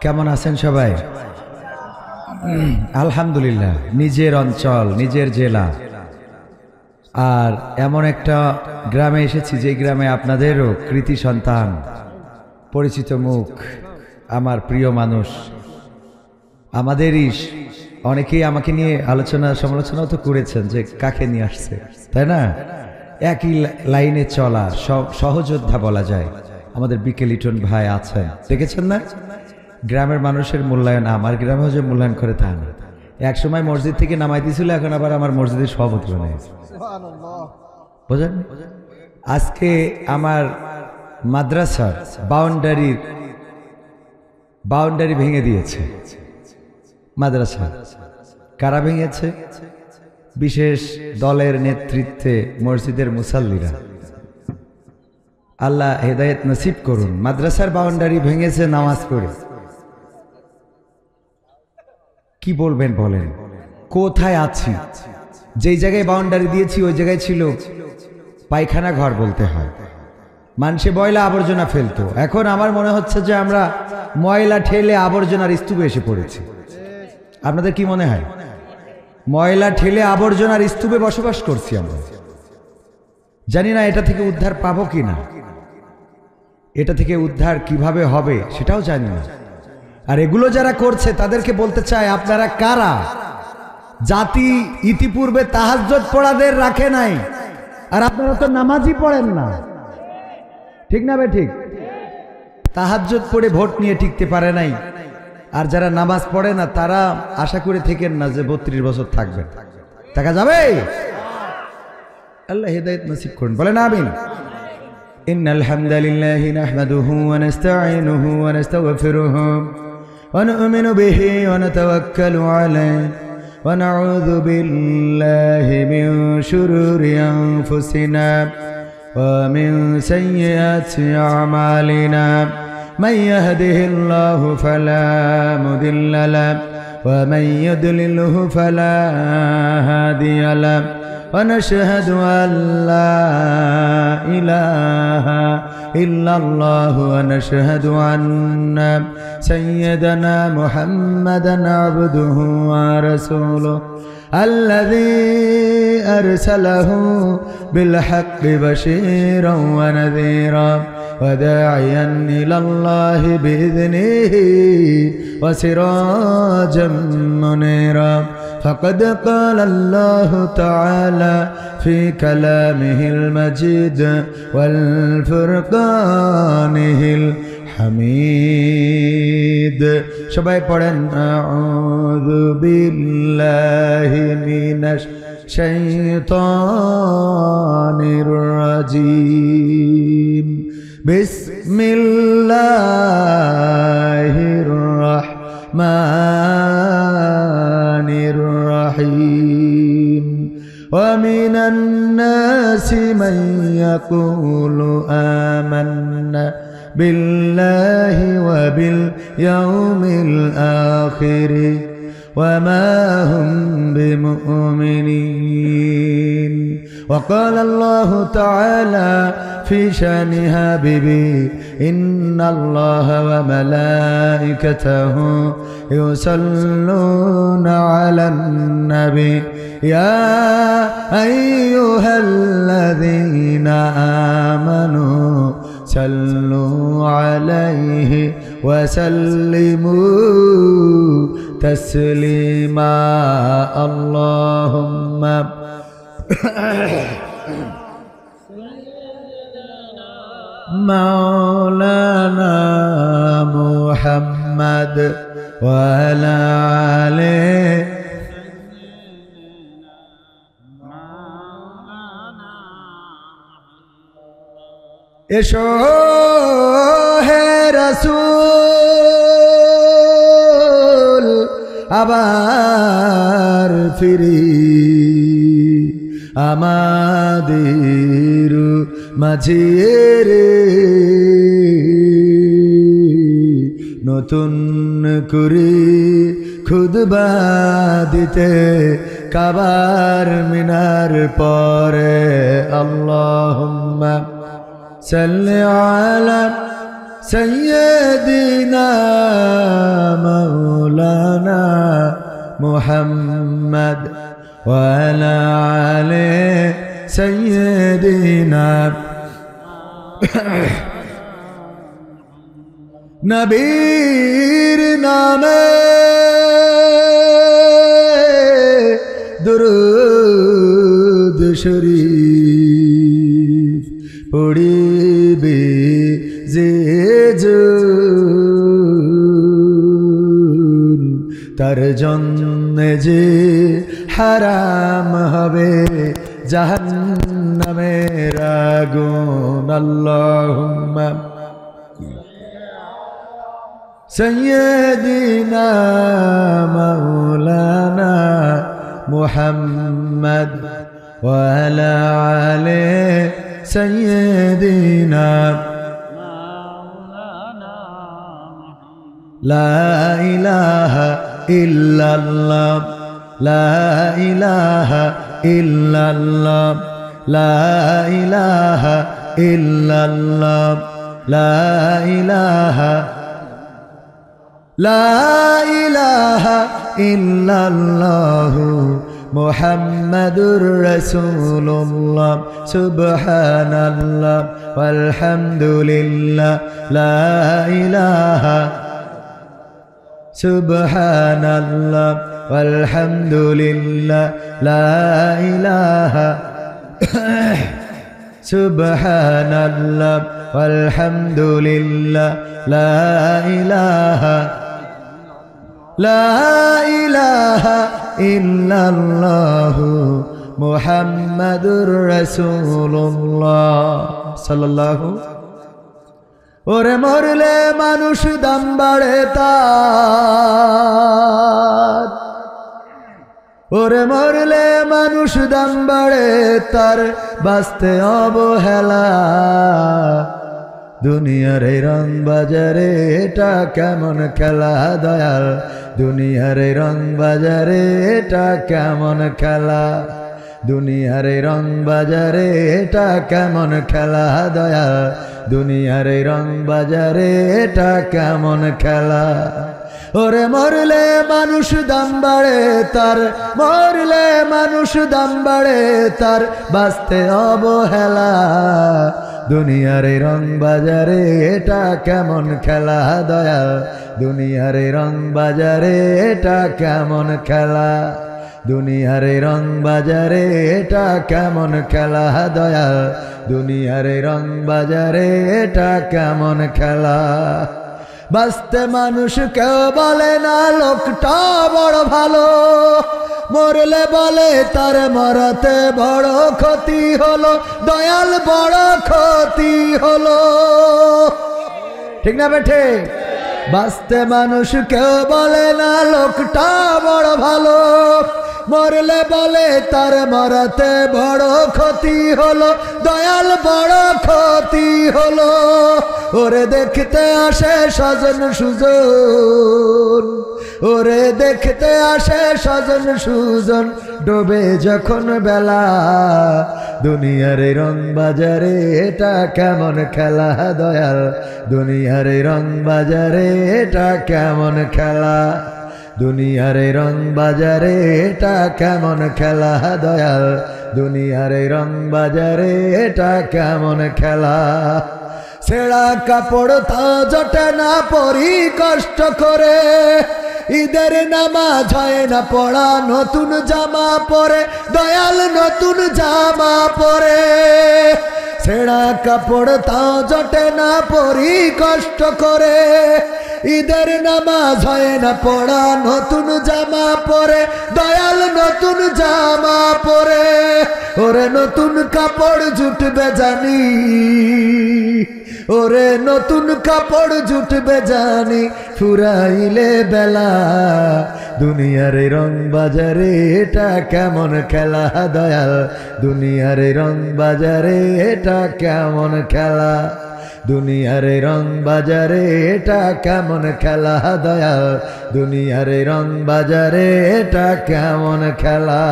কেমন আছেন সবাই? আলহামদুলিল্লাহ। নিজের অঞ্চল, নিজের জেলা আর এমন একটা গ্রামে এসেছি যে গ্রামে আপনাদেরও কৃতি সন্তান, পরিচিত মুখ, আমার প্রিয় মানুষ, আমাদেরই অনেকেই আমাকে নিয়ে আলোচনা সমালোচনাও তো করেছেন যে কাকে নিয়ে আসছে, তাই না? একই লাইনে চলা সহযোদ্ধা বলা যায় আমাদের বিকে লিটন ভাই আছেন, দেখেছেন না? গ্রামের মানুষের মূল্যায়ন আমার গ্রামেও যে মূল্যায়ন করে তা না। এক সময় মসজিদ থেকে নামাই দিয়েছিল, এখন আবার আমার মসজিদের সভাপতি বানিয়েছে, বুঝলেন? আজকে আমার মাদ্রাসার বাউন্ডারি ভেঙে দিয়েছে মাদ্রাসা। কারা ভেঙেছে? বিশেষ দলের নেতৃত্বে মসজিদের মুসাল্লিরা। আল্লাহ হেদায়েত নসিব করুন। মাদ্রাসার বাউন্ডারি ভেঙেছে নামাজ পড়ে। কি বলবেন বলেন? কোথায় আছি? যেই জায়গায় বাউন্ডারি দিয়েছি ওই জায়গায় ছিল পায়খানা ঘর বলতে হয়। মানুষে ময়লা আবর্জনা ফেলতো, এখন আমার মনে হচ্ছে যে আমরা ময়লা ঠেলে আবর্জনার স্তূপে এসে পড়েছি। আপনাদের কি মনে হয়? ময়লা ঠেলে আবর্জনার স্তূপে বসবাস করছি আমরা। জানি না এটা থেকে উদ্ধার পাবো কিনা, এটা থেকে উদ্ধার কিভাবে হবে সেটাও জানি না। আর এগুলো যারা করছে তাদেরকে বলতে চাই, আপনারা কারা? জাতি ইতিপূর্বে তাহাজ্জুদ পড়াদের রাখে নাই, আর আপনারা তো নামাজই পড়েন না, ঠিক না? ঠিক। তাহাজ্জুদ পড়ে ভোট নিয়ে টিকতে পারে নাই, আর যারা নামাজ পড়ে না তারা আশা করে থেকেন না যে 32 বছর থাকবে। টাকা যাবে? আল্লাহ হেদায়েত নসিব করুন, বলেন আমিন। ইন্নাল হামদালিল্লাহি নাহমাদুহু ওয়া নাস্তাঈনুহু ওয়া নাস্তাগফিরুহু ওয়া নু'মিনু বিহি ওয়া নাতাওয়াক্কালু আলাইহি ওয়া নাউযু বিল্লাহি মিন শুরুরি আনফুসিনা ওয়া মিন সাইয়্যাতি আ'মালিনা। من يهده الله فلا مضل له ومن يضلله فلا هادي له ونشهد أن لا إله إلا الله ونشهد أن سيدنا محمدا عبده ورسوله الذي أرسله بالحق بشيرا ونذيرا وداعيا إلى الله بإذنه وسراجا منيرا. فقد قال الله تعالى في كلامه المجيد والفرقانه الحميد. সবাই পড়েন আউযু বিল্লাহি মিনাশ শাইতানির রাজীম। বিসমিল্লাহির রাহমানির রাহিম। ওয়া মিনান নাসি মান ইয়াকুলু আমান্না বিল্লাহি ওয়া বিল ইয়াউমিল আখির ওয়া মা হুম বিমুমিনিন। وقال الله تعالى في شأن حبيبي إن الله وملائكته يصلون على النبي يا أيها الذين آمنوا صلوا عليه وسلموا تسليما. اللهم مولانا محمد وعلى آله এসো হে রাসূল আবার ফিরি আমাদের মাঝে রে, নতুন করে খুদবা দিতে কাবার মিনার পরে। আল্লাহুম্মা সাল্লি আলা سيدنا مولانا محمد وعلى آله سيدنا নবীর নামে দুরূদ শরীফ পড়িবে যে জন তার জন্য যে হারাম হবে জাহান্নামের আগুন আল্লাহুম্মা سيدنا مولانا محمد وعلى آله سيدنا مولانا لا إله إلا الله لا إله إلا الله لا إله إلا الله لا إله لا إله إلا الله محمد رسول الله سبحان الله والحمد لله لا إله سبحان الله والحمد لله لا إله سبحان الله والحمد لله لا إله لا إله إلا الله محمد رسول الله صلى الله ওরে মরলে মানুষ দাম বাড়ে তার ওরে মরলে মানুষ দাম বাড়ে তার বাঁচতে অবহেলা দুনিয়ার এই রং বাজারে এটা কেমন খেলা দয়াল দুনিয়ার এই রং বাজারে এটা কেমন খেলা দুনিয়ার এই রং বাজারে এটা কেমন খেলা দয়াল দুনিয়ার এই রং বাজারে এটা কেমন খেলা ওরে মরলে মানুষ দাম বাড়ে তার মরলে মানুষ দাম বাড়ে তার বাঁচতে অবহেলা দুনিয়ার এই রং বাজারে এটা কেমন খেলা দয়াল দুনিয়ার এই রং বাজারে এটা কেমন খেলা দুনিয়ার এই রং বাজারে এটা কেমন খেলা দয়াল দুনিয়ার এই রং বাজারে এটা কেমন খেলা বাঁচতে মানুষ কেউ বলে না লোকটা বড় ভালো মরলে বলে তার মরাতে বড় ক্ষতি হলো দয়াল বড় ক্ষতি হলো ঠিক না বেঠে বাঁচতে মানুষ কেউ বলে না লোকটা বড় ভালো মরলে বলে তার মরাতে বড় ক্ষতি হলো দয়াল বড় ক্ষতি হলো ওরে দেখতে আসে স্বজন সুজন ওরে দেখতে আসে স্বজন সুজন ডোবে যখন বেলা দুনিয়ার এই রং বাজারে এটা কেমন খেলা দয়াল দুনিয়ার এই রং বাজারে এটা কেমন খেলা দুনিয়ার এই রং বাজারে এটা কেমন খেলা দয়াল দুনিয়ার এই রং বাজারে এটা কেমন খেলা ছেঁড়া কাপড় তা জটে না পরি কষ্ট করে ঈদের নামাজ হয় না পড়া নতুন জামা পরে দয়াল নতুন জামা পরে ছেঁড়া কাপড় তা জটে না পরি কষ্ট করে ঈদের নামাজ হয় না পড়া নতুন জামা পরে দয়াল নতুন জামা পরে ওরে নতুন কাপড় জুটবে জানি ওরে নতুন কাপড় জুটবে জানি ফুরাইলে বেলা দুনিয়ার রং বাজারে এটা কেমন খেলা দয়াল দুনিয়ার রং বাজারে এটা কেমন খেলা দুনিয়ার রং বাজারে এটা কেমন খেলা দয়াল দুনিয়ার রং বাজারে এটা কেমন খেলা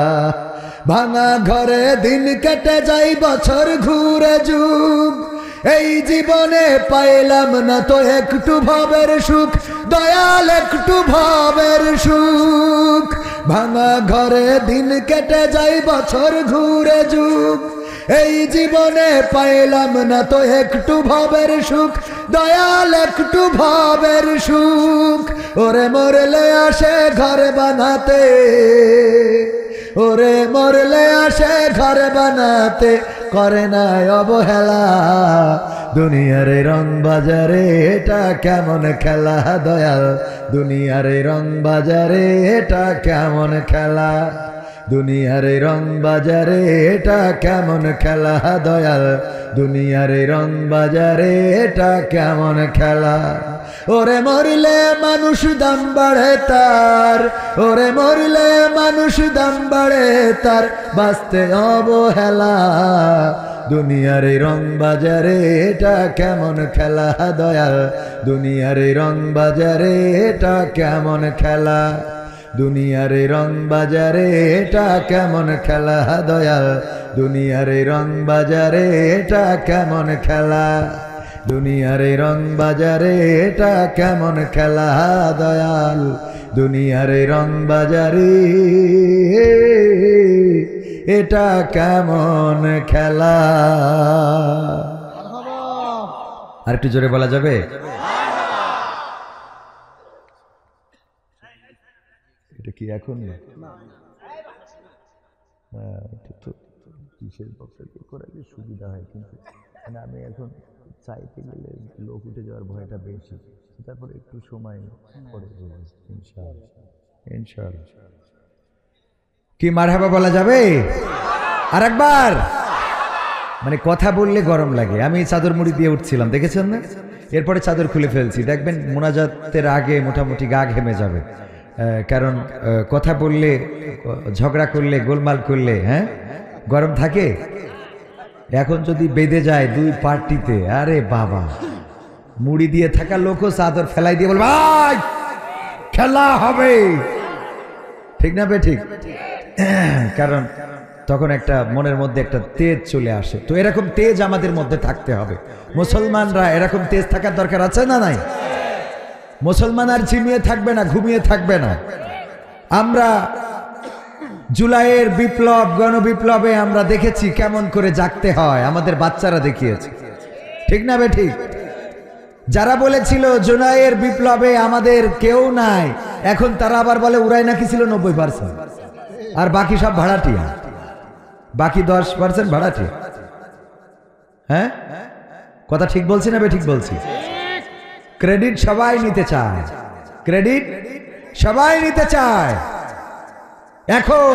ভাঙা ঘরে দিন কেটে যাই বছর ঘুরে যুগ এই জীবনে পাইলাম না তো একটু ভবের সুখ, দয়াল একটু ভবের সুখ। ভাঙা ঘরে দিন কেটে যায় বছর ঘুরে যুগ, এই জীবনে পাইলাম না তো একটু ভবের সুখ, দয়াল একটু ভবের সুখ। ওরে মরলে আসে ঘর বানাতে, ওরে মরলে আসে ঘর বানাতে, করে না অবহেলা। দুনিয়ার রং বাজারে এটা কেমন খেলা দয়াল, দুনিয়ার রং বাজারে এটা কেমন খেলা, দুনিয়ার রং বাজারে এটা কেমন খেলা দয়াল, দুনিয়ার রং বাজারে এটা কেমন খেলা। ওরে মরলে মানুষ দাম বাড়ে তার, ওরে মরলে মানুষ দাম বাড়ে তার, বাঁচতে অবহেলা। দুনিয়ার রং বাজারে এটা কেমন খেলা দয়াল, দুনিয়ার রং বাজারে এটা কেমন খেলা, দুনিয়ার রং বাজারে এটা কেমন খেলা দয়াল, দুনিয়ার রং বাজারে এটা কেমন খেলা, দুনিয়ার রং বাজারে এটা কেমন খেলা দয়াল, দুনিয়ার রং বাজারে এটা কেমন খেলা। আর একটু জোরে বলা যাবে? এটা কি এখন কিসের বক্তব্য করালে সুবিধা হয়, কিন্তু আমি এখন চাইতে গেলে লোক উঠে যাওয়ার ভয়টা বেশি, তারপরে একটু সময় পরে ইনশাআল্লাহ ইনশাআল্লাহ। কি মারহাবা বলা যাবে? আর একবার মানে কথা বললে গরম লাগে। আমি চাদর মুড়ি দিয়ে উঠছিলাম, দেখেছেন না? এরপরে চাদর খুলে ফেলছি, দেখবেন মোনাজাতের আগে মোটামুটি গা ঘেমে যাবে। কারণ কথা বললে, ঝগড়া করলে, গোলমাল করলে হ্যাঁ গরম থাকে। এখন যদি বেঁধে যায় দুই পার্টিতে, আরে বাবা, মুড়ি দিয়ে থাকা লোকও চাদর ফেলাই দিয়ে বলবে ভাই খেলা হবে, ঠিক না বে ঠিক? কারণ তখন একটা মনের মধ্যে একটা তেজ চলে আসে। তো এরকম তেজ আমাদের মধ্যে থাকতে হবে। মুসলমানরা এরকম তেজ থাকার দরকার আছে না নাই? মুসলমান আর ঝিমিয়ে থাকবে না, ঘুমিয়ে থাকবে না। আমরা জুলাইয়ের বিপ্লব, গণবিপ্লবে আমরা দেখেছি কেমন করে জাগতে হয়, আমাদের বাচ্চারা দেখিয়েছে, ঠিক না বে ঠিক? যারা বলেছিল জুলাইয়ের বিপ্লবে আমাদের কেউ নাই, এখন তারা আবার বলে উড়াই নাকি ছিল 90%, আর বাকি সব ভাড়াটিয়া, বাকি 10% ভাড়াটিয়া। হ্যাঁ কথা ঠিক বলছি না বে ঠিক বলছি? ক্রেডিট সবাই নিতে চায়, ক্রেডিট সবাই নিতে চায়। এখন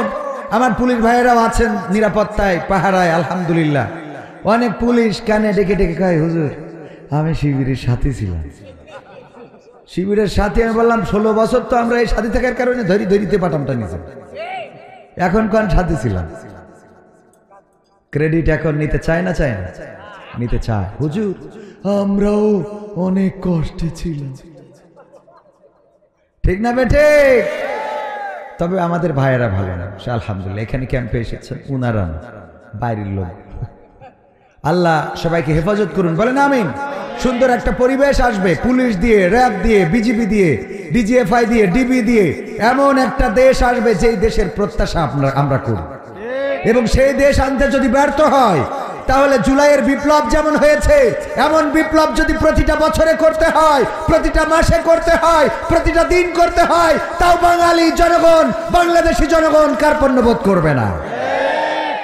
আমার পুলিশ ভাইয়েরাও আছেন নিরাপত্তায়, পাহারায়, আলহামদুলিল্লাহ। অনেক পুলিশ কানে ডেকে ডেকে কয় হুজুর আমি শিবিরের সাথে ছিলাম, শিবিরের সাথে। আমি বললাম 16 বছর তো আমরা এই সাথে থাকার কারণে ধরিতে পাঠামটা নিয়েছি, এখন কোন সাথে ছিলাম। ক্রেডিট এখন নিতে চায় না, চায় না? নিতে চায়। হুজুর আমরাও অনেক কষ্টে ছিলাম, ঠিক না বেটে? তবে আমাদের ভাইয়েরা ভালো না, আলহামদুলিল্লাহ। এখানে ক্যাম্পে এসেছেন উনারা না, বাইরের লোক। আল্লাহ সবাইকে হেফাজত করুন, বলেন আমিন। সুন্দর একটা পরিবেশ আসবে, পুলিশ দিয়ে, র্যাব দিয়ে, বিজিবি দিয়ে, ডিজিএফআই দিয়ে, ডিবি দিয়ে, এমন একটা দেশ আসবে যেই দেশের প্রত্যাশা আমরা করি। এবং সেই দেশ আনতে যদি ব্যর্থ হয়, তাহলে জুলাইয়ের বিপ্লব যেমন হয়েছে এমন বিপ্লব যদি প্রতিটা বছরে করতে হয়, প্রতিটা মাসে করতে হয়, প্রতিটা দিন করতে হয়, তাও বাঙালি জনগণ, বাংলাদেশি জনগণ কার্পণ্যবোধ করবে না।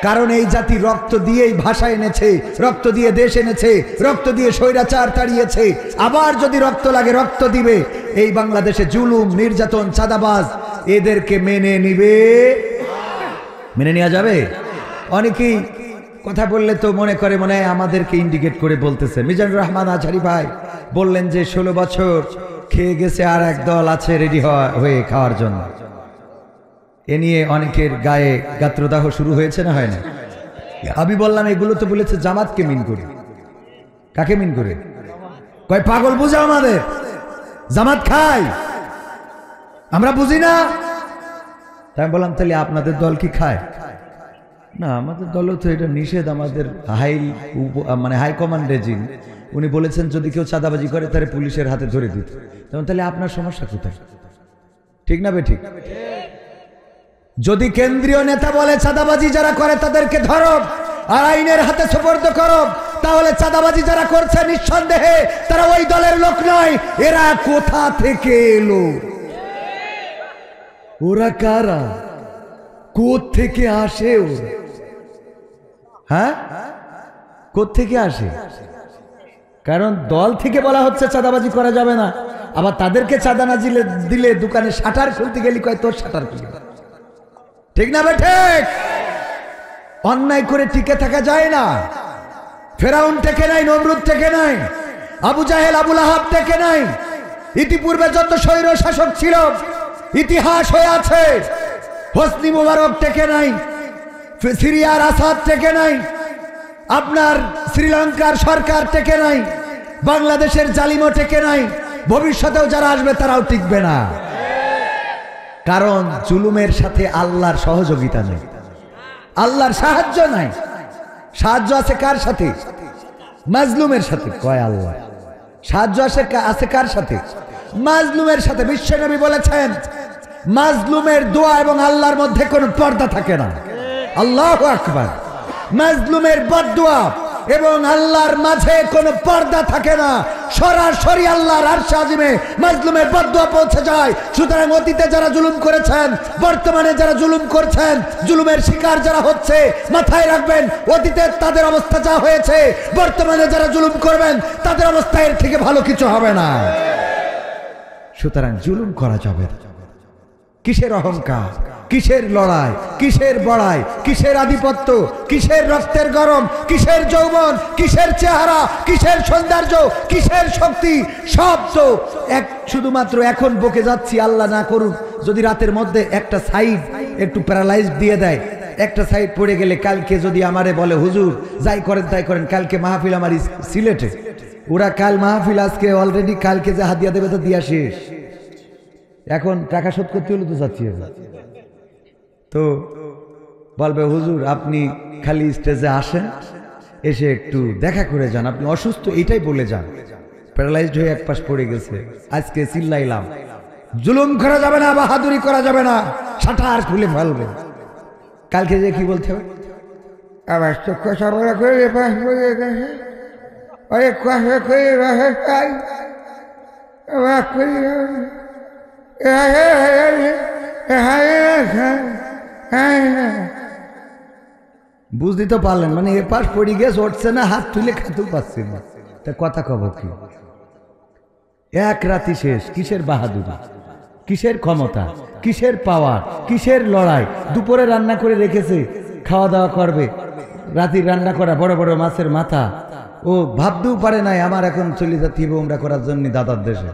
কারণ এই জাতি রক্ত দিয়েই ভাষা এনেছে, রক্ত দিয়ে দেশ এনেছে, রক্ত দিয়ে স্বৈরাচার তাড়িয়েছে। আবার যদি রক্ত লাগে রক্ত দিবে। এই বাংলাদেশে জুলুম, নির্যাতন, চাঁদাবাজ এদেরকে মেনে নিবে, মেনে নেওয়া যাবে? অনেকেই কথা বললে তো মনে করে মনে হয় আমাদেরকে ইন্ডিকেট করে বলতেছে। মিজানুর রহমান আজহারি ভাই বললেন যে 16 বছর খেয়ে গেছে, আর এক দল আছে রেডি হয়ে খাওয়ার জন্য। এ নিয়ে অনেকের গায়ে গাত্রদাহ শুরু হয়েছে না, হয় না? আমি বললাম এগুলো তো বলেছে জামাতকে মিন করে। কাকে মিন করে? কয় পাগল বুঝা আমাদের, জামাত খায়, আমরা বুঝি না। তাই বললাম তাহলে আপনাদের দল কি খায়? না আমাদের দলও তো এটা নিষেধ, আমাদের মানে হাইকমান্ডে যিনি উনি বলেছেন যদি কেউ চাঁদাবাজি করে তাহলে পুলিশের হাতে ধরে দিত। তেমন তাহলে আপনার সমস্যা কোথায়? ঠিক না বেঠিক? যদি কেন্দ্রীয় নেতা বলে চাঁদাবাজি যারা করে তাদেরকে ধরো আর আইনের হাতে সুপর্দ করো, তাহলে চাঁদাবাজি যারা করছে নিঃসন্দেহে তারা ওই দলের লোক নয়। এরা কোথা থেকে এলো? ওরা কারা? কোত্থেকে আসে ওরা? হ্যাঁ, কোত্থেকে আসে? কারণ দল থেকে বলা হচ্ছে চাঁদাবাজি করা যাবে না, আবার তাদেরকে চাঁদা না দিলে দোকানে শাটার খুলতে গেলি কয় তোর শাটার খুলবে। ঠিক না ঠিক? অন্যায় করে টিকে থাকা যায় না। ফেরাউন টেকে নাই, নমরুদ টেকে নাই, আবু জাহেল আবুল আহাব টেকে নাই। ইতিপূর্বে যত স্বৈর শাসক ছিল ইতিহাস হয়ে আছে। হোসনি মুবারক টেকে নাই, সিরিয়ার আসাদ টেকে নাই, আপনার শ্রীলঙ্কার সরকার টেকে নাই, বাংলাদেশের জালিমও টেকে নাই, ভবিষ্যতেও যারা আসবে তারাও টিকবে না। কারণ জুলুমের সাথে আল্লাহর সহযোগিতা নেই, আল্লাহর সাহায্য নাই। সাহায্য আছে কার সাথে? মাজলুমের সাথে। কয় আল্লাহ সাহায্য আছে কার সাথে? মাজলুমের সাথে। বিশ্বনবী বলেছেন মাজলুমের দোয়া এবং আল্লাহর মধ্যে কোনো পর্দা থাকে না। আল্লাহু আকবার। মাজলুমের বদদুয়া এবং আল্লাহর মাঝে কোনো পর্দা থাকে না, সরাসরি আল্লাহর আরশ আজিমে মাজলুমের বদদুয়া পৌঁছে যায়। সুতরাং অতীতে যারা জুলুম করেছেন, বর্তমানে যারা জুলুম করছেন, জুলুমের শিকার যারা হচ্ছে, মাথায় রাখবেন অতীতে তাদের অবস্থা যা হয়েছে, বর্তমানে যারা জুলুম করবেন তাদের অবস্থা এর থেকে ভালো কিছু হবে না। সুতরাং জুলুম করা যাবে না। কিসের অহংকার, কিসের লড়াই, কিসের বড়াই, কিসের আধিপত্য, কিসের রক্তের গরম, কিসের যৌবন, কিসের চেহারা, কিসের সৌন্দর্য, কিসের শক্তি, সব তো এক শুধুমাত্র এখন বকে যাচ্ছি। আল্লাহ না করুন যদি রাতের মধ্যে একটা সাইড একটু প্যারালাইজ দিয়ে দেয়, একটা সাইড পড়ে গেলে কালকে যদি আমারে বলে হুজুর যাই করেন তাই করেন, কালকে মাহফিল আমার সিলেটে, ওরা কাল মাহফিল আজকে অলরেডি, কালকে যে হাদিয়া দেবে তো দিয়া শেষ। এখন টাকা শোধ করতে হলে তো চাচ্ছি, তো বলবে হুজুর আপনি খালি স্টেজে আসেন, এসে একটু দেখা করে যান, আপনি অসুস্থ এটাই বলে যান। প্যারালাইজড হয়ে এক পাশ পড়ে গেছে, আজকে চিল্লাইলাম। জুলুম করা যাবে না, বাহাদুরি করা যাবে না, শাটার খুলে ফেলবে। কালকে যে কি বলতে হবে? আবার চক্ষু সরবরাহ করে পাশ পড়ে গেছে, অনেক কষ্ট করে বাসায় বুঝতে তো পারলেন, মানে এ পাশ পড়ে গেছে, উঠছে না, হাত তুলে খাতেও পাচ্ছি না, তা কথা কব কি? এক রাতি শেষ। কিসের বাহাদুরি, কিসের ক্ষমতা, কিসের পাওয়ার, কিসের লড়াই? দুপুরে রান্না করে রেখেছে, খাওয়া দাওয়া করবে, রাতের রান্না করা বড় বড় মাছের মাথা, ও ভাবতেও পারে নাই আমার এখন চলে যাতে উমরা করার জন্য দাদার দেশে।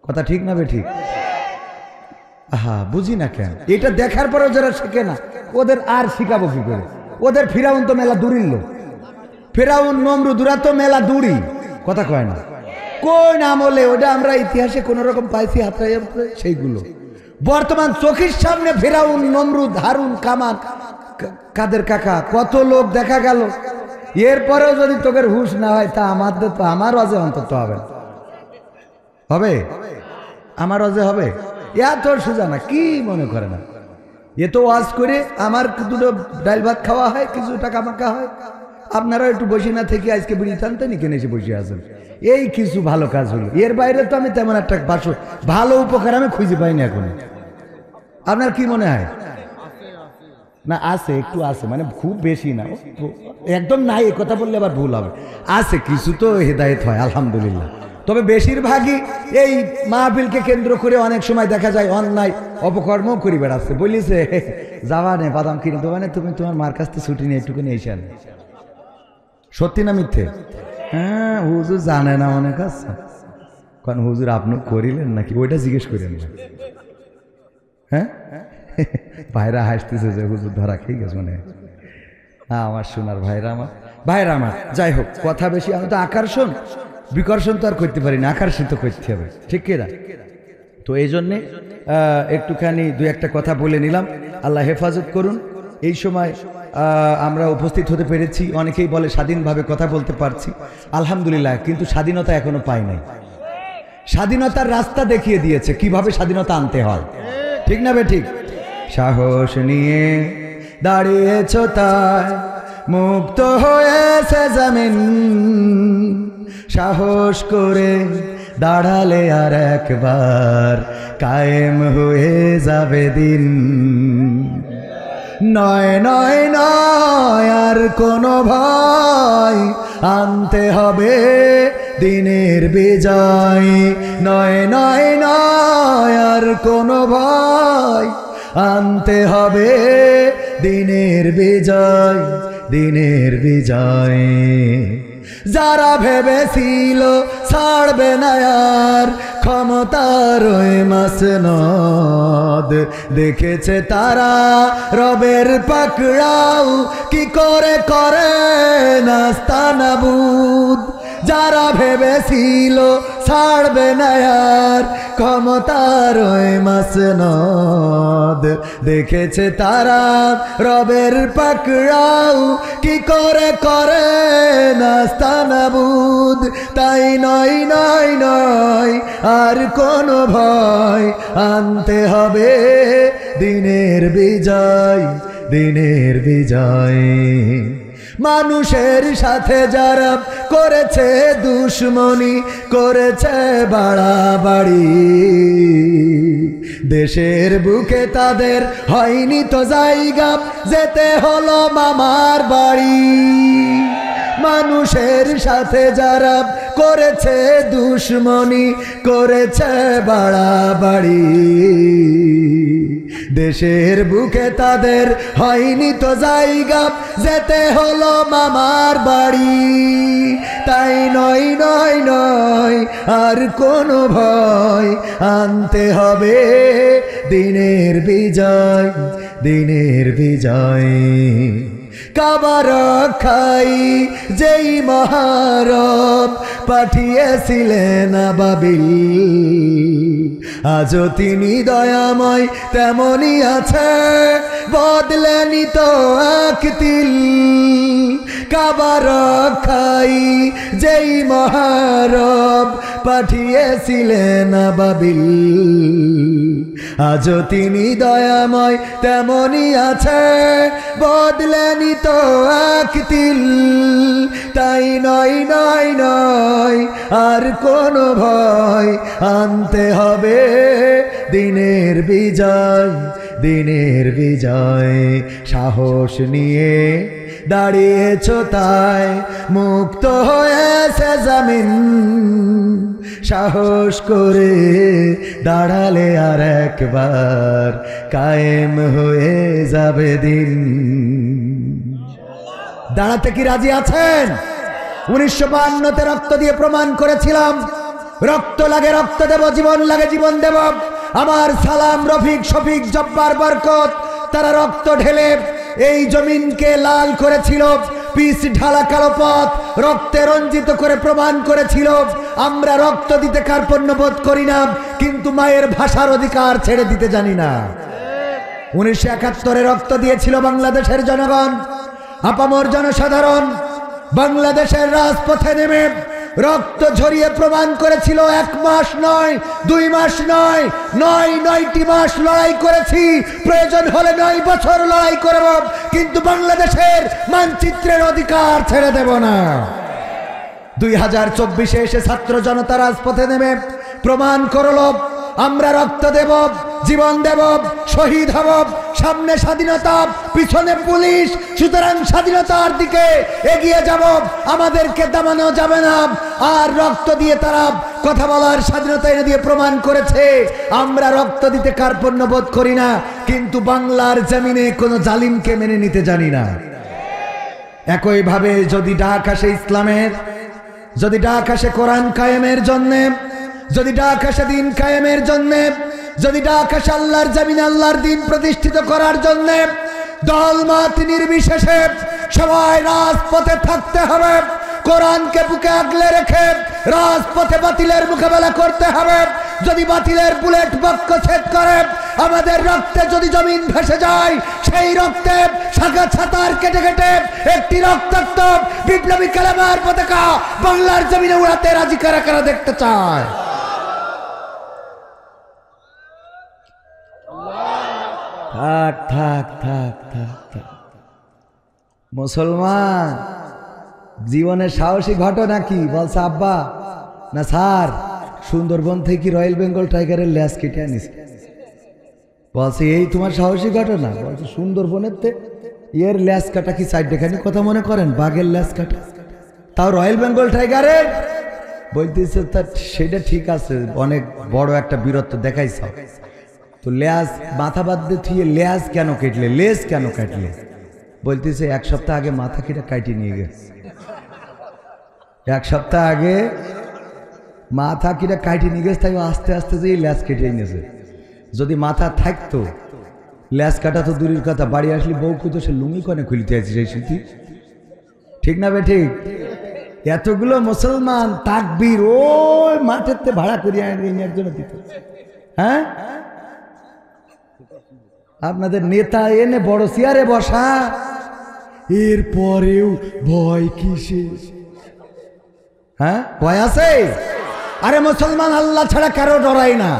কথা ঠিক না বে ঠিক? আহা, বুঝি না কেন এটা দেখার পরেও যারা শেখে না, ওদের আর শিখাবো কি করে? ওদের ফিরাউন তো মেলা দূরির লোক, ফেরাউন নমরুদরা তো মেলা দূরি, কথা কয় না। কোন আমলে ওটা আমরা ইতিহাসে কোন রকম পাইছি হাতড়াই, সেইগুলো বর্তমান চোখের সামনে ফেরাউন, নমরুদ, হারুন, কামান, কাদের কাকা, কত লোক দেখা গেল। এরপরেও যদি তোকের হুশ না হয় তা আমাদের তো, আমার অজে অন্তত হবে, হবে আমার অজে হবে। এত সোজা না, কি মনে করে না? এ তো ওয়াজ করে আমার দুটো ডাল ভাত খাওয়া হয়, কিছু টাকা মাকা হয়। আপনারা একটু বসে না থেকে আজকে বিড়ি টানতে নি কেন এসে বসে আছেন, এই কিছু ভালো কাজ হলো। এর বাইরে তো আমি তেমন একটা ভালো উপকার আমি খুঁজে পাইনি এখন। আপনার কি মনে হয়? না আছে, একটু আছে, মানে খুব বেশি না, একদম নাই এ কথা বললে আবার ভুল হবে। আছে কিছু তো হেদায়েত হয় আলহামদুলিল্লাহ, তবে বেশিরভাগই এই মাহফিলকে কেন্দ্র করে অনেক সময় দেখা যায় অন্যায় অপকর্ম করি বেড়াচ্ছে। বলিছে যাবা নে বাদাম কিনে দেবা, তুমি তোমার মার কাছ থেকে ছুটি নিয়ে একটুখানি এসে আনে। সত্যি না মিথ্যে? হ্যাঁ, হুজুর জানে না অনেক আছে, কারণ হুজুর আপনি করিলেন নাকি ওইটা জিজ্ঞেস করেন না। হ্যাঁ, ভাইরা হাসতেছে যে হুজুর ধরা খেয়ে গেছে মনে। হ্যাঁ, আমার সোনার ভাইরা আমার, যাই হোক কথা বেশি, আমি তো আকর্ষণ বিকর্ষণ তো আর করতে পারি না, আকর্ষিত করতে হবে, ঠিক কিনা? তো এই জন্যে একটুখানি দু একটা কথা বলে নিলাম। আল্লাহ হেফাজত করুন, এই সময় আমরা উপস্থিত হতে পেরেছি। অনেকেই বলে স্বাধীনভাবে কথা বলতে পারছি, আলহামদুলিল্লাহ, কিন্তু স্বাধীনতা এখনো পাই নাই। স্বাধীনতার রাস্তা দেখিয়ে দিয়েছে কিভাবে স্বাধীনতা আনতে হয়, ঠিক না বেঠিক? সাহস নিয়ে দাঁড়িয়েছ তাই মুক্ত হয়েছে জমিন, সাহস করে দাঁড়ালে আর একবার কায়েম হয়ে যাবে দিন। নয় নয় নয় আর কোনো ভয়, আনতে হবে দিনের বিজয়। নয় নয় নয় আর কোনো ভয়, আনতে হবে দিনের বিজয়, দিনের বিজয়। যারা ভেবেছিল ছাড়বে না আর ক্ষমতার ওই মাসনদ, দেখেছে তারা রবের পাকড়াও কি করে করে নাস্তানাবুদ। যারা ভেবেছিল ছাড়বে না আর ক্ষমতার ওই মাসনদ, দেখেছে তারা রবের পাকড়াও কি করে করে নাস্তানাবুদ। তাই নয় নয় নয় আর কোনো ভয়, আনতে হবে দিনের বিজয়, দিনের বিজয়। মানুষের সাথে যারা করেছে দুশ্মনী, করেছে বাড়াবাড়ি, দেশের বুকে তাদের হয়নি তো জায়গা, যেতে হলো মামার বাড়ি। মানুষের সাথে যারা করেছে দুশ্মনী, করেছে বাড়াবাড়ি, দেশের বুকে তাদের হয়নি তো জায়গা, যেতে হলো মামার বাড়ি। তাই নয় নয় নয় আর কোনো ভয়, আনতে হবে দিনের বিজয়, দিনের বিজয়। কাবা রক্ষাই যেই মহারব পাঠিয়েছিলেন আবাবিল, আজও তিনি দয়াময় তেমনই আছে, বদলেনি তো এক তিল। কাবা রক্ষাই যেই মহারব পাঠিয়েছিলেন আবাবিল, আজও তিনি দয়াময় তেমনই আছে, বদলেনি তো এক তিল। তাই নয় নয় নয় আর কোনো ভয়, আনতে হবে দিনের বিজয়, দিনের বিজয়। সাহস নিয়ে দাঁড়িয়েছ তাই মুক্ত হয়েছে জমিন, সাহস করে দাঁড়ালে আর একবার কায়েম হয়ে যাবে দিন। দাঁড়াতে কি রাজি আছেন? 1952-তে রক্ত দিয়ে প্রমাণ করেছিলাম, রক্ত লাগে রক্ত দেব, জীবন লাগে জীবন দেব। আমার সালাম, রফিক, শফিক, জব্বার, বরকত, তারা রক্ত ঢেলে এই জমিনকে লাল করেছিল, পিচ ঢালা কালো পথ রক্তে রঞ্জিত করে প্রমাণ করেছিল। আমরা রক্ত দিতে কার্পণ্য বোধ করি না, কিন্তু মায়ের ভাষার অধিকার ছেড়ে দিতে জানি না। 1971-এ রক্ত দিয়েছিল বাংলাদেশের জনগণ, আপামর জনসাধারণ। বাংলাদেশের রাজপথে নেমে রক্ত ঝরিয়ে প্রমাণ করেছিল 1 মাস নয়, 2 মাস নয়, 9টি মাস লড়াই করেছি, প্রয়োজন হলে 9 বছর লড়াই করব, কিন্তু বাংলাদেশের মানচিত্রের অধিকার ছেড়ে দেব না। 2024-এ এসে ছাত্র জনতা রাজপথে নেমে প্রমাণ করল, আমরা রক্ত দেব, জীবন দেব, শহীদ হব। সামনে স্বাধীনতা, পিছনে পুলিশ, সুতরাং স্বাধীনতার দিকে এগিয়ে যাব, আমাদেরকে দামানো যাবে না। আর রক্ত দিয়ে তারা কথা বলার স্বাধীনতা এনে দিয়ে প্রমাণ করেছে আমরা রক্ত দিতে কার্পণ্য বোধ করি না, কিন্তু বাংলার জমিনে কোনো জালিমকে মেনে নিতে জানি না। একইভাবে যদি ডাক আসে ইসলামের, যদি ডাক আসে কোরআন কায়েমের জন্যে, যদি ডাক আসে দিন কায়েমের জন্যে, যদি ডাক আসে আল্লাহর জমিনে আল্লাহর দিন প্রতিষ্ঠিত করার জন্যে, দল মত নির্বিশেষে সবাই রাজপথে থাকতে হবে। কোরআনকে বুকে আগলে রেখে রাজপথে বাতিলের মোকাবেলা করতে হবে। যদি বাতিলের বুলেট বক্ষচ্ছেদ করে, আমাদের রক্তে যদি জমিন ভেসে যায়, সেই রক্তে শাখা ছাতার কেটে কেটে একটি রক্তাক্ত বিপ্লবী কালেমার পতাকা বাংলার জমিনে উড়াতে রাজি কারা কারা দেখতে চায়? থাক থাক থাক থাক থাক। মুসলমান জীবনের সাহসী ঘটনা কি বলছে আব্বা? না স্যার, সুন্দরবন থেকে রয়্যাল বেঙ্গল টাইগারের ল্যাস কেটে আনিস। বলছে এই তোমার সাহসী ঘটনা? বলছে সুন্দরবনের এর ল্যাস কাটা কি সাইড দেখানি কথা মনে করেন? বাঘের ল্যাস কাটা, তাও রয়্যাল বেঙ্গল টাইগারের। বলতেছে তার সেটা ঠিক আছে, অনেক বড় একটা বীরত্ব দেখাইছ, তো ল্যাস মাথা বাদ দিয়ে থুয়ে ল্যাস কেন কেটলে, লেজ কেন কাটলে? বলতেছে এক সপ্তাহ আগে মাথা কেটে কাটি নিয়ে গেছে। এক সপ্তাহ আগে মাথা কিটা কাটি নিয়ে গেছে, তাই আস্তে আস্তে যে ল্যাস কেটে নিয়েছে। যদি মাথা থাকতো, ল্যাস কাটা তো দূরের কথা, বাড়ি আসলে বউ খুঁজো সে লুঙ্গি কনে খুলিতে আছে সেই স্মৃতি, ঠিক না বে ঠিক? এতগুলো মুসলমান তাকবীর ওই মাঠের ভাড়া করিয়ে আনি একজন দিত। হ্যাঁ, আপনাদের নেতা এনে বড় চেয়ারে বসা, এরপরেও ভয় কিসে? হ্যাঁ, ভয় আছে? আরে মুসলমান আল্লাহ ছাড়া কারো ডরাই না।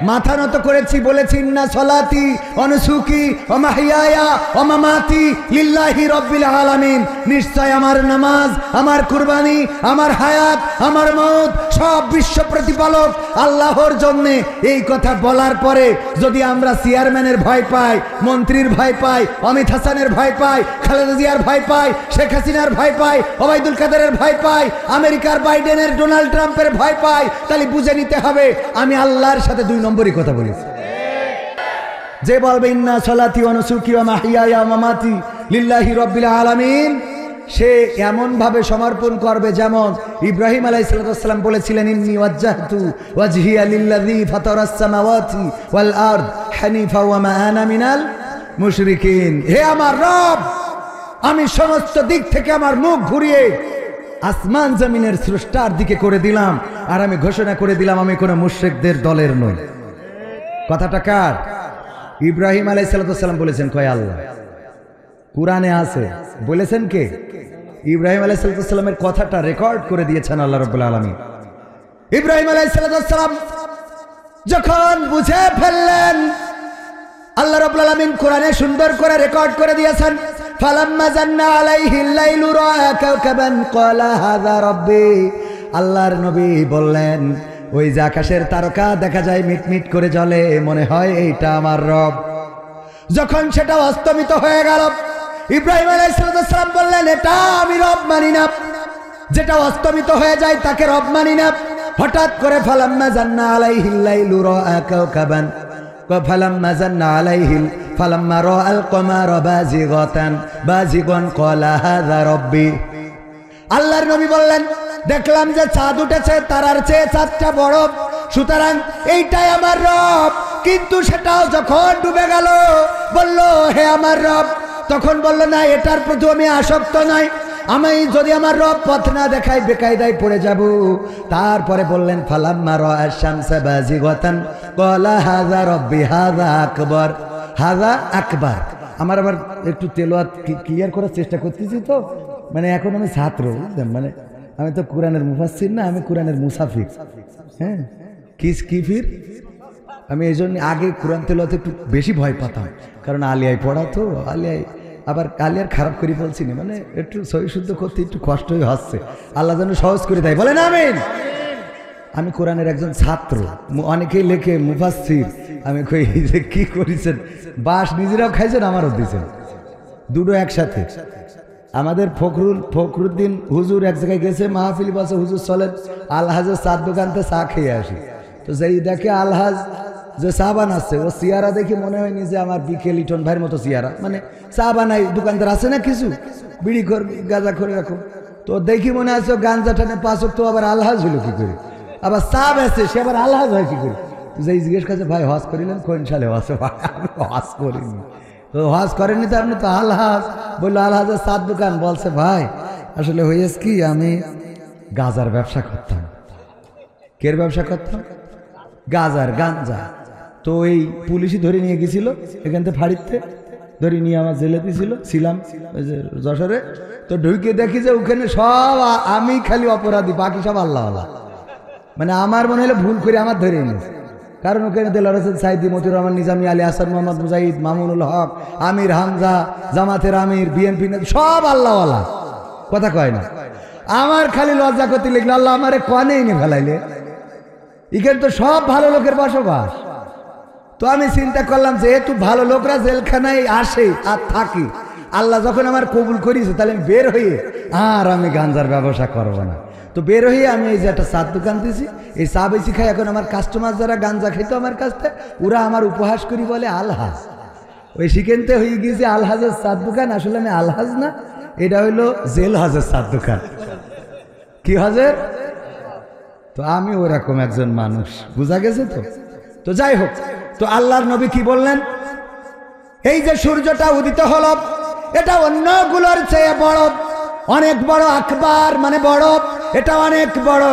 মাথা নত করেছি, বলেছি ইন্না সলাতি ওয়া নুসুকি ওয়া মাহইয়ায়া ওয়া মামাতি লিল্লাহি রাব্বিল আলামিন, নিশ্চয় আমার নামাজ, আমার কুরবানি, আমার হায়াত, আমার মওত সব বিশ্ব প্রতিপালক আল্লাহর জন্য। এই কথা বলার পরে যদি আমরা চেয়ারম্যানের ভয় পাই, মন্ত্রীর ভয় পাই, অমিত হাসানের ভয় পাই, খালেদা জিয়ার ভয় পাই, শেখ হাসিনার ভয় পাই, ওবায়দুল কাদেরের ভয় পাই, আমেরিকার বাইডেনের, ডোনাল্ড ট্রাম্পের ভয় পাই, তাহলে বুঝে নিতে হবে আমি আল্লাহর সাথে দুই নম্বরই কথা বলেছি। যে বলবে ইন্না সলাতি ওয়া নুসুকি ওয়া মাহইয়ায়া ওয়া মামাতি লিল্লাহি রাব্বিল আলামিন, সে এমন ভাবে সমর্পণ করবে যেমন ইব্রাহিম আলাইহিস সালাম বলেছিলেন ইন্নী ওয়াজ্জাহতু ওয়াজহিয়া লিল্লাযী ফাতারাস সামাওয়াতি ওয়াল আরদ হানিফা ওয়া মা আনা মিনাল মুশরিকিন। হে আমার রব, আমি সমস্ত দিক থেকে আমার মুখ ঘুরিয়ে আসমান জমিনের স্রষ্টার দিকে করে দিলাম, আর আমি ঘোষণা করে দিলাম আমি কোনো মুশরিকদের দলের নই। কথাটা কার? ইব্রাহিম আলাইহিস সালাম বলেছেন, কয় আল্লাহ। কুরআনে আছে, বলেছেন কে? ইব্রাহিম আলাইহিস সালামের কথাটা রেকর্ড করে দিয়েছেন আল্লাহ রাব্বুল আলামিন। ইব্রাহিম আলাইহিস সালাম যখন বুঝে ফেললেন, আল্লাহ রাব্বুল আলামিন কোরআনে সুন্দর করে রেকর্ড করে দিয়েছেন, ফালাম্মা জান্না আলাইহিল লাইলু রাআ কাওকাবান ক্বালা হাযা রাব্বি। আল্লাহর নবী বললেন, ওই যে আকাশের তারকা দেখা যায় মিটমিট করে জ্বলে, মনে হয় এইটা আমার রব। যখন সেটা অস্তমিত হয়ে গেল, ইব্রাহিম আলাইহিস সালাম বললেন, এটা আমি রব মানি না। যেটা অস্তমিত হয়ে যায় তাকে রব মানি না। হঠাৎ করে ফালাম্মা জান্না আলাইহিল লাইলু রাআ কাওকাবান, ফালাম্মা জান্না আলাইহিল ফালাম্মা রাআল কমারা বাজিগান ক্বালা হাযা রাব্বি। আল্লাহর নবী বললেন, দেখলাম যে চাঁদ উঠেছে, তারার চেয়ে চাঁদটা বড়, সুতরাং এইটাই আমার রব। কিন্তু সেটাও যখন ডুবে গেল, বলল হে আমার রব, তখন বলল না, এটার প্রতি আমি আসক্ত নই, আমি যদি আমার রব পথ না দেখাই বেকায়দায় পড়ে যাব। তারপরে বললেন ফালাম্মা রাআশ শামসা বাজিগাতান ক্বালা হাযা রাব্বি হাযা আকবার, হাযা আকবার। আমার আবার একটু তেলাওয়াত ক্লিয়ার করার চেষ্টা করতেছি, তো মানে এখন আমি ছাত্র, বুঝলেন, মানে আমি তো কোরআনের মুফাসসির না, আমি কোরআনের মুসাফির। হ্যাঁ, কিফির। আমি এই জন্য আগে কোরআন তেলাওয়াতে একটু বেশি ভয় পেতাম, কারণ আলিয়ায় পড়া তো, আলিয়ায় আবার আলিয়ার খারাপ করে বলছি না, মানে একটু সহি শুদ্ধ করতে একটু কষ্টই হচ্ছে। আল্লাহ যেন সহজ করে দেয়, বলেন আমিন। আমি কোরআনের একজন ছাত্র, অনেকেই লেখে মুফাসসির, আমি কই যে কি করেছেন, বাস নিজেরাও খাইছেন আমারও দিয়েছেন, দুটো একসাথে। আমাদের ফখরুদ্দিন হুজুর এক জায়গায় গেছে মাহফিল, বসে হুজুর চলেন আলহাজের চার দোকানতে চা খেয়ে আসি। তো যেই দেখে আলহাজ যে চা বানাচ্ছে, ও চেয়ারা দেখে মনে হয়নি যে আমার বিকে লিটন ভাইয়ের মতো চেয়ারা, মানে চা বানাই দোকানদার আছে না কিছু, বিড়ি কর গাঁজা করে রাখো, তো দেখি মনে আছে গাঞ্জা টানে পাঁচক, তো আবার আলহাজ হইল কি করে, আবার চা বেছে সে আবার আলহাজ হয় কি করে। যেই জিজ্ঞেস করছে ভাই হজ করিলেন, কোন সালে হজ? হজ করিনি। তো হজ করেনি তো আপনি তো আলহাজ? বললো আলহাজের চার দোকান। বলছে ভাই আসলে হয়েছে কি, আমি গাজার ব্যবসা করতাম। কের ব্যবসা করতাম? গাজার গাঞ্জা। তো এই পুলিশই ধরে নিয়ে গেছিল এখান থেকে ফাড়িতে ধরে নিয়ে আমার জেলে দিয়েছিল ছিলাম যশোরে। তো ঢুকে দেখি যে ওখানে সব আমি খালি অপরাধী, বাকি সব আল্লাহ। মানে আমার মনে হলো ভুল করে আমার ধরে নিয়েছে, কারণ ওখানে দেলোয়ার হোসেন সাইদি, মতিউর রহমান নিজামী, আলী হাসান, মোহাম্মদ মুজাহিদ, মামুনুল হক, আমির হামজা, জামাতের আমির, বিএনপি সব আল্লাহওয়ালা, কথা কয় না। আমার খালি লজ্জা করতে লিখলো, আল্লাহ আমারে কনেই নি ফেলাইলে, এখানে তো সব ভালো লোকের বসবাস। তো আমি চিন্তা করলাম যেহেতু ভালো লোকরা জেলখানায় আসে আর থাকি, আল্লাহ যখন আমার কবুল করিয়েছে তাহলে আমি বের হয়ে আর আমি গাঞ্জার ব্যবসা করবো না। তো বের হয়ে আমি এই যে একটা চার দোকান দিয়েছি, এই চা বেশি খাই। এখন আমার কাস্টমার যারা গাঞ্জা খেত আমার কাছ থেকে, ওরা আমার উপহাস করি বলে আলহাজ। ওই সেখানতে হয়ে গিয়েছে আলহাজের চার দোকান। আসলে আমি আলহাজ না, এটা হইলো জেল হাজের চার দোকান। কি হাজের? তো আমি ওরকম একজন মানুষ, বুঝা গেছে তো। তো যাই হোক, তো আল্লাহর নবী কি বললেন, এই যে সূর্যটা উদিত হলো এটা অন্যগুলোর চেয়ে বড়, অনেক বড়, আকবার মানে বড়, এটা অনেক বড়,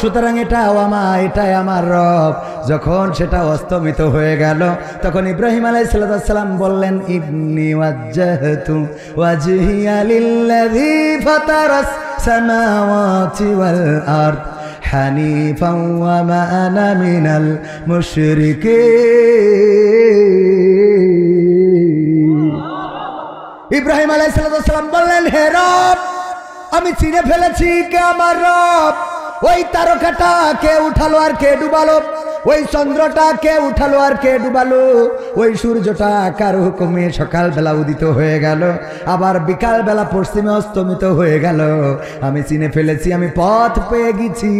সুতরাং এটাই আমার রব। যখন সেটা অস্তমিত হয়ে গেল তখন ইব্রাহিম আলাইহিস সালাম বললেন, ইন্নী ওয়াজ্জাহতু ওয়াজহিয়া লিল্লাযী ফাতারাস সামাওয়াতি ওয়াল আরদ হানিফান ওয়া মা আনা মিনাল মুশরিকিন। ইব্রাহিম আলাইহিস সালাম বললেন, হে রব, আমি চিনে ফেলেছি কে আমার রব। ওই তারকাটা কে উঠালো আর কে ডুবালো, ওই চন্দ্রটা কে উঠালো আর কে ডুবালো, ওই সূর্যটা কার হুকুমে সকালবেলা উদিত হয়ে গেল, আবার বিকালবেলা পশ্চিমে অস্তমিত হয়ে গেল। আমি চিনে ফেলেছি, আমি পথ পেয়ে গেছি।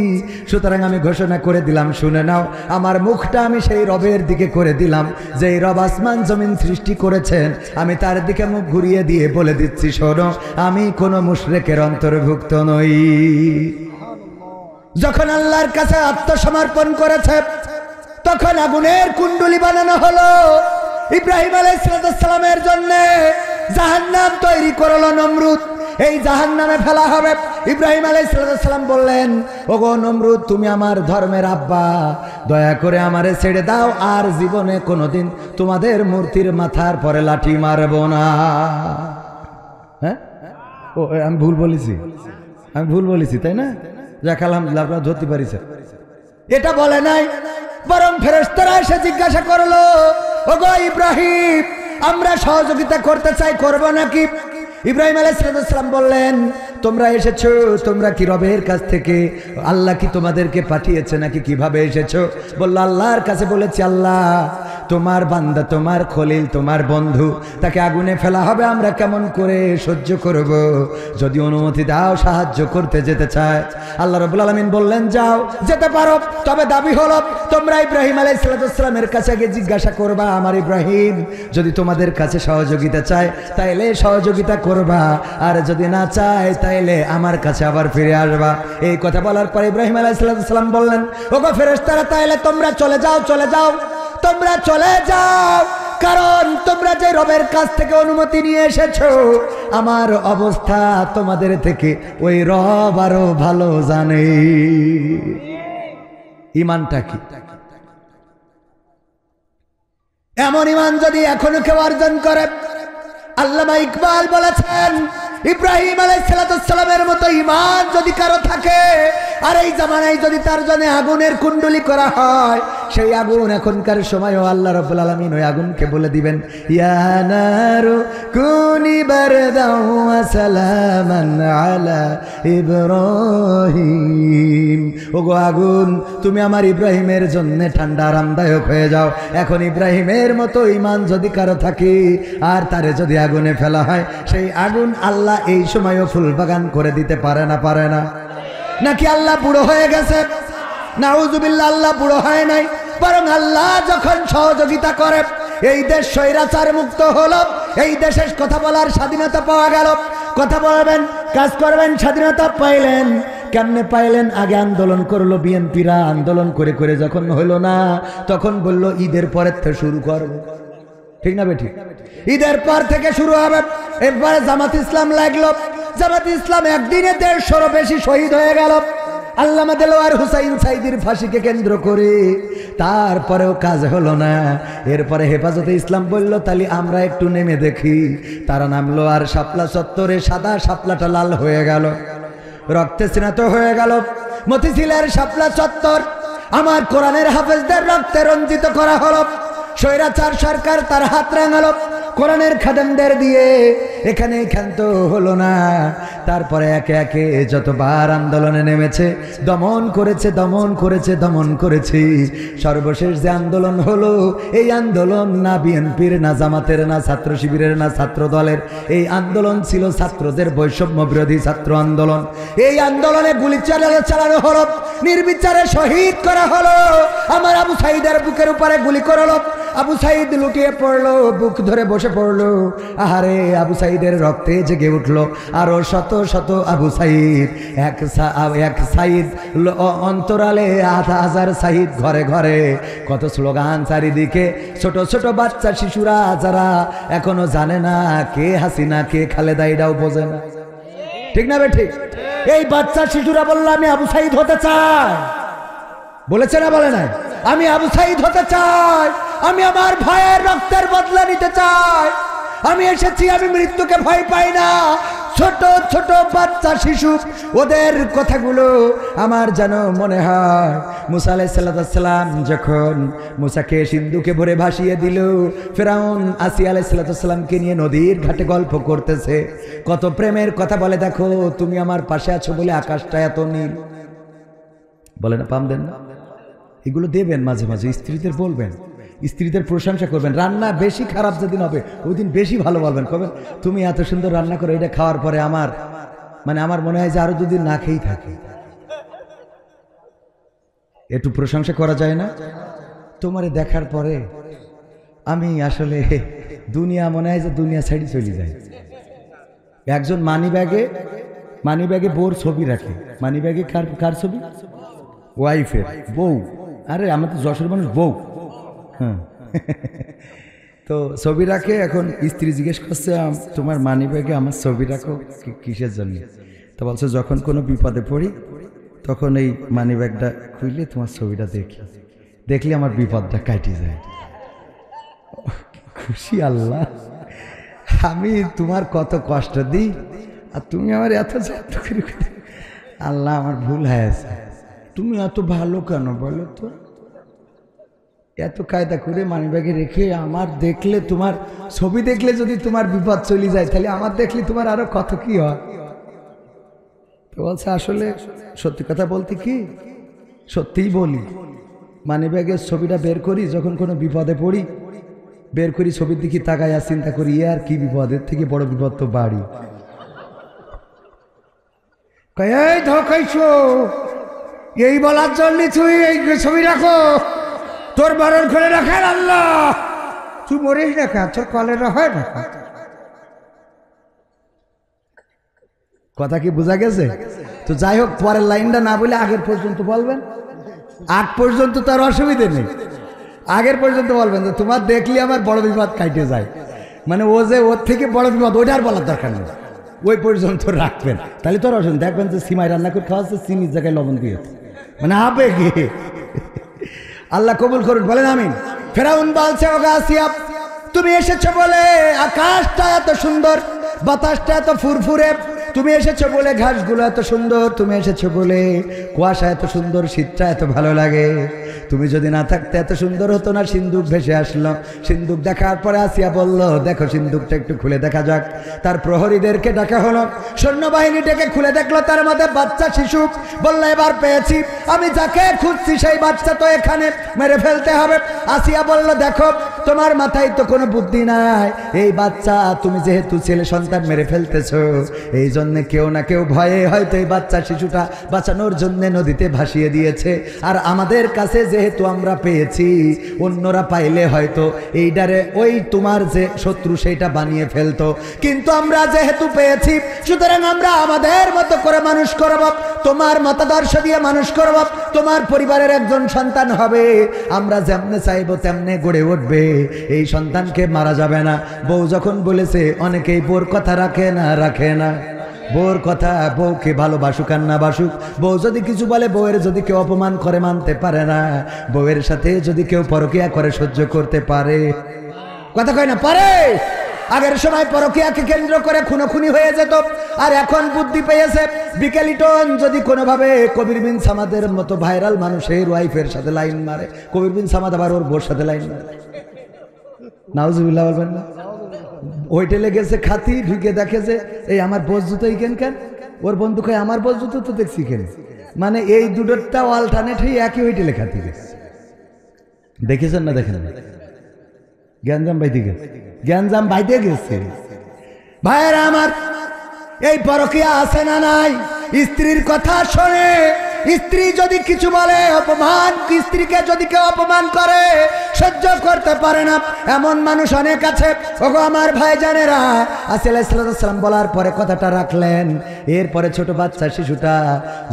সুতরাং আমি ঘোষণা করে দিলাম, শুনে নাও, আমার মুখটা আমি সেই রবের দিকে করে দিলাম যেই রব আসমান জমিন সৃষ্টি করেছেন। আমি তার দিকে মুখ ঘুরিয়ে দিয়ে বলে দিচ্ছি, শোনো, আমি কোনো মুশরিকের অন্তর্ভুক্ত নই। যখন আল্লাহর কাছে আত্মসমর্পণ করেছে তখন আগুনের কুণ্ডলী বানানো হলো। ইব্রাহিম আলাইহিস সালামের জন্য জাহান্নাম তৈরি করলো নমরুদ, এই জাহান্নামে ফেলা হবে। ইব্রাহিম আলাইহিস সালাম বললেন, ওগো নমরুদ, তুমি আমার ধর্মের আব্বা, দয়া করে আমারে ছেড়ে দাও, আর জীবনে কোনোদিন তোমাদের মূর্তির মাথার পরে লাঠি মারবো না। হ্যাঁ, ও আমি ভুল বলেছি তাই না? যাক, আলহামদুলিল্লাহ, আপনারা ধরতে পারিছে। এটা বলে নাই, বরং ফেরেশতারা এসে জিজ্ঞাসা করলো, ওগো ইব্রাহিম, আমরা সহযোগিতা করতে চাই, করবো নাকি? ইব্রাহিম আলাইহিস সালাম বললেন, তোমরা এসেছো, তোমরা কি রবের কাছ থেকে? আল্লাহ কি তোমাদেরকে পাঠিয়েছে নাকি কিভাবে এসেছো? বলল, আল্লাহর কাছে বলেছি, আল্লাহ তোমার বান্দা, তোমার খলিল, তোমার বন্ধু, তাকে আগুনে ফেলা হবে, আমরা কেমন করে সহ্য করব? যদি অনুমতি দাও সাহায্য করতে যেতে চায়। আল্লাহ রাব্বুল আলামিন বললেন, যাও, যেতে পারো, তবে দাবি হলো তোমরা ইব্রাহিম আলাইহিস সালামের কাছে গিয়ে জিজ্ঞাসা করবা, আমার ইব্রাহিম যদি তোমাদের কাছে সহযোগিতা চায় তাইলে সহযোগিতা করবা, আর যদি না চায় তাইলে আমার কাছে আবার ফিরে আসবা। এই কথা বলার পর ইব্রাহিম আলাইহিস সালাম বললেন, ওগো ফেরেশতারা, তাইলে তোমরা চলে যাও, তোমরা চলে যাও, কারণ তোমরা যে রবের কাছ থেকে অনুমতি নিয়ে এসেছো, আমার অবস্থা তোমাদের থেকে ওই রব আরো ভালো জানে। ঈমানটা কি? এমন ঈমান যদি এখনো কেউ অর্জন করে, আল্লামা ইকবাল বলেছেন, ইব্রাহিম আলাইহিস সালামের মতো ঈমান যদি কারো থাকে, আর এই জামানায় যদি তার জন্য আগুনের কুণ্ডলী করা হয়, সেই আগুন এখনকার সময়ও আল্লাহ রাব্বুল আলামিন ওই আগুনকে বলে দিবেন, ইয়া নারু কুনি বারদাও ওয়া সালামান আলা ইব্রাহিম। ওগো আগুন, তুমি আমার ইব্রাহিমের জন্য ঠান্ডা আরামদায়ক হয়ে যাও। এখন ইব্রাহিমের মতো ঈমান যদি কারো থাকে আর তারে যদি আগুনে ফেলা হয়, সেই আগুন আল্লাহ এই সময়ও ফুল বাগান করে দিতে পারে না? নাকি আল্লাহ বুড়ো হয়ে গেছে? নাউজুবিল্লাহ, আল্লাহ বুড়ো হয় নাই, বরং আল্লাহ যখন সহযোগিতা করে, এই দেশ স্বৈরাচার মুক্ত হলো, এই দেশে কথা বলার স্বাধীনতা পাওয়া গেল। কথা বলবেন, কাজ করবেন, স্বাধীনতা পাইলেন। কেমনে পাইলেন? আগে আন্দোলন করলো বিএনপিরা, আন্দোলন করে করে যখন হলো না, তখন বললো ঈদের পরের থেকে শুরু করবো। ঠিক না বেঠিক? ঈদের পর থেকে শুরু হবে। এরপরে জামাত ইসলাম লাগলো। জামাত ইসলাম একদিনে 150-র বেশি শহীদ হয়ে গেল। আল্লামা দেলোয়ার হোসাইন সাইদির ফাঁসিকে কেন্দ্র করে তারপরেও কাজ হলো না। এরপরে হেফাজতে ইসলাম বলল তাহলে আমরা একটু নেমে দেখি। তারা নামলো, আর শাপলা চত্বরে সাদা শাপলাটা লাল হয়ে গেল, রক্তে স্নাত হয়ে গেল। মতিঝিলের শাপলা চত্বর আমার কোরআনের হাফেজদের রক্তে রঞ্জিত করা হলো। স্বৈরাচার সরকার তার হাত রাঙালো কোরআনের খাদেমদের দিয়ে। এখানে ক্ষান্ত হলো না, তারপরে একে একে যতবার আন্দোলনে নেমেছে দমন করেছে, দমন করেছে, দমন করেছে। সর্বশেষ যে আন্দোলন হলো, এই আন্দোলন না বিএনপির, না জামাতের, না ছাত্র শিবিরের, না ছাত্র দলের, এই আন্দোলন ছিল ছাত্রদের বৈষম্য বিরোধী ছাত্র আন্দোলন। এই আন্দোলনে গুলি চালানো হলো, নির্বিচারে শহীদ করা হলো। আমার আবু সাইদের বুকের উপরে গুলি করলো, আবু সাইদ লুটিয়ে পড়লো, বুক ধরে বসে পড়লো। আহারে, আবু সাইদের রক্তে জেগে উঠলো আরো শত শত আবু সাইদ। এক সাইদ অন্তরালে ৮,০০০ সাইদ, ঘরে ঘরে কত স্লোগান চারিদিকে। ছোট ছোট বাচ্চা শিশুরা যারা এখনো জানে না কে হাসিনা কে খালেদা, এটাও বোঝে না, ঠিক না ঠিক? এই বাচ্চা শিশুরা বললো আমি আবু সাইদ হতে চাই, বলেছে না বলে নাই? আমি আবু সাইদ হতে চাই, আমি আমার ভাইয়ের রক্তের বদলা নিতে চাই। আমি এসেছি, আমি মৃত্যুকে ভয় পাই না। ছোট ছোট বাচ্চা শিশু, ওদের কথাগুলো আমার যেন মনে হয় মুসা আলাইহিস সালাম যখন মুসাকে সিন্ধুকে ভরে ভাসিয়ে দিল, ফেরাউন আসিয়া আলাইহিস সালামকে নিয়ে নদীর ঘাটে গল্প করতেছে, কত প্রেমের কথা বলে। দেখো তুমি আমার পাশে আছো বলে আকাশটা এত নীল, বলে না? পাম দেন না? এগুলো দেবেন মাঝে মাঝে, স্ত্রীদের বলবেন, স্ত্রীদের প্রশংসা করবেন। রান্না বেশি খারাপ যেদিন হবে ওই দিন বেশি ভালো বলবেন, কবেন তুমি এত সুন্দর রান্না করো, এটা খাওয়ার পরে আমার মনে হয় যে আরো দুদিন না খেয়েই থাকে। একটু প্রশংসা করা যায় না? তোমারে দেখার পরে আমি আসলে দুনিয়া মনে হয় যে দুনিয়া ছেড়ে চলে যায়। একজন মানি ব্যাগে বউর ছবি রাখে। মানি ব্যাগে কার ছবি? ওয়াইফের, বউ। আরে আমাদের যশোর মানুষ বউ, হ্যাঁ। তো ছবি রাখে। এখন স্ত্রী জিজ্ঞেস করছে তোমার মানি ব্যাগে আমার ছবি রাখো কিসের জন্য? তো বলছে যখন কোনো বিপদে পড়ি তখন এই মানি ব্যাগটা খুললে তোমার ছবিটা দেখলে আমার বিপদটা কাটি যায়। খুশি আল্লাহ, আমি তোমার কত কষ্ট দিই আর তুমি আমার এত যত্ন করে। আল্লাহ আমার ভুল হয়েছে, তুমি এত ভালো কেন বলো তো? এত কায়দা করে মানিব্যাগে রেখে আমার দেখলে, তোমার ছবি দেখলে যদি তোমার বিপদ চলে যায় তাহলে আমার দেখলে তোমার আরো কত কি হয়। তো বলছে আসলে সত্যি কথা বলতে কি, সত্যিই বলি, মানিব্যাগের ছবিটা বের করি যখন কোনো বিপদে পড়ি, বের করি ছবির দিকে তাকাই আর চিন্তা করি আর কি বিপদের থেকে বড় বিপদ তো বাড়ি। এই ধোকাইছো, এই বলার জন্য তুই এই ছবি রাখো, তোর বারণ করে রাখার আল্লাহ, তুই মরিস দেখা, তোর কলেরা হয় না। কথা কি বোঝা গেছে? তো যাই হোক, পরের লাইনটা না বলে আগের পর্যন্ত বলবেন। আগ পর্যন্ত তার অসুবিধে নেই, আগের পর্যন্ত বলবেন যে তোমার দেখলে আমার বড় বিপদ কাটে যায়। মানে ও যে ওর থেকে বড় বিপদ ওইটা আর বলার দরকার নেই, ওই পর্যন্ত রাখবেন। তাহলে তোর অসুবিধা, দেখবেন যে সিমাই রান্না করে খাওয়াচ্ছে, চিনির জায়গায় লবণ দিয়েছে, মানে আবেগে। আল্লাহ কবুল করুন, বলেন আমিন। ফেরাউন বলছে ওগো আসিয়া, তুমি এসেছো বলে আকাশটা এত সুন্দর, বাতাসটা এত ফুরফুরে, তুমি এসেছো বলে ঘাসগুলো এত সুন্দর, তুমি এসেছো বলে কুয়াশা এত সুন্দর, শীতটা এত ভালো লাগে। তুমি যদি না থাকতে এত সুন্দর হতো না। সিন্দুক ভেসে আসলো, সিন্দুক দেখার পরে আসিয়া বলল দেখো সিন্দুকটা একটু খুলে দেখা যাক। তার প্রহরীদেরকে ডাকা হলো, সৈন্যবাহিনী ডেকে খুলে দেখলো তার মধ্যে বাচ্চা শিশু। বললো এবার পেয়েছি, আমি যাকে খুঁজছি সেই বাচ্চা তো এখানে, মেরে ফেলতে হবে। আসিয়া বলল দেখো তোমার মাথায় তো কোনো বুদ্ধি নাই, এই বাচ্চা তুমি যেহেতু ছেলে সন্তান মেরে ফেলতেছো, এই জন্য কেউ না কেউ ভয়ে হয়তো এই বাচ্চা শিশুটা বাঁচানোর জন্য নদীতে ভাসিয়ে দিয়েছে। আর আমাদের কাছে যেহেতু আমরা পেয়েছি, অন্যরা পাইলে হয়তো এইটারে ওই তোমার যে শত্রু সেইটা বানিয়ে ফেলতো, কিন্তু আমরা যেহেতু পেয়েছি সুতরাং আমরা আমাদের মতো করে মানুষ করব, তোমার মতাদর্শ দিয়ে মানুষ করব, তোমার পরিবারের একজন সন্তান হবে, আমরা যেমনে চাইবো তেমনে গড়ে উঠবে, এই সন্তানকে মারা যাবে না। বউ যখন বলেছে, অনেকেই বউর কথা রাখে না, বউর কথা, বউকে ভালোবাসুক আর না বাসুক, বউ যদি কিছু বলে, বউয়ের যদি কেউ অপমান করে মানতে পারে না, বউয়ের সাথে যদি কেউ পরকিয়া করে সহ্য করতে পারে, কথা কয় না পারে। আগের সময় পরকিয়াকে কেন্দ্র করে খুনোখুনি হয়ে যেত, আর এখন বুদ্ধি পেয়েছে বিকেলিটন যদি কোনোভাবে কবির বিন সামাদের মতো ভাইরাল মানুষের ওয়াইফের সাথে লাইন মারে, কবির বিন সামাদ আবার ওর বোর সাথে লাইন মারে, নাউজুবিল্লাহ বলবেন না? হোটেলে গেছে খাতি, ঢুকে দেখে যে এই আমার বোস জুতো এইখান কেন, ওর বন্ধু কয় আমার বোস জুতো তো দেখছি কেন, মানে এই দুটোটা অল্টারনেট হয়ে একই হোটেলে খাতি গেছে। দেখেছেন না? দেখেন না? গ্যাঞ্জাম বাইতে গেছে, গ্যাঞ্জাম বাইতে গেছে। ভাইয়েরা আমার, এই পরকিয়া আছে না নাই? স্ত্রীর কথা শোনে, স্ত্রী যদি কিছু বলে অপমান, স্ত্রীকে যদি কেউ অপমান করে সহ্য করতে পারে না, এমন মানুষ অনেক আছে। ওগো আমার ভাইজানেরা, আসিফ আলাইহিস সালাম বলার পরে কথাটা রাখলেন। এরপরে ছোট বাচ্চা শিশুটা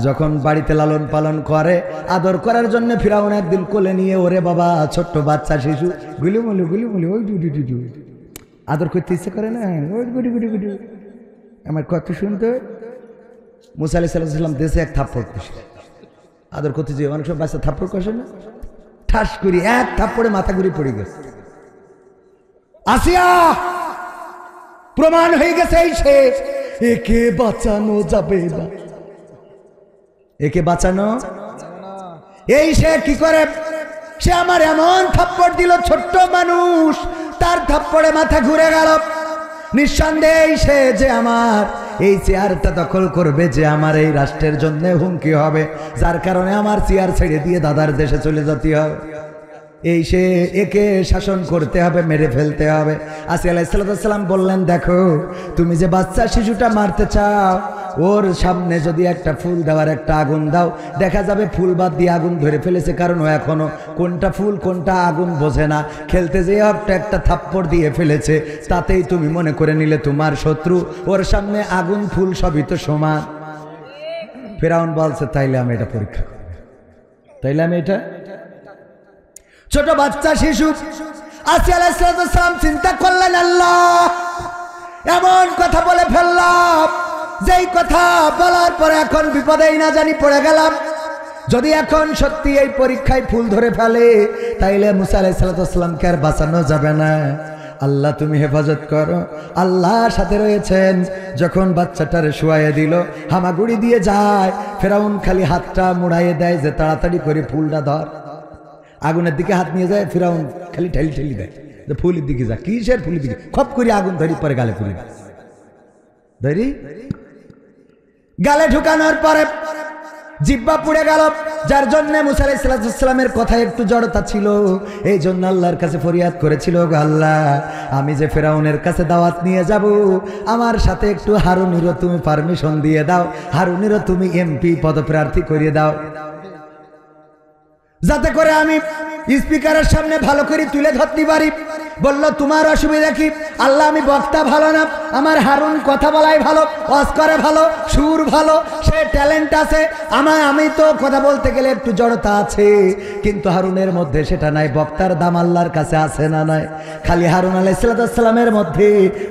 যখন বাড়িতে লালন পালন করে, আদর করার জন্য ফিরাউন একদিন কোলে নিয়ে, ওরে বাবা ছোট্ট বাচ্চা শিশু গুলিমুলি গুলিমুলি, ওই ডু আদর করতে ইচ্ছে করে না, ওই গুডি গুডি গুডি, আমার কথা শুনতে। মুসা আলাইহিস সালাম দেশে এক থাপ্পড় খুশি, আদর করতে যে অনেক সময় বাচ্চা থাপ্পড় কষে না, ঠাস করি এক থাপ্পড়ে মাথা ঘুরে পড়ে গেছে। আসিয়া প্রমাণ হয়ে গেছে, এই সে, একে বাঁচানো যাবে না, একে বাঁচানো, এই সে কি করে, সে আমার এমন থাপ্পড় দিল, ছোট্ট মানুষ, তার থাপ্পড়ে মাথা ঘুরে গেল। নিঃসন্দেহে সে যে আমার এই চেয়ারটা দখল করবে, যে আমার এই রাষ্ট্রের জন্য হুমকি হবে, যার কারণে আমার চেয়ার ছেড়ে দিয়ে দাদার দেশে চলে যেতে হবে, এই সে, একে শাসন করতে হবে, মেরে ফেলতে হবে। আসিফ আলাইহিস সালাম বললেন, দেখো তুমি যে বাচ্চা শিশুটা মারতে চাও, ওর সামনে যদি একটা ফুল দেওয়ার একটা আগুন দাও, দেখা যাবে ফুল বাদ দিয়ে আগুন ধরে ফেলেছে, কারণ ও এখনো কোনটা ফুল কোনটা আগুন বোঝে না। খেলতে যেয়ে একটা থাপ্পড় দিয়ে ফেলেছে, তাতেই তুমি মনে করে নিলে তোমার শত্রু, ওর সামনে আগুন ফুল সবই তো সমান। ফিরআউন বলছে, তাইলে আমি এটা পরীক্ষা করব, তাইলে আমি এটা। ছোট বাচ্চা শিশু আসিফ আলাইহিস সালাম চিন্তা করলেন, আল্লাহ এমন কথা বলে ফেললাম, যেই কথা বলার পরে এখন বিপদেই না জানি পড়ে গেলাম। যদি এখন সত্যি এই পরীক্ষায় ফুল ধরে ফেলে, তাইলে মুসা আলাইহিস সালামকে আর বাঁচানো যাবে না। আল্লাহ তুমি হেফাজত করো। আল্লাহ সাথে রয়েছেন। যখন বাচ্চাটারে শুয়াইয়ে দিল, হামাগুড়ি দিয়ে যায়, ফেরাউন খালি হাতটা মুড়াইয়ে দেয় যে তাড়াতাড়ি করে ফুলটা ধর। আগুনের দিকে হাত নিয়ে যায়, ফিরাউন খালি ঠেলি ঠেলি দেয় যে ফুলের দিকে যা, কিসের ফুলের দিকে, খপ করে আগুন ধরি, পরে গালে ফুলি ধরি, গালে ঢুকানোর পরে জিব্বা পুড়ে গেল, যার জন্য মুসা আলাইহিস সালামের কথা একটু জড়তা ছিল। এই জন্য আল্লাহর কাছে ফরিয়াদ করেছিল, আল্লাহ আমি যে ফেরাউনের কাছে দাওয়াত নিয়ে যাব, আমার সাথে একটু হারুনেরও তুমি পারমিশন দিয়ে দাও, হারুনেরও তুমি এমপি পদপ্রার্থী করিয়ে দাও, যাতে করে আমি স্পিকারের সামনে ভালো করে তুলে ধরতে পারি। বলল, তোমার অসুবিধা কি? আল্লাহ আমি বক্তা ভালো না, আমার হারুন কথা বলাই ভালো, ওয়াজ করে ভালো, সুর ভালো, সে ট্যালেন্ট আছে, আমি তো কথা বলতে গেলে একটু জড়তা আছে, কিন্তু হারুনের মধ্যে সেটা নাই। বক্তার দাম আল্লাহর কাছে আছে না নাই? খালি হারুন আলাইহিস সালামের মধ্যে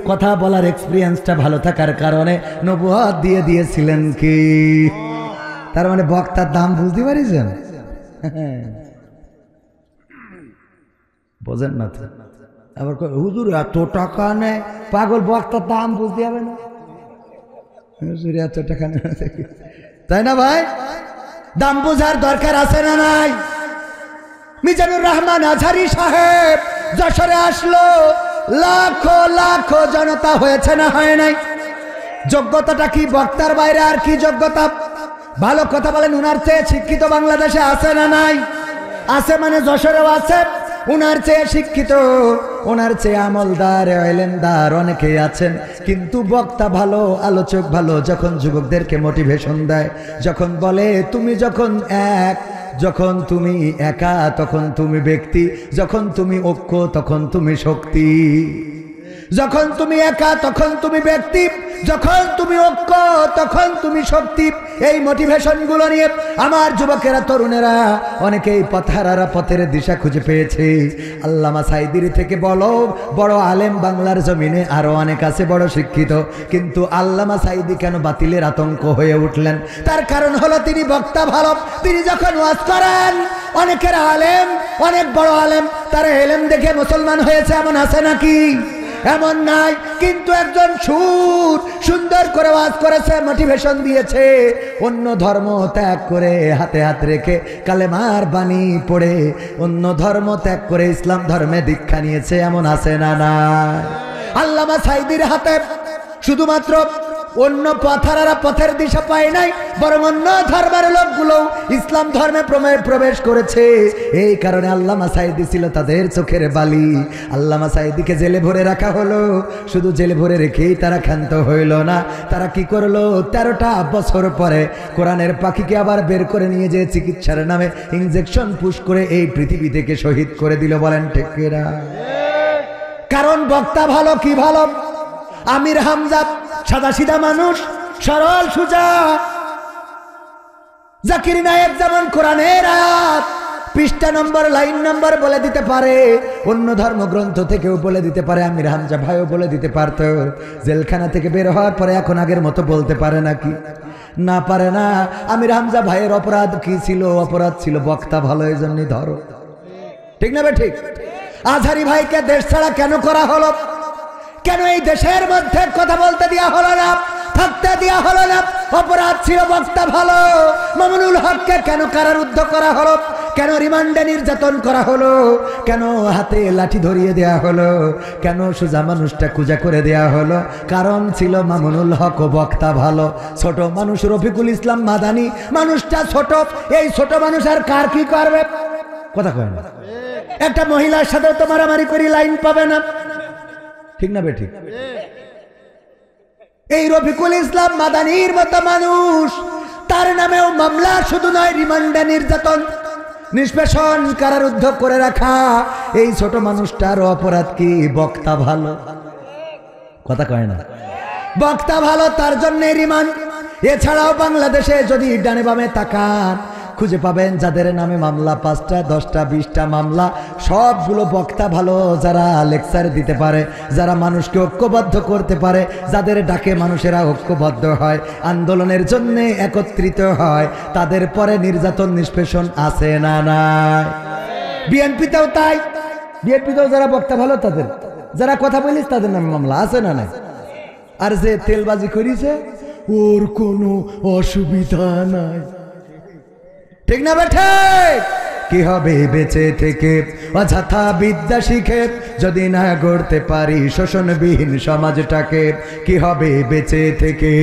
কথা বলার এক্সপিরিয়েন্সটা ভালো থাকার কারণে নবুয়ত দিয়ে দিয়েছিলেন কি? তার মানে বক্তার দাম বুঝতে পারিছেন? বোঝেন না তো? আবার হুজুর এত টাকা নেয়, পাগল, বক্তার দাম বুঝতে হবে না? হুজুর এত টাকা নেয়, তাই না ভাই? দাম বোঝার দরকার আছে না নাই? মিজানুর রহমান আজহারি সাহেব যশোরে আসলো, লাখো লাখো জনতা হয়েছে না হয় নাই? যোগ্যতাটা কি? বক্তার বাইরে আর কি যোগ্যতা? ভালো কথা বলেন, উনার চেয়ে শিক্ষিত বাংলাদেশে আছে না নাই? আছে, মানে যশোরেও আছে। উনার চেয়ে শিক্ষিত, ওনার চেয়ে আমলদার, এলেমদার অনেকেই আছেন, কিন্তু বক্তা ভালো, আলোচক ভালো। যখন যুবকদেরকে মোটিভেশন দেয়, যখন বলে তুমি যখন এক, যখন তুমি একা তখন তুমি ব্যক্তি, যখন তুমি ঐক্য তখন তুমি শক্তি। যখন তুমি একা তখন তুমি ব্যক্তি, যখন তুমি ঐক্য তখন তুমি শক্তি। এই মোটিভেশনগুলো নিয়ে আমার যুবকেরা, তরুণেরা অনেকেই পথহারারা পথের দিশা খুঁজে পেয়েছে। আল্লামা সাঈদীর থেকে বড় আলেম বাংলার জমিনে আরো অনেক আছে, বড় শিক্ষিত, কিন্তু আল্লামা সাঈদী কেন বাতিলের আতঙ্ক হয়ে উঠলেন? তার কারণ হলো তিনি বক্তা ভালো। তিনি যখন ওয়াজ করেন, অনেকের আলেম, অনেক বড় আলেম, তারা এলেম দেখে মুসলমান হয়েছে এমন আছে নাকি? এমন নাই। কিন্তু একজন সুন্দর করে ওয়াজ করেছে, মোটিভেশন দিয়েছে, অন্য ধর্ম ত্যাগ করে হাতে হাত রেখে কালেমার বাণী পড়ে অন্য ধর্ম ত্যাগ করে ইসলাম ধর্মে দীক্ষা নিয়েছে, এমন আছে না? না। আল্লামা সাঈদীর হাতে শুধুমাত্র অন্য পথহারারা পথের দিশা পায় নাই, বরং অন্য ধর্মের লোকগুলো ইসলাম ধর্মে প্রবেশ করেছে। এই কারণে আল্লামা সাঈদী ছিল তাদের চোখের বালি। আল্লামা সাঈদীকে জেলে ভরে রাখা হলো। শুধু জেলে ভরে রেখেই তারা ক্ষান্ত হইল না, তারা কি করলো? 13টা বছর পরে কোরআনের পাখিকে আবার বের করে নিয়ে যে চিকিৎসার নামে ইনজেকশন পুশ করে এই পৃথিবী থেকে শহীদ করে দিল। বলেন ঠিক কিনা? কারণ বক্তা ভালো। কি ভালো? আমির হামজা সাদা সিধা মানুষ, সরল সুজা। জাকির নায়েক যেমন কোরআনের আয়াত পৃষ্ঠা নম্বর, লাইন নম্বর বলে দিতে পারে, অন্য ধর্মগ্রন্থ থেকেও বলে দিতে পারে। আমির হামজা ভাইও বলে দিতে পারত। জেলখানা থেকে বের হওয়ার পরে এখন আগের মতো বলতে পারে নাকি? না, পারে না। আমির হামজা ভাইয়ের অপরাধ কি ছিল? অপরাধ ছিল বক্তা ভালো, এই জন্যই ধরো। ঠিক না? ঠিক। আজহারি ভাইকে দেশ ছাড়া কেন করা হলো? কেন এই দেশের মধ্যে কথা বলতে দেওয়া হলো না, থাকতে দেওয়া হলো না? অপরাধ ছিল বক্তা ভালো। মামুনুল হককে কেন কারারুদ্ধ করা হলো? কেন রিমান্ডে নির্যাতন করা হলো? কেন হাতে লাঠি ধরিয়ে দেয়া হলো? কেন সোজা মানুষটা কুজা করে দেয়া হলো? কারণ ছিল মামুনুল হক বক্তা ভালো। ছোট মানুষ রফিকুল ইসলাম মাদানী, মানুষটা ছোট। এই ছোট মানুষ আর কার কি করবে? কথা কয় না। একটা মহিলার সাথে তো মারামারি করি লাইন পাবে না। ঠিক না? ঠিক। এই রফিকুল ইসলাম মাদানীর মতো মানুষ, তার নামেও মামলা শুধু নয়, রিমান্ডে নির্যাতন, নিষ্পেষণ, কারারুদ্ধ করে রাখা। এই ছোট মানুষটার অপরাধ কি? বক্তা ভালো। কথা কয় না। বক্তা ভালো, তার জন্য রিমান্ড। এছাড়াও বাংলাদেশে যদি ডানে বামে তাকান, খুঁজে পাবেন যাদের নামে মামলা 5টা 10টা 20টা মামলা, সবগুলো বক্তা ভালো, যারা লেকচার দিতে পারে, যারা মানুষকে ঐক্যবদ্ধ করতে পারে, যাদের ডাকে মানুষেরা ঐক্যবদ্ধ হয়, আন্দোলনের জন্য একত্রিত হয়, তাদের পরে নির্যাতন নিষ্পেষণ আছে না? নাই। বিএনপিতেও তাই। বিএনপিতেও যারা বক্তা ভালো, তাদের যারা কথা বলিস তাদের নামে মামলা আছে না? নাই। আর যে তেলবাজি করিছে ওর কোনো অসুবিধা নাই। ঠিক না? ঠিক। কি হবে বেঁচে থেকে অযথা বিদ্যা শিখে যদি না গড়তে পারি শোষণবিহীন সমাজটাকে? কি হবে বেঁচে থেকে?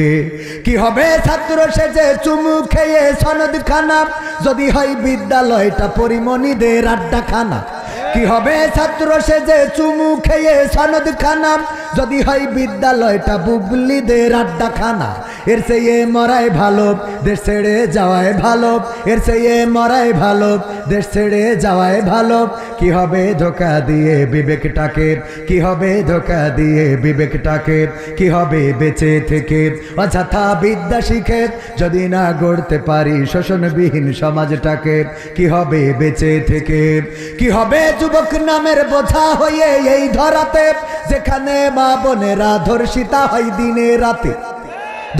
কি হবে ছাত্র সেজে চুমু খেয়ে সনদ খানা যদি হয় বিদ্যালয়টা পরিমণিদের আড্ডাখানা? কি হবে ছাত্র সেজে চুমু খেয়ে সনদ খানা যদি হয় বিদ্যালয়টা বুবলিদের আড্ডাখানা? এর চেয়ে মরাই ভালো, দেশ ছেড়ে যাওয়াই ভালো। এর চেয়ে মরাই ভালো, দেশ ছেড়ে যাওয়াই ভালো। কি হবে ধোকা দিয়ে বিবেকটাকে? কি হবে ধোকা দিয়ে বিবেকটাকে? কি হবে বেঁচে থেকে অযথা বিদ্যা শিখে যদি না গড়তে পারি শোষণবিহীন সমাজটাকে? কি হবে বেঁচে থেকে? কি হবে যুবক নামের বোঝা হয়ে এই ধরাতে, যেখানে মা বোনেরা ধর্ষিতা হয় দিনে রাতে?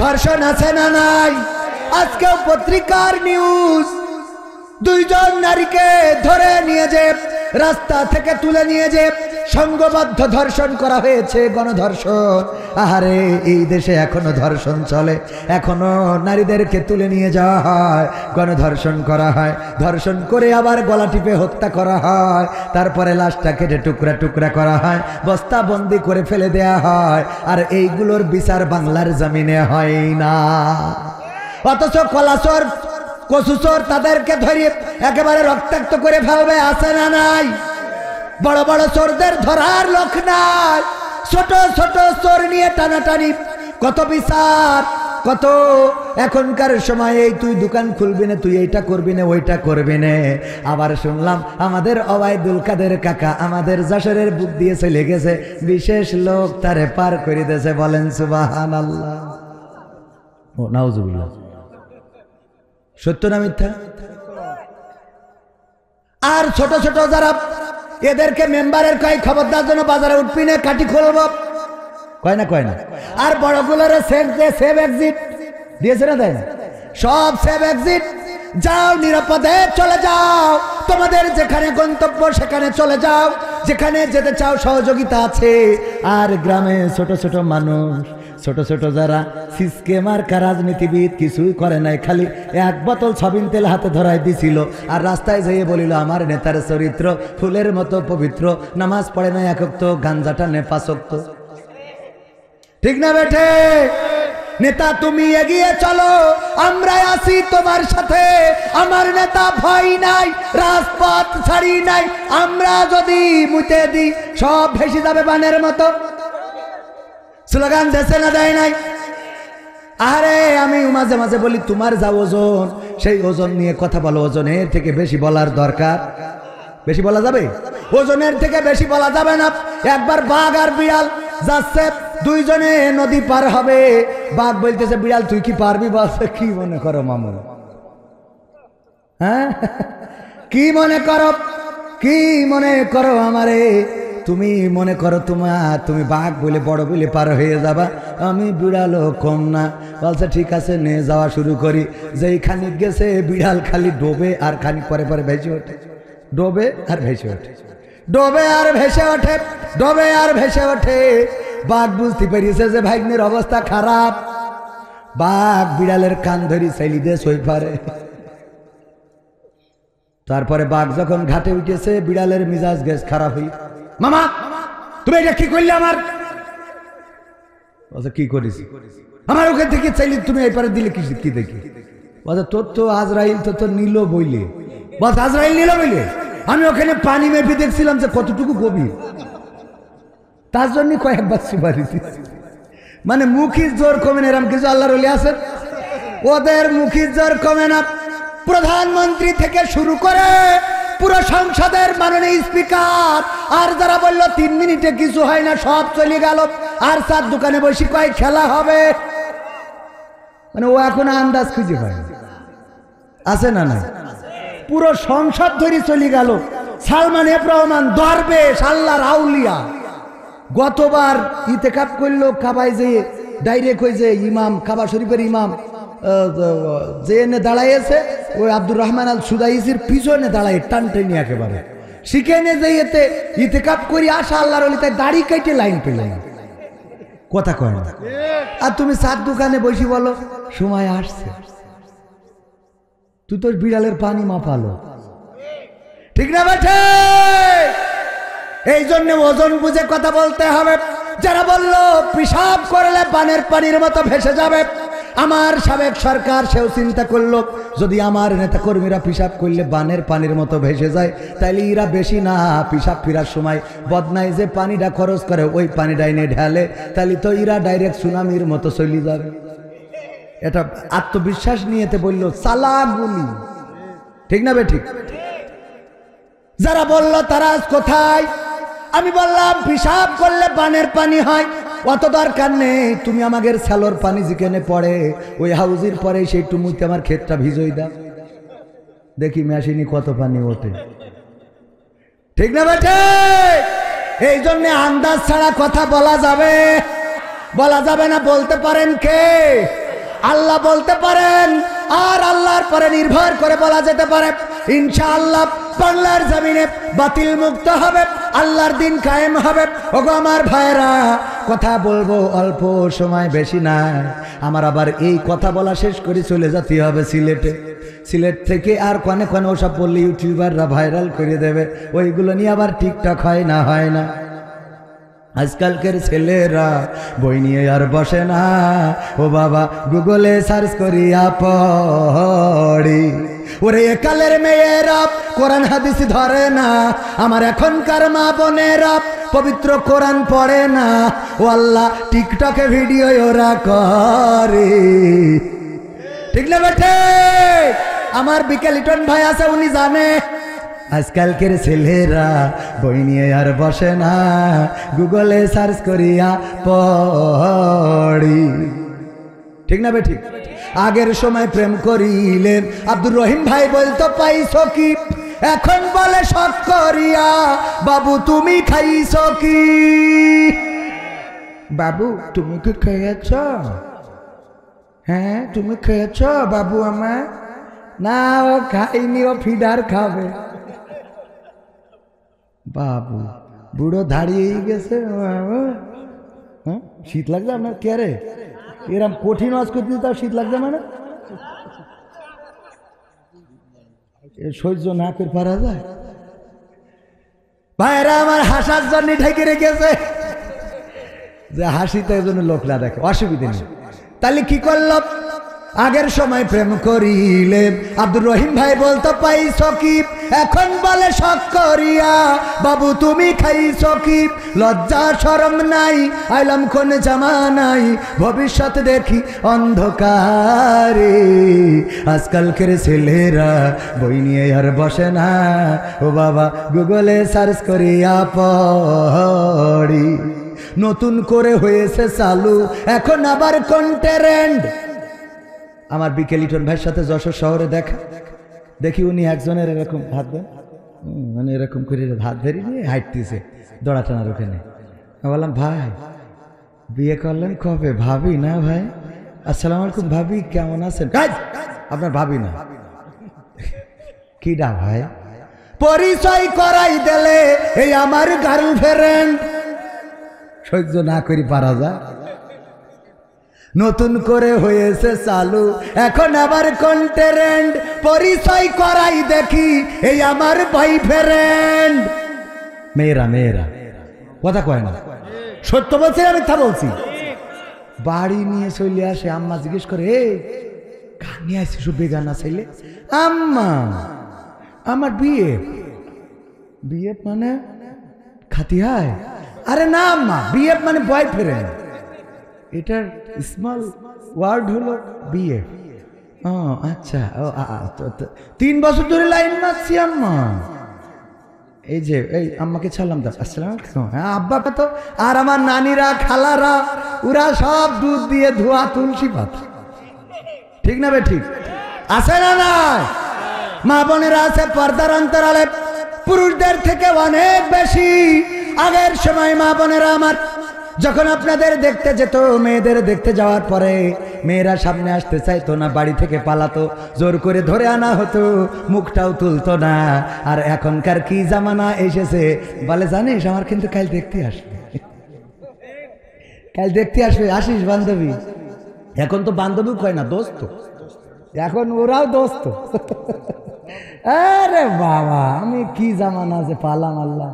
ধর্ষণ আছে না? নাই। আজকেও পত্রিকার নিউজ, 2 জন নারীকে ধরে নিয়ে যে রাস্তা থেকে তুলে নিয়ে যে সংঘবদ্ধ ধর্ষণ করা হয়েছে, গণধর্ষণ। আহারে, এই দেশে এখনো ধর্ষণ চলে, এখনো নারীদেরকে তুলে নিয়ে যাওয়া হয়, গণধর্ষণ করা হয়, ধর্ষণ করে আবার গলা টিপে হত্যা করা হয়, তারপরে লাশটা কেটে টুকরা টুকরা করা হয়, বস্তাবন্দি করে ফেলে দেয়া হয়। আর এইগুলোর বিচার বাংলার জমিনে হয় না। অথচ কলাচোর, কচুচোর তাদেরকে ধরিয়ে একেবারে রক্তাক্ত করে ফেলবে, আছে না? নাই। বড় বড় চোরদের ধরার লোক নাই, ছোট ছোট চোর নিয়ে টানাটানি, কত বিচার, কত এখনকার সময় এই তুই দোকান খুলবি না, তুই এইটা করবি না, ওইটা করবি না। আবার শুনলাম আমাদের ওবায়দুল কাদের কাকা আমাদের যশোরের বুক দিয়ে চলে গেছে, বিশেষ লোক তারে পার করে দিয়েছে। বলেন সুবহানাল্লাহ। ও নাউজুবিল্লাহ। সত্য না মিথ্যা? আর ছোট ছোট যারা এদেরকে মেম্বারের কয় খবরদার জন্য বাজারে উঠবি না, কাটি খুলব, কয় না কয় না। আর বড়গুলোর সেভ এক্সিট দিয়েছে না, দেয় না? সব সেভ এক্সিট, যাও নিরাপদে চলে যাও, তোমাদের যেখানে গন্তব্য সেখানে চলে যাও, যেখানে যেতে চাও সহযোগিতা আছে। আর গ্রামে ছোট ছোট মানুষ, ছোট ছোট যারা সিস্কেমার রাজনীতিবিদ কিছুই করে নাই, খালি এক বোতল সবিন তেল হাতে ধরাই দিছিল আর রাস্তায় যেয়ে বলিল আমার নেতার চরিত্র ফুলের মতো পবিত্র, নামাজ পড়ে না এক ওয়াক্ত, গাঞ্জাটা নে 5 ওয়াক্ত। ঠিক না বেঠে? নেতা তুমি এগিয়ে চলো, আমরা আছি তোমার সাথে, আমার নেতা ভয় নাই, রাজপথ ছাড়ি নাই, আমরা যদি মুতে দিই সব ভেসে যাবে বানের মতো। স্লোগান দেশে না দেয় নাই? আরে আমি মাঝে মাঝে বলি তোমার যা ওজন, সেই ওজন নিয়ে কথা বলো, ওজনের থেকে বেশি বলার দরকার। বেশি বলা যাবে? ওজনের থেকে বেশি বলা যাবে না। একবার বাঘ আর বিড়াল যাচ্ছে, দুইজনে নদী পার হবে, বাঘ বলতেছে বিড়াল তুই কি পারবি? বলছে কি মনে করো মামু? হ্যাঁ, কি মনে করো, কি মনে করো আমারে? তুমি মনে করো তুমি বাঘ বলে বড় বলে পার হয়ে যাবা, আমি বিড়ালও কম না। বলছে ঠিক আছে নে যাওয়া শুরু করি। যেই খানিক গেছে বিড়াল খালি ডোবে আর খানিক পরে পরে ভেসে ওঠে, ডোবে আর ভেসে ওঠে, ডোবে আর ভেসে ওঠে, ডোবে আর ভেসে ওঠে। বাঘ বুঝতে পেরেছে যে ভাগ্নের অবস্থা খারাপ, বাঘ বিড়ালের কান ধরি চাইলি দিয়ে সই পারে। তারপরে বাঘ যখন ঘাটে উঠেছে, বিড়ালের মিজাজ গ্যাস খারাপ হই, মামা তুমি এটা কি করলে? আমার কি করেছি? আমার ওখান থেকে চাইলে তুমি এই পারে দিলে কি দেখি? বলছে তোর তো আজরাইল তো নিল বইলে। বলছে আজরাইল নিল বইলে? আমি ওখানে পানি মেপে দেখছিলাম যে কতটুকু গভীর, তার জন্য কয়েকবার সুপারি দিচ্ছি। মানে মুখির জোর কমে না, এরকম কিছু আল্লাহর ওলি আছেন, ওদের মুখির জোর কমে না। প্রধানমন্ত্রী থেকে শুরু করে পুরো সংসদের মাননীয় স্পিকার, আর যারা বললো 3 মিনিটে কিছু হয় না সব চলে গেল, আর 4 দোকানে বসে কয় খেলা হবে, মানে ও এখন আন্দাজ খুঁজে পায়। আছে না নাই? পুরো সংসদ ধরে চলে গেল। সালমান এফ রহমান দরবেশ, আল্লাহর আউলিয়া, গতবার ইতেকাপ করলো কাবায় যে ডাইরেক্ট হয়ে যে ইমাম, কাবা শরীফের ইমাম যে এনে দাঁড়াইছে, ওই আব্দুর রহমান আল সুদাইসির পিছনে দাঁড়ায় টান টেনে একেবারে শিখেনে যে এতে ইতেকাপ করি আসা আল্লাহর ওলি, তাই দাড়ি কেটে লাইন পেলেন। কথা কয় না। আর তুমি 4 দোকানে বসি বলো সময় আসছে, তুই তোর বিড়ালের পানি মাপালো। ঠিক না বেঠে? এই জন্য ওজন বুঝে কথা বলতে হবে। যারা বললো পেশাব করলে বানের পানির মতো ভেসে যাবে, আমার সাবেক সরকার সেও চিন্তা করলো যদি আমার নেতা কর্মীরা পেশাব করলে বানের পানির মতো ভেসে যায়, তাইলে এরা বেশি না পেশাব ফেরার সময় বদনায় যে পানিটা খরচ করে ওই পানিটা এনে ঢালে, তাহলে তো এরা ডাইরেক্ট সুনামির মতো চলে যাবে। এটা আত্মবিশ্বাস নিয়েতে বললো চালাগুলি। ঠিক না বে? ঠিক। যারা বললো তারা কোথায়? আমি বললাম পেশাব করলে বানের পানি হয়, অত দরকার নেই। তুমি আমাদের স্যালোর পানি যেখানে পড়ে ওই হাউজির পরে সেই টুমুতে আমার ক্ষেতটা ভিজই দাও, দেখি মেশিনে কত পানি ওঠে। ঠিক না বেটে? এই জন্য আন্দাজ ছাড়া কথা বলা যাবে? বলা যাবে না। বলতে পারেন কে? আল্লাহ বলতে পারেন, আর আল্লাহর পরে নির্ভর করে বলা যেতে পারে ইনশাআল্লাহ বাংলার জমিনে বাতিল মুক্ত হবে, আল্লাহর দিন কায়েম হবে। ওগো আমার ভাইরা, কথা বলবো অল্প সময়, বেশি না। আমার আবার এই কথা বলা শেষ করে চলে যেতে হবে সিলেটে। সিলেট থেকে আর কনে কনে ওসব বললে ইউটিউবাররা ভাইরাল করে দেবে, ওইগুলো নিয়ে আবার টিকটক হয় না, হয় না। আজকালকের ছেলেরা বই নিয়ে আর বসে না, ও বাবা গুগলে সার্চ করিয়া পড়ি, ওরে একালের মেয়েরা কোরআন হাদিস ধরে না, আমার এখনকার মা বোনেরা পবিত্র কোরআন পড়ে না। ও আল্লাহ, টিকটকে ভিডিও ওরা করে, ঠিক না বেঠে? আমার বিকেল ইটন ভাই আছে, উনি জানে আজকালকের ছেলেরা বই নিয়ে আর বসে না, গুগলে সার্চ করিয়া পড়ি, ঠিক না বেঠিক? আগের সময় প্রেম করিলেন আব্দুর রহিম ভাই বলতো পাইছো কি, এখন বলে শখ করিয়া বাবু তুমি খাইছো কি? বাবু তুমি কি খেয়েছ? হ্যাঁ তুমি খেয়েছ বাবু? আমার না, ও খাইনি, ও ফিডার খাবে। বাবু বুড়ো দাঁড়িয়ে গেছে। হ্যাঁ শীত লাগছে আপনার? কে রে এরম কঠিন ওয়াজ করতে তাও শীত লাগছে মানে? সহ্য না করে পারা যায়? ভাইরা আমার হাসার জন্য ঢেকে রেখেছে, যে হাসিতে জন্য লোক না দেখে, অসুবিধা নেই। তাহলে কি করলো? আগের সময় প্রেম করিলে আব্দুর রহিম ভাই বলতো পাইছো কি, এখন বলে শখ করিয়া বাবু তুমি খাইছো কি? লজ্জা শরম নাই, আইলাম কোন জামানাই, ভবিষ্যৎ দেখি অন্ধকারে। আজকালকের ছেলেরা বই নিয়ে আর বসে না, ও বাবা গুগলে সার্চ করিয়া পড়ি। নতুন করে হয়েছে চালু এখন আবার কন্টেন্ট। আমার বিকেল ইটন ভাইয়ের সাথে যশোর শহরে দেখা, দেখি উনি একজনের এরকম হাত দেন, মানে এরকম করে হাত ধরে নিয়ে হাঁটতেছে দড়া টানার ওখানে। বললাম ভাই বিয়ে করলেন কবে? ভাবি না ভাই। আসসালামু আলাইকুম ভাবি, কেমন আছেন? আপনার ভাবি না কিডা ভাই? পরিচয় করাই দিলে এই আমার গার্লফ্রেন্ড। সহ্য না করি পারা যায়? নতুন করে হয়েছে চালু এখন আবার কন্টেন্ট, পরিচয় করাই দেখি এই আমার বয়ফ্রেন্ড। মেয়েরা মেয়েরা কথা কয় না, সত্য বলছি না মিথ্যা বলছি? বাড়ি নিয়ে চলে আসে, আম্মা জিজ্ঞেস করে এই কার নিয়ে আসছিস বেগানা ছেলে? আম্মা আমার বিয়ে। বিয়ে মানে খাতি হয়? আরে না আম্মা, বিয়ে মানে বয়ফ্রেন্ড। এটার স্মল ওয়ার্ড হলো বিয়ে। ও আচ্ছা, ও 3 বছর ধরে লাইন মারছি আম্মা। এই যে এই আম্মাকে ছাড়লাম তো, আসসালামু আলাইকুম। হ্যাঁ আব্বা তো, আর আমার নানিরা খালারা ওরা সব দুধ দিয়ে ধোয়া তুলসী পাতা, ঠিক না বে ঠিক? আছে না নাই? মা বোনেরা আছে পর্দার অন্তরালে পুরুষদের থেকে অনেক বেশি। আগের সময় মা বোনেরা আমার যখন আপনাদের দেখতে যেত, মেয়েদের দেখতে যাওয়ার পরে মেয়েরা সামনে আসতে চাইতো না, বাড়ি থেকে পালাতো, জোর করে ধরে আনা হতো, মুখটাও তুলতো না। আর এখনকার কি জামানা এসেছে, বলে জানিস আমার কিন্তু কাল দেখতে আসবে, কাল দেখতে আসবে, আসিস বান্ধবী। এখন তো বান্ধবী কয় না, দোস্ত, এখন ওরাও দোস্ত। আরে বাবা আমি কি জামানা আছে পালাম আল্লাহ।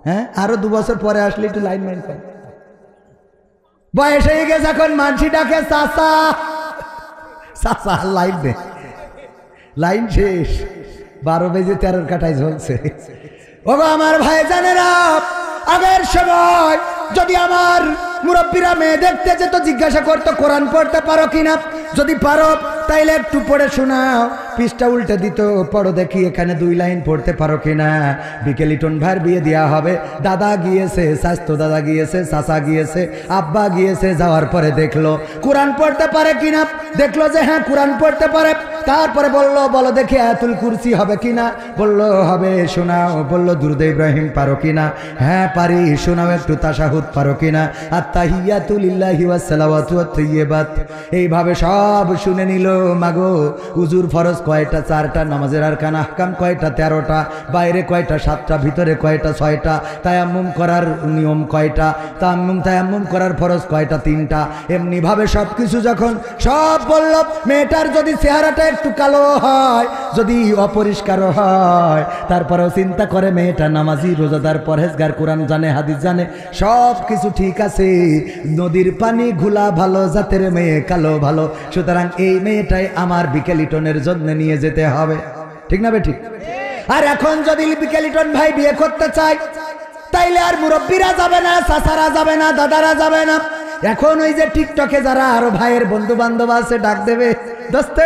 হ্যাঁ আরো 2 বছর পরে আসলে একটু লাইন মাইন করে। বয়স হয়ে গেছে এখন মানসি ডাকে চাচা চাচা, লাইন দে, লাইন শেষ, 12 বেজে 13 কাটায় ঝলছে। ও আমার ভাই জানেরা, আগের সময় যদি আমার মুরব্বীরা মেয়ে দেখতে যেত জিজ্ঞাসা করতো কোরআন পড়তে পারো কিনা, যদি পারো তাইলে একটু পড়ে শোনাও, পৃষ্ঠা উল্টে দিত, পড়ো দেখি এখানে 2 লাইন পড়তে পারো কিনা। বিকেল ইটন ভাইয়ের বিয়ে দেওয়া হবে, দাদা গিয়েছে, স্বাস্থ্য দাদা গিয়েছে, চাচা গিয়েছে, আব্বা গিয়েছে, যাওয়ার পরে দেখলো কোরআন পড়তে পারে কিনা, দেখলো যে হ্যাঁ কোরআন পড়তে পারে। তারপরে বললো বলো দেখি আয়াতুল কুরসি হবে কিনা, বললো হবে, শোনাও, বললো দুরূদ ইব্রাহিম পারো কিনা, হ্যাঁ পারি, শোনাও একটু তাশাহুদ পারো কিনা, আত-তাহিয়াতু লিল্লাহি ওয়াস সালাওয়াতু ওয়াত তাইয়্যিবাত। এইভাবে সব শুনে নিল। মাগো উজুর ফরজ কয়টা? 4টা। নামাজের আরকান আহকাম কয়টা? 13টা। বাইরে কয়টা? 7টা। ভিতরে কয়টা? 6টা। তায়াম্মুম করার নিয়ম কয়টা? তায়াম্মুম করার ফরজ কয়টা? 3টা। এমনি ভাবে সবকিছু যখন সব বলল, মেয়েটার যদি চেহারাটা একটু কালো হয়, যদি অপরিষ্কার হয়, তারপরেও চিন্তা করে মেয়েটা নামাজি, রোজাদার, পরহেজগার, কোরআন জানে, হাদিস জানে, সব কিছু ঠিক আছে। নদীর পানি ঘোলা ভালো, জাতের মেয়ে কালো ভালো, সুতরাং এই মেয়েটাই আমার বিকেল ইটনের জন্য জন্য নিয়ে যেতে হবে, ঠিক না বেঠিক? আর এখন যদি বিকে লিটন ভাই বিয়ে করতে চায় তাইলে আর মুরব্বীরা যাবে না, চাচারা যাবে না, দাদারা যাবে না। এখন ওই যে টিকটকে যারা আরো ভাইয়ের বন্ধু বান্ধব আছে ডাক দেবে, দোস্ত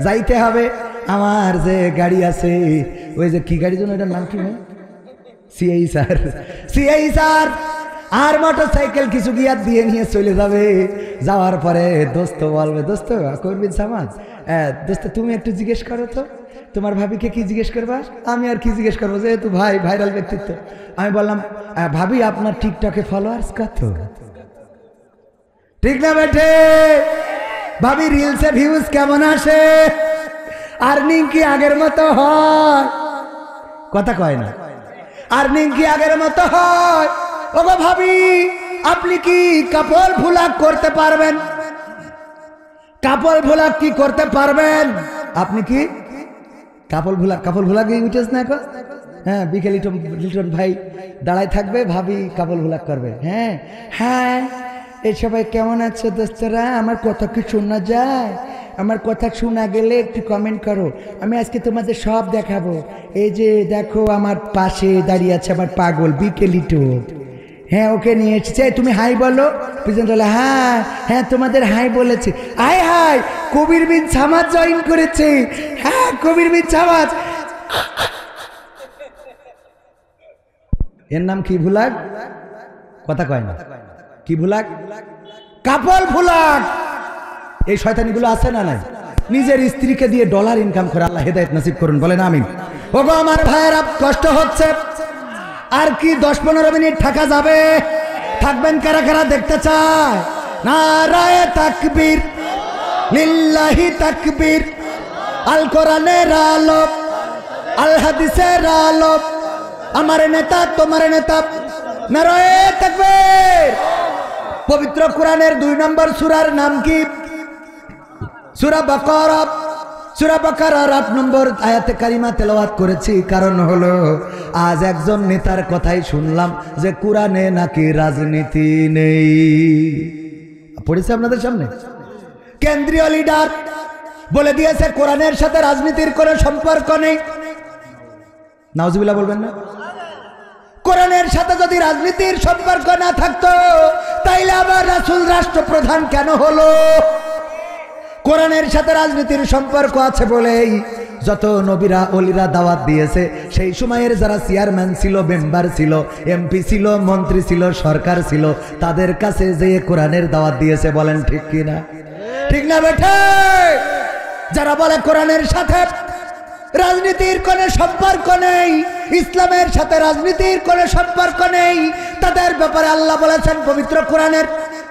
যাইতে হবে। আমার যে গাড়ি আছে, ওই যে কি গাড়ি, জন্য এটার নাম কি ভাই? সিআই স্যার, সিআই স্যার আর মোটরসাইকেল কিছু গিয়ার দিয়ে নিয়ে চলে যাবে। যাওয়ার পরে দোস্ত বলবে, দোস্ত করবি জামাত, দোস্ত তুমি একটু জিজ্ঞেস করো তো তোমার ভাবিকে কি জিজ্ঞেস করবা? আমি আর কি জিজ্ঞেস করবো, যেহেতু ভাই ভাইরাল ব্যক্তিত্ব। আমি বললাম, ভাবি আপনার টিকটকে ফলোয়ার্স কত? ঠিক না বেঠে? ভাবি রিলসে ভিউজ কেমন আসে? আর্নিং কি আগের মতো হয়? কথা কয় না, আর্নিং কি আগের মতো হয়? ওগো ভাবি, আপনি কি কাপল ভুলাক করতে পারবেন? কাপল ভুলাক কি করতে পারবেন? আপনি কি কাপল ভুলাক উঠেছ না এখন? হ্যাঁ, বিকেল লিটন ভাই দাঁড়ায় থাকবে, ভাবি কাপল ভুলাক করবে। হ্যাঁ হ্যাঁ, এই সবাই কেমন আছো দোস্তরা? আমার কথা কি শোনা যায়? আমার কথা শোনা গেলে একটু কমেন্ট করো, আমি আজকে তোমাদের সব দেখাবো। এই যে দেখো আমার পাশে দাঁড়িয়ে আছে আমার পাগল বিকেল লিটন। হ্যাঁ, ওকে নিয়ে এসেছে। তুমি হাই বলো। পিছন বলে হ্যাঁ হ্যাঁ তোমাদের হাই বলেছে। হাই হাই, কবির বিন সামাদ জয়েন করেছে। হ্যাঁ, কবির বিন সামাদ। এর নাম কি ভুলাক? কথা কয় না, কি ভুলাক? কাপল ভুলাক। এই শয়তানিগুলো আছে না নাই? নিজের স্ত্রীকে দিয়ে ডলার ইনকাম করে, আল্লাহ হেদায়েত নসিব করুন, বলেন আমিন। ওগো আমার ভাইয়েরা, কষ্ট হচ্ছে, আর কি 10-15 মিনিট থাকা যাবে? থাকবেন কারা কারা দেখতে চায়? নারায়ে তাকবীর, লিল্লাহি তাকবীর, আল কোরআনের আলো, আল হাদিসের আলো, আমার নেতা তোমার নেতা, নারায়ে তাকবীর। পবিত্র কোরআনের 2 নম্বর সূরার নাম কি? সূরা বাকারা। সূরা বাকারার 8 নম্বর আয়াতে কারিমা তেলাওয়াত করেছি, কারণ হলো আজ একজন নেতার কথাই শুনলাম যে কোরআনে নাকি রাজনীতি নেই। পড়েছে আপনাদের সামনে, কেন্দ্রীয় লিডার বলে দিয়েছে কোরআনের সাথে রাজনীতির কোনো সম্পর্ক নেই। নাউজুবিল্লাহ বলবেন না? কোরআনের সাথে যদি রাজনীতির সম্পর্ক না থাকতো তাইলে আবার রাসূল রাষ্ট্রপ্রধান কেন হলো? কোরআনের সাথে রাজনীতির সম্পর্ক আছে বলেই যত নবীরা ওলিরা দাওয়াত দিয়েছে, সেই সময়ের যারা চেয়ারম্যান ছিল, মেম্বার ছিল, এমপি ছিল, মন্ত্রী ছিল, সরকার ছিল, তাদের কাছে যে কোরআনের দাওয়াত দিয়েছে। বলেন ঠিক কিনা? ঠিক না বেঠে? যারা বলে কোরআনের সাথে রাজনীতির কোনো সম্পর্ক নেই, ইসলামের সাথে রাজনীতির কোনো সম্পর্ক নেই, তাদের ব্যাপারে আল্লাহ বলেছেন পবিত্র কোরআনের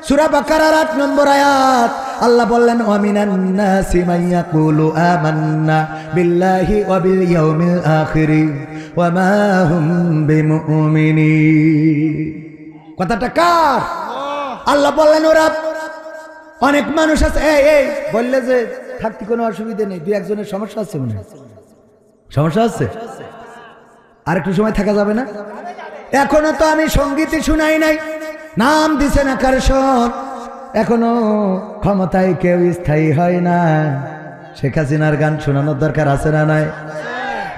সূরা বাকারার 8 নম্বর আয়াত, আল্লাহ বললেন ওয়া মিনান নাসি মান ইয়াকুলু আমান্না বিল্লাহি ওয়া বিল ইয়াউমিল আখির ওয়া মা হুম বিমুমিনিন। কথাটা কার? আল্লাহ বললেন ওরা অনেক মানুষ আছে। এই বললে যে থাকতে কোনো অসুবিধা নেই, 2-1 সমস্যা আছে, মনে সমস্যা আছে, আর একটু সময় থাকা যাবে না? এখনো তো আমি সঙ্গীতই শুনাই নাই, নাম দিছেন আকর্ষণ, এখনো ক্ষমতায় কেউ স্থায়ী হয় না। শেখ হাসিনার গান শোনানোর দরকার আছে না নাই?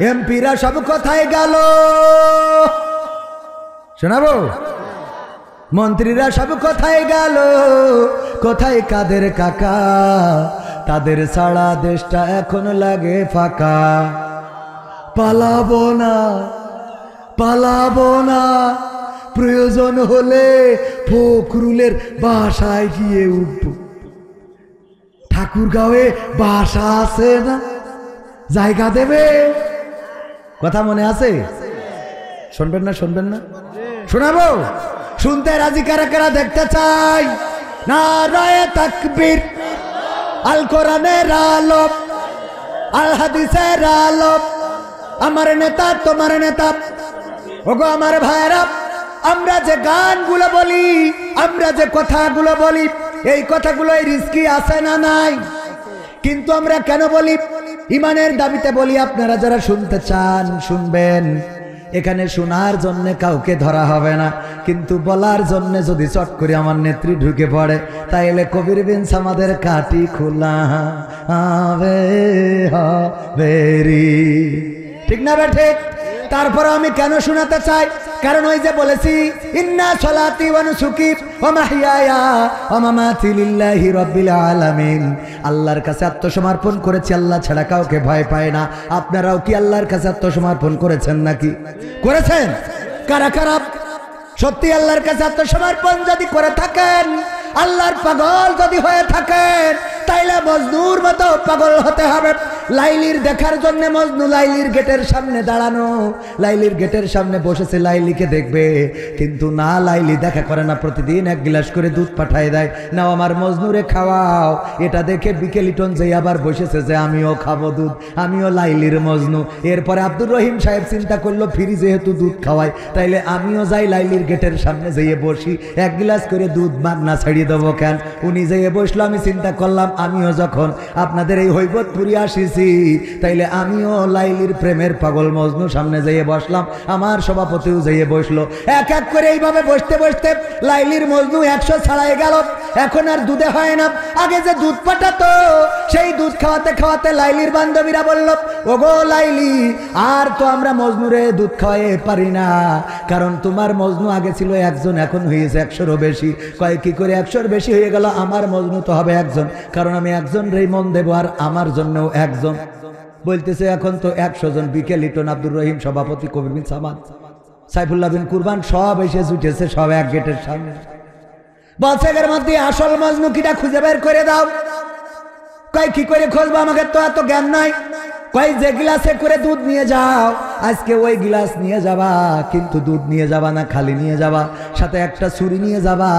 এমপিরা সব কোথায় গেল শোনাবো? মন্ত্রীরা সব কোথায় গেল? কোথায় কাদের কাকা? তাদের ছাড়া দেশটা এখন লাগে ফাঁকা। পালাবো না, পালাবো না, প্রয়োজন হলে ফখরুলের বাসায় গিয়ে উঠব। ঠাকুরগাঁওয়ে বাসা আছে না, জায়গা দেবে। কথা মনে আছে? শুনবেন না? শুনবেন না? শোনাবো? শুনতে রাজি কারা কারা দেখতে চাই? নারায়ে তাকবীর, আল কোরআনের আলো, আল হাদিসের আলো, আমার নেতা তোমার নেতা। ওগো আমার ভাইরা, আমরা যে গানগুলো বলি, আমরা যে কথাগুলো বলি, এই কথাগুলো রিস্কি আছে না নাই? কিন্তু আমরা কেন বলি? ইমানের দাবিতে বলি। আপনারা যারা শুনতে চান শুনবেন। এখানে শোনার জন্য কাউকে ধরা হবে না, কিন্তু বলার জন্য যদি চট করে আমার নেত্রী ঢুকে পড়ে তাইলে কবির বিন সামাদের কাটি খোলা হবে বেরি। ঠিক না বে ঠিক? তারপর আমি কেন শোনাতে চাই, কারণ ওই যে বলেছি ইন্না সলাতি ওয়া নুসুকি ওয়া মাহইয়ায়া ওয়া মামাতি লিল্লাহি রাব্বিল আলামিন। আল্লাহর কাছে আত্মসমর্পণ করেছি, আল্লাহ ছাড়া কাউকে ভয় পায় না। আপনারাও কি আল্লাহর কাছে আত্মসমর্পণ করেছেন নাকি? করেছেন? কারা কারা সত্যি আল্লাহর কাছে আত্মসমর্পণ যদি করে থাকেন, আল্লাহর পাগল যদি হয়ে থাকেন, তাইলে মজনুর মতো পাগল হতে হবে। লাইলির দেখার জন্য মজনু লাইলির গেটের সামনে দাঁড়ানো, লাইলির গেটের সামনে বসেছে, লাইলিকে দেখবে, কিন্তু না লাইলি দেখা করে না, প্রতিদিন এক গ্লাস করে দুধ পাঠায় দেয়, নাও আমার মজনুরে খাওয়াও। এটা দেখে বিকেলিটন যে আবার বসেছে যে আমিও খাবো দুধ, আমিও লাইলির মজনু। এরপরে আব্দুর রহিম সাহেব চিন্তা করলো ফ্রি যেহেতু দুধ খাওয়ায়, তাইলে আমিও যাই লাইলির গেটের সামনে যেয়ে বসি, এক গ্লাস করে দুধ মাগনা ছাড়িয়ে দেবো কেন। উনি যেয়ে বসলো, আমি চিন্তা করলাম আমিও যখন আপনাদের এই হৈবতপুরি আসিছি, তাইলে আমিও লাইলির প্রেমের পাগল মজনু সামনে যেয়ে বসলাম, আমার সভাপতিও যেয়ে বসলো। এক এক করে এইভাবে বসতে বসতে লাইলির মজনু 100 ছাড়াই গেল। এখন আর দুধে হয় না, আগে যে দুধ পাঠাতো সেই দুধ খাওয়াতে খাওয়াতে লাইলির বান্ধবীরা বলল, ওগো লাইলি, আর তো আমরা মজনুরে দুধ খাওয়াতে পারি না, কারণ তোমার মজনু আগে ছিল একজন, এখন হয়েছে 100-এরও বেশি। কয় কি করে 100-এর বেশি হয়ে গেল? আমার মজনু তো হবে একজন, কারণ আমি একজন রেই মন দেবো, আর আমার জন্যও একজন। বলতেছে এখন তো 100 জন। বিকেলিটন, আব্দুর রহিম সভাপতি, কবির বিন সামাদ, সাইফুল্লাহ বিন কুরবান সব এসে জুটেছে, সব এক গেটের সামনে। বলছে এর মধ্যে আসল মজনু কিটা খুঁজে বের করে দাও। কয় কি করে খুঁজবো, আমাকে তো এত জ্ঞান নাই। কয় যে গ্লাসে করে দুধ নিয়ে যাও, আজকে ওই গ্লাস নিয়ে যাবা, কিন্তু দুধ নিয়ে যাবা না, খালি নিয়ে যাবা, সাথে একটা ছুরি নিয়ে যাবা।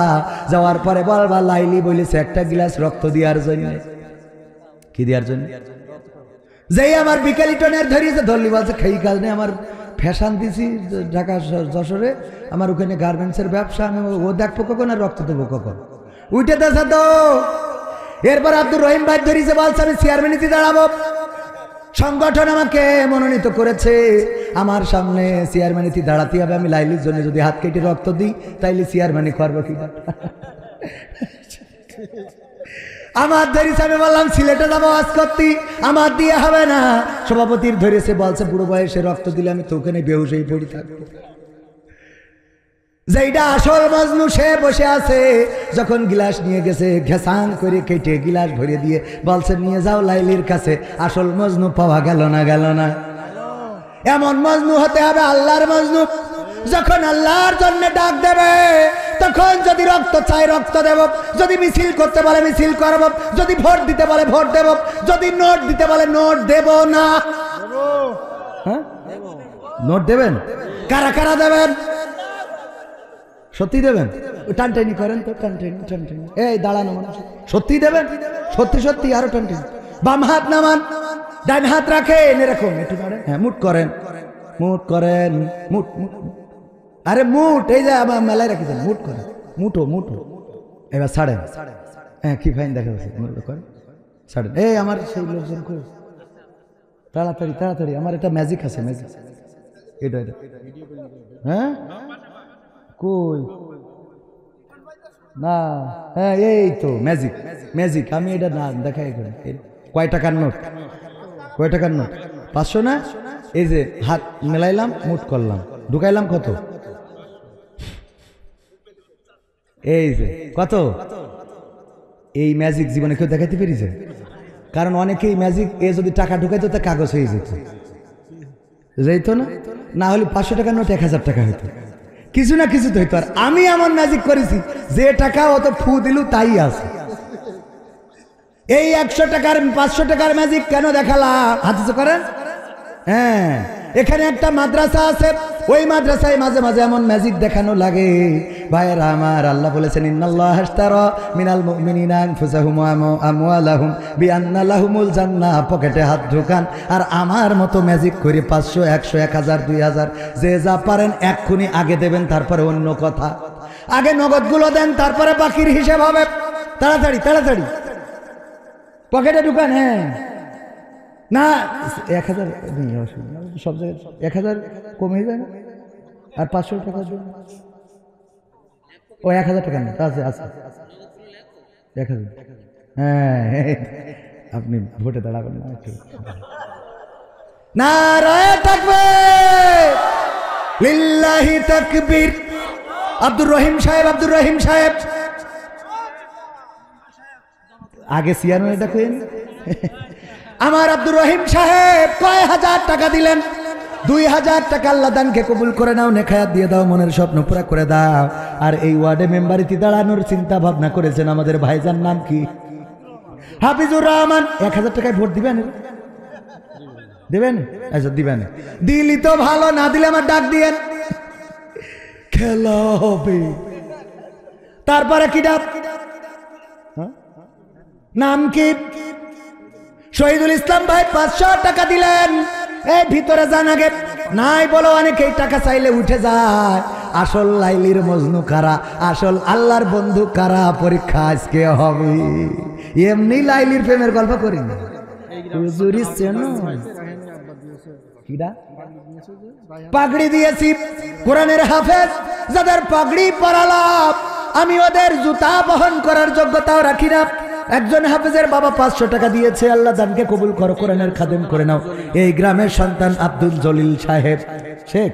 যাওয়ার পরে বলবা লাইলি বলেছে একটা গ্লাস রক্ত দেওয়ার জন্য। কি দেওয়ার জন্য? যেই আমার বিকেলিটনের ধরিয়েছে, ধরলি বলছে খেই কাজ নেই, আমার ফ্যাশন দিছি ঢাকা যশোরে, আমার ওখানে গার্মেন্টসের ব্যবসা, আমি ও দেখবো কখন আর রক্ত দেবো কখন, উঠে দেশা তো। এরপর আব্দুর রহিম ভাই ধরিয়েছে, বলছে আমি চেয়ারম্যানিতে দাঁড়াবো, সংগঠন আমাকে মনোনীত করেছে, আমার সামনে চেয়ারম্যানিতে দাঁড়াতে হবে। আমি লাইলির জন্য যদি হাত কেটে রক্ত দিই তাইলে চেয়ারম্যানি করবো কি? আমার ধরেছে, আমি বললাম সিলেটে যাবো আজ করতে, আমার দিয়ে হবে না। সভাপতির ধরেছে, বলছে বুড়ো বয়সে রক্ত দিলে আমি তো ওখানে বেহুশ হয়ে পড়ে থাকবো। যেইটা আসল মজনু সে বসে আছে, যখন গিলাস নিয়ে গেছে ঘেসাং করে কেটে গিলাস ভরে দিয়ে বলছে নিয়ে যাও লাইলির কাছে। আসল মজনু পাওয়া গেল না, গেল না। এমন মজনু হতে হবে আল্লাহর মজনু, যখন আল্লাহর জন্য ডাক দেবে তখন যদি রক্ত চাই রক্ত দেব, যদি মিছিল করতে বলে মিছিল করব, যদি ভোট দিতে বলে ভোট দেব, যদি নোট দিতে বলে নোট দেব না। হ্যাঁ, নোট দেবেন? কারা কারা দেবেন? সত্যি দেবেন? টানটানি করেন তো, টানটানি টানটানি, এই দাঁড়ানো মানুষ, সত্যি দেবেন? সত্যি সত্যি, আরো টানটানি। বাম হাত নামান, ডান হাত রাখেন এরকম, একটু দাঁড়ান, হ্যাঁ মুট করেন, মুট করেন, মুট মুট, আরে মুট, এই যে আমার মেলায় রাখিছেন, মুট করেন, মুঠো মুঠো। এবার ছাড়েন, হ্যাঁ কি ফাইন দেখা যাচ্ছে, করেন ছাড়েন। এই আমার সেই লোকজন কই, তাড়াতাড়ি তাড়াতাড়ি, আমার একটা ম্যাজিক আছে, ম্যাজিক এটা এটা, হ্যাঁ কই না, হ্যাঁ এই তো ম্যাজিক, ম্যাজিক আমি এটা না দেখাই। কয় টাকার নোট? কয় টাকার নোট? 500 না? এই যে হাত মেলাইলাম, মুট করলাম, ঢুকাইলাম, কত? এই যে কত? এই ম্যাজিক জীবনে কেউ দেখাইতে পেরেছে? কারণ অনেকেই ম্যাজিক এ যদি টাকা ঢুকাইতো তা কাগজ হয়ে যেত, যেত না, না হলে 500 টাকার নোট 1000 টাকা হইতো, কিছু না কিছু তো হইতো। আর আমি এমন ম্যাজিক করেছি যে টাকা অত ফু দিলু তাই আছে। এই 100 টাকার 500 টাকার ম্যাজিক কেন দেখালাম? হাতে করেন। হ্যাঁ, এখানে একটা মাদ্রাসা আছে, ওই মাদ্রাসায় মাঝে মাঝে এমন ম্যাজিক দেখানো লাগে। ভাইয়েরা আমার, আল্লাহ বলেছেন ইন্নাল্লাহা আশতারা মিনাল মুমিনিনা আনফুসাহুম ওয়া আমওয়ালাহুম বিআন্না লাহুমুল জান্নাহ। পকেটে হাত ঢোকান আর আমার মতো ম্যাজিক করে 500 100 1000 2000 যে যা পারেন এক্ষুনি আগে দেবেন, তারপরে অন্য কথা। আগে নগদগুলো দেন, তারপরে বাকির হিসাব হবে। তাড়াতাড়ি তাড়াতাড়ি পকেটে ঢুকান। হ্যাঁ না 1000 সব জায়গায় 1000 কমে যায় না? আর 500 টাকা দিন। ও 1000 টাকা না, আছে আছে 1000। হ্যাঁ আপনি ভোটে দাঁড়াবেন না একটু। নারায়ে তাকবীর, লিল্লাহি তাকবীর। আব্দুর রহিম সাহেব, আব্দুর রহিম সাহেব আগে সিয়ানোটা কইন। আমার আব্দুর রহিম সাহেব কয় হাজার টাকা দিলেন? 2000 টাকা। আল্লাহ দানকে কবুল করে নাও, নেখায়াত দিয়ে দাও, মনের স্বপ্ন পুরা করে দাও। আর এই ওয়ার্ডে মেম্বারিতে দাঁড়ানোর চিন্তা ভাবনা করেছেন আমাদের ভাইজান, নাম কি? হাফিজুর রহমান। 1000 টাকায় ভোট দিবেন? দিবেন? আচ্ছা দিবেন। দিলি তো ভালো, না দিলে আমার ডাক দিয়েন, খেলা হবে। তারপরে কি ডাক? নাম কি? শহীদুল ইসলাম ভাই 500 টাকা দিলেন। এই ভিতরে যান আগে। নাই বলো, অনেকেই টাকা চাইলে উঠে যায়। আসল লাইলির মজনু কারা, আসল আল্লাহর বন্ধু কারা, পরীক্ষা আজকে হবে। এমনি লাইলির প্রেমের গল্প করি না। পাগড়ি দিয়েছি, কোরআনের হাফেজ যাদের পাগড়ি পরালাম, আমি ওদের জুতা বহন করার যোগ্যতাও রাখি না। একজন হাফেজের বাবা 500 টাকা দিয়েছে। আল্লাহ দানকে কবুল করো, কোরআনের খাদেম করে নাও। এই গ্রামের সন্তান আব্দুল জলিল সাহেব, শেখ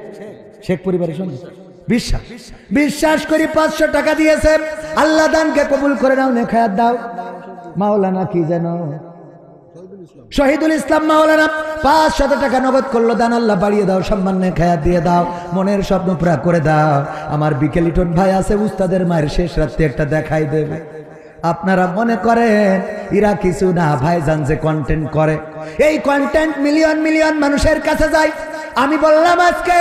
শেখ পরিবারের সন্তান, বিশ্বাস করি 500 টাকা দিয়েছে। আল্লাহ দানকে কবুল করে নাও, নেখায়াত দাও। মাওলানা কি যেন, শহীদুল ইসলাম মাওলানা 500 টাকা নগদ করলো দান। আল্লাহ বাড়িয়ে দাও, সম্মান নেখায়াত দিয়ে দাও, মনের স্বপ্ন পুরা করে দাও। আমার বিকেলিটন ভাই আছে, উস্তাদের মায়ের শেষ রাত্রে একটা দেখাই দেবে। আপনারা মনে করেন এরা কিছু না, ভাইজান যে কন্টেন্ট করে, এই কন্টেন্ট মিলিয়ন মিলিয়ন মানুষের কাছে যায়। আমি বললাম আজকে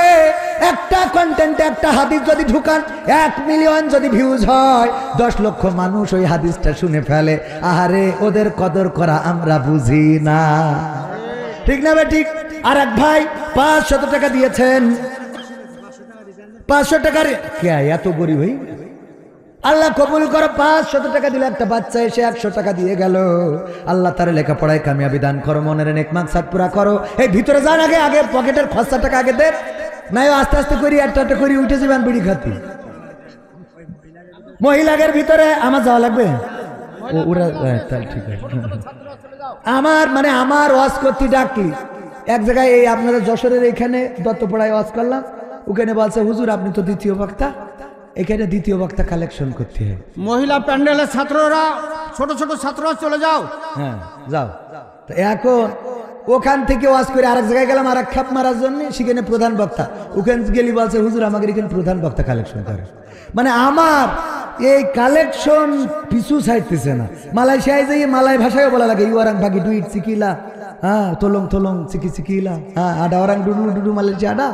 একটা কন্টেন্টে একটা হাদিস যদি ঢুকান, 1 মিলিয়ন যদি ভিউজ হয়, 10 লক্ষ মানুষ ওই হাদিসটা শুনে ফেলে। আহারে, ওদের কদর করা আমরা বুঝি না, ঠিক না ঠিক? আর এক ভাই 500 টাকা দিয়েছেন। 500 টাকার কে এত গরিব হই? আল্লাহ কবুল করো। 500 টাকা দিলে একটা বাচ্চা এসে 100 টাকা দিয়ে গেল। আল্লাহ তার লেখাপড়ায় কামিয়াবি দান করো, মনের নেক মাকসাদ পুরা করো। এই ভিতরে যান আগে, আগে পকেটের খরচা টাকা আগে দেন, নাই আস্তে আস্তে করি একটা একটা করি উঠে যাবেন বিড়ি খাতি। মহিলাদের ভিতরে আমার যাওয়া লাগবে। ওরা ঠিক আছে। আমার মানে আমার ওয়াজ করতে ডাকলি এক জায়গায়, এই আপনাদের যশোরের এখানে দত্তপাড়ায় ওয়াজ করলাম। ওখানে বলছে, হুজুর আপনি তো দ্বিতীয় বক্তা, এখানে দ্বিতীয় বক্তা কালেকশন করতে হয়। মহিলা প্যান্ডেলের ছাত্ররা, ছোট ছোট ছাত্ররা চলে যাও। হ্যাঁ যাও। তো এখন ওখান থেকে ওয়াজ করে আরেক জায়গায় গেলাম, আরেক খাপ মারার জন্য। সেখানে প্রধান বক্তা, ওখানে গেলি বলছে, হুজুর আমাকে এখানে প্রধান বক্তা কালেকশন করে। মানে আমার এই কালেকশন পিছু ছাড়তেছে না। মালয়েশিয়ায় যাই মালয় ভাষায় বলা লাগে, ইউরাং বাকি ডুইট চিকিলা, হ্যাঁ তোলং তোলং চিকি চিকিলা, হ্যাঁ আডা ওরাং ডুডু ডুডু মালয়েশিয়া আডা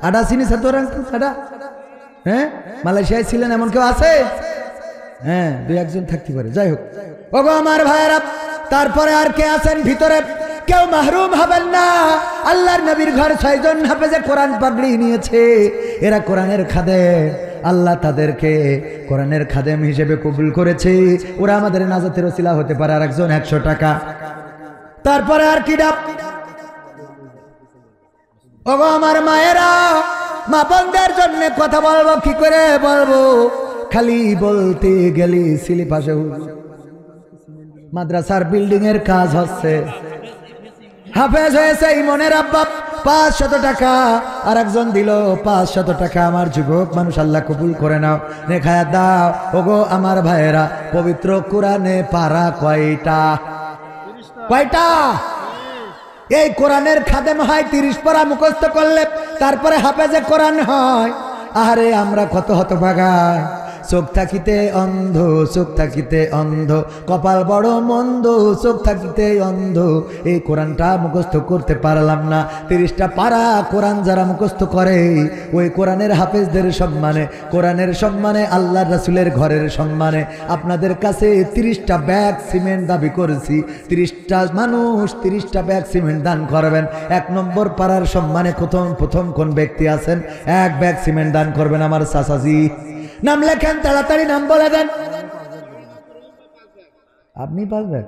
আডা চিনি সাথে ওরাং আডা। হ্যাঁ মালয়েশিয়ায় ছিলেন এমন কেউ আছে? হ্যাঁ 2-1 থাকতে পারে। যাই হোক, ওগো আমার ভাইয়েরা, তারপরে আর কে আছেন ভিতরে? কেউ মাহরুম হবেন না। আল্লাহর নবীর ঘর 6 জন হাফেজে কোরআন পাগড়ি নিয়েছে। এরা কোরআনের খাদেম, আল্লাহ তাদেরকে কোরআনের খাদেম হিসেবে কবুল করেছে। ওরা আমাদের নাজাতের ওসিলা হতে পারে। আর একজন 100 টাকা। তারপরে আর কি ডাক? ওগো আমার মায়েরা, মা বোনদের জন্য কথা বলবো কি করে বলবো? খালি বলতে গেলি সিলি পাশে মাদ্রাসার বিল্ডিং এর কাজ হচ্ছে, হাফেজ হয়েছে ইমনের আব্বা 500 টাকা। আর একজন দিল 500 টাকা। আমার যুবক মানুষ, আল্লাহ কবুল করে নাও, নেখায়া দাও। ওগো আমার ভাইয়েরা, পবিত্র কোরআনে পারা কয়টা? কয়টা? এই কোরআনের খাদেম হয় 30 পারা মুখস্থ করলে, তারপরে হাফেজে কোরআন হয়। আরে আমরা কত হতভাগা, চোখ থাকিতে অন্ধ, চোখ থাকিতে অন্ধ, কপাল বড় মন্দ, চোখ থাকিতে অন্ধ। এই কোরআনটা মুখস্থ করতে পারলাম না। 30টা পারা কোরআন যারা মুখস্থ করে, ওই কোরআনের হাফেজদের সম্মানে, কোরআনের সম্মানে, আল্লাহর রাসূলের ঘরের সম্মানে আপনাদের কাছে 30টা ব্যাগ সিমেন্ট দাবি করেছি। 30টা মানুষ 30টা ব্যাগ সিমেন্ট দান করবেন। 1 নম্বর পাড়ার সম্মানে প্রথম কোন ব্যক্তি আছেন? 1 ব্যাগ সিমেন্ট দান করবেন আমার চাচাজি। নাম লেখেন, তাড়াতাড়ি নাম বলে দেন। আপনি পারবেন?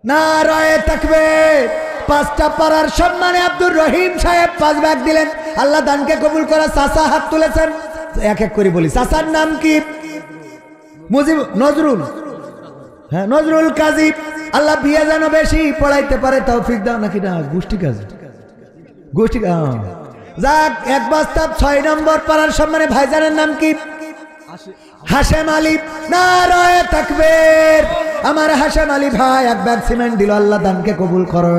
নারায়ে তাকবীর, পাঁচটা পাড়ার সম্মানে আব্দুর রহিম সাহেব 5 ব্যাগ দিলেন। আল্লাহ দানকে কবুল করা। চাচা হাত তুলেছেন, এক এক করে বলি। চাচার নাম কি? মুজিব নজরুল, হ্যাঁ নজরুল কাজী। আল্লাহ বিয়ে যেন বেশি পড়াইতে পারে তৌফিক দাও। নাকি না গোষ্ঠী কাজী, গোষ্ঠী যাক। 1 বস্তা 6 নম্বর পাড়ার সম্মানে ভাইজানের নাম কি? হাশেম আলী। নারায়ে তাকবীর। আমার হাশেম আলী ভাই 1 ব্যাগ সিমেন্ট দিল। আল্লাহ দানকে কবুল করো,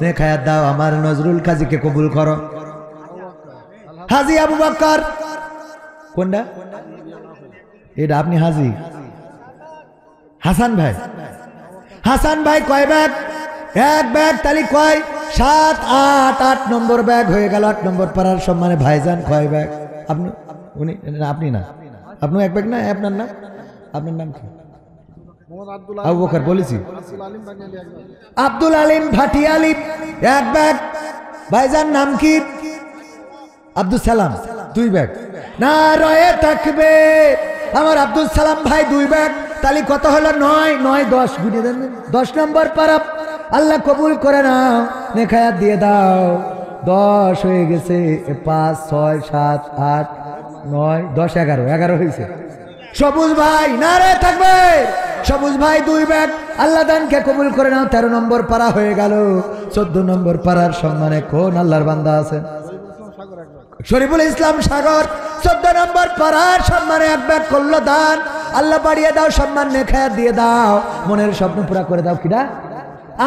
নেখায়াত দাও। আমার নজরুল কাজীকে কবুল করো। হাজী আবু বকর, কোনটা এটা? আপনি হাজী হাসান ভাই। হাসান ভাই কয় ব্যাগ? 1 ব্যাগ। তালি কয়? 7, 8, 8 নম্বর ব্যাগ হয়ে গেল। 8 নম্বর পাড়ার সম্মানে ভাইজান কয় ব্যাগ? আপনি, উনি, আপনি না, আপনি 1 ব্যাগ না? আপনার নাম, আপনার নাম কি? আবু বকর বলেছি। আব্দুল আলিম ভাটিয়ালি 1 ব্যাগ। ভাইজান নাম কি? আব্দুল সালাম 2 ব্যাগ। নারায়ে তাকবীর। আমার আব্দুল সালাম ভাই 2 ব্যাগ। তালি কত হলো? 9, 9, 10 গুনে দেন। 10 নম্বর পারা। আল্লাহ কবুল করে নাও, নেখায়াত দিয়ে দাও। 10 হয়ে গেছে। 5, 6, 7, 8, 9, 10, 11, 11 হয়েছে। সবুজ ভাই, নারায়ে তাকবীর। সবুজ ভাই 2 ব্যাগ। আল্লাহ দানকে কবুল করে নাও। 13 নম্বর পারা হয়ে গেল। 14 নম্বর পারার সম্মানে কোন আল্লাহর বান্দা আছেন? শরীফুল ইসলাম সাগর 14 নম্বর পাড়ার সম্মানে 1 ব্যাগ করলো দান। আল্লাহ বাড়িয়ে দাও, সম্মান নেখায়াত দিয়ে দাও, মনের স্বপ্ন পুরা করে দাও। কিরা?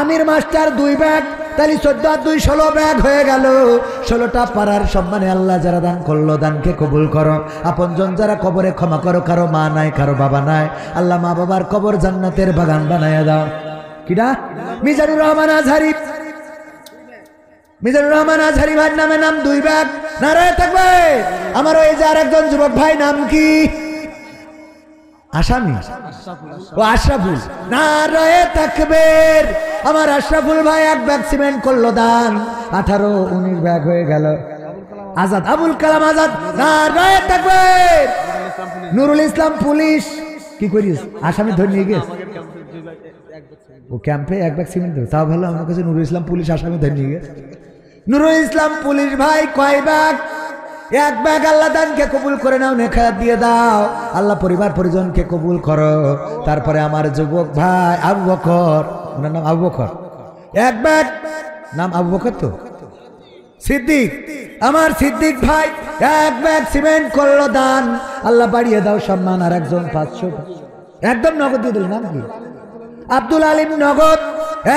আমির মাস্টার 2 ব্যাগ। তাহলে 14 আর 2, 16 ব্যাগ হয়ে গেল। 16টা পাড়ার সম্মানে আল্লাহ যারা দান করলো দানকে কবুল করো। আপনজন যারা কবরে ক্ষমা করো। কারো মা নাই, কারো বাবা নাই, আল্লাহ মা বাবার কবর জান্নাতের বাগান বানায়া দাও। কিরা? মিজানুর রহমান আজহারি। মিজানুর রহমান আজহারি ভাইয়ের নামে নাম 2 ব্যাগ। নারায়ে তাকবীর। আমার ওই যে আরেকজন যুবক ভাই নাম কি? আসামি, ও আশরাফুল। নারায়ে তাকবীর। আমার আশরাফুল ভাই 1 ব্যাগ সিমেন্ট করলো দান। 18, 19 ব্যাগ হয়ে গেল। আজাদ, আবুল কালাম আজাদ। নারায়ে তাকবীর। নুরুল ইসলাম পুলিশ কি করিস? আসামি ধরে নিয়ে গেছে ও ক্যাম্পে 1 ব্যাগ সিমেন্ট দেবে। তাও ভালো, আমার কাছে নুরুল ইসলাম পুলিশ আসামি ধরে নিয়ে গেছে। নুরুল ইসলাম পুলিশ ভাই কয় ব্যাগ? 1 ব্যাগ। আল্লাহ দানকে কবুল করে নাও, নেখায়াত দিয়ে দাও। আল্লাহ পরিবার পরিজনকে কবুল করো। তারপরে আমার যুবক ভাই আবু বকর, ওনার নাম আবু বকর, 1 ব্যাগ। নাম আবু বকর তো? সিদ্দিক। আমার সিদ্দিক ভাই 1 ব্যাগ সিমেন্ট করলো দান। আল্লাহ বাড়িয়ে দাও সম্মান। আর একজন 500 একদম নগদ দিয়ে দিল। নাম কি? আব্দুল আলিম নগদ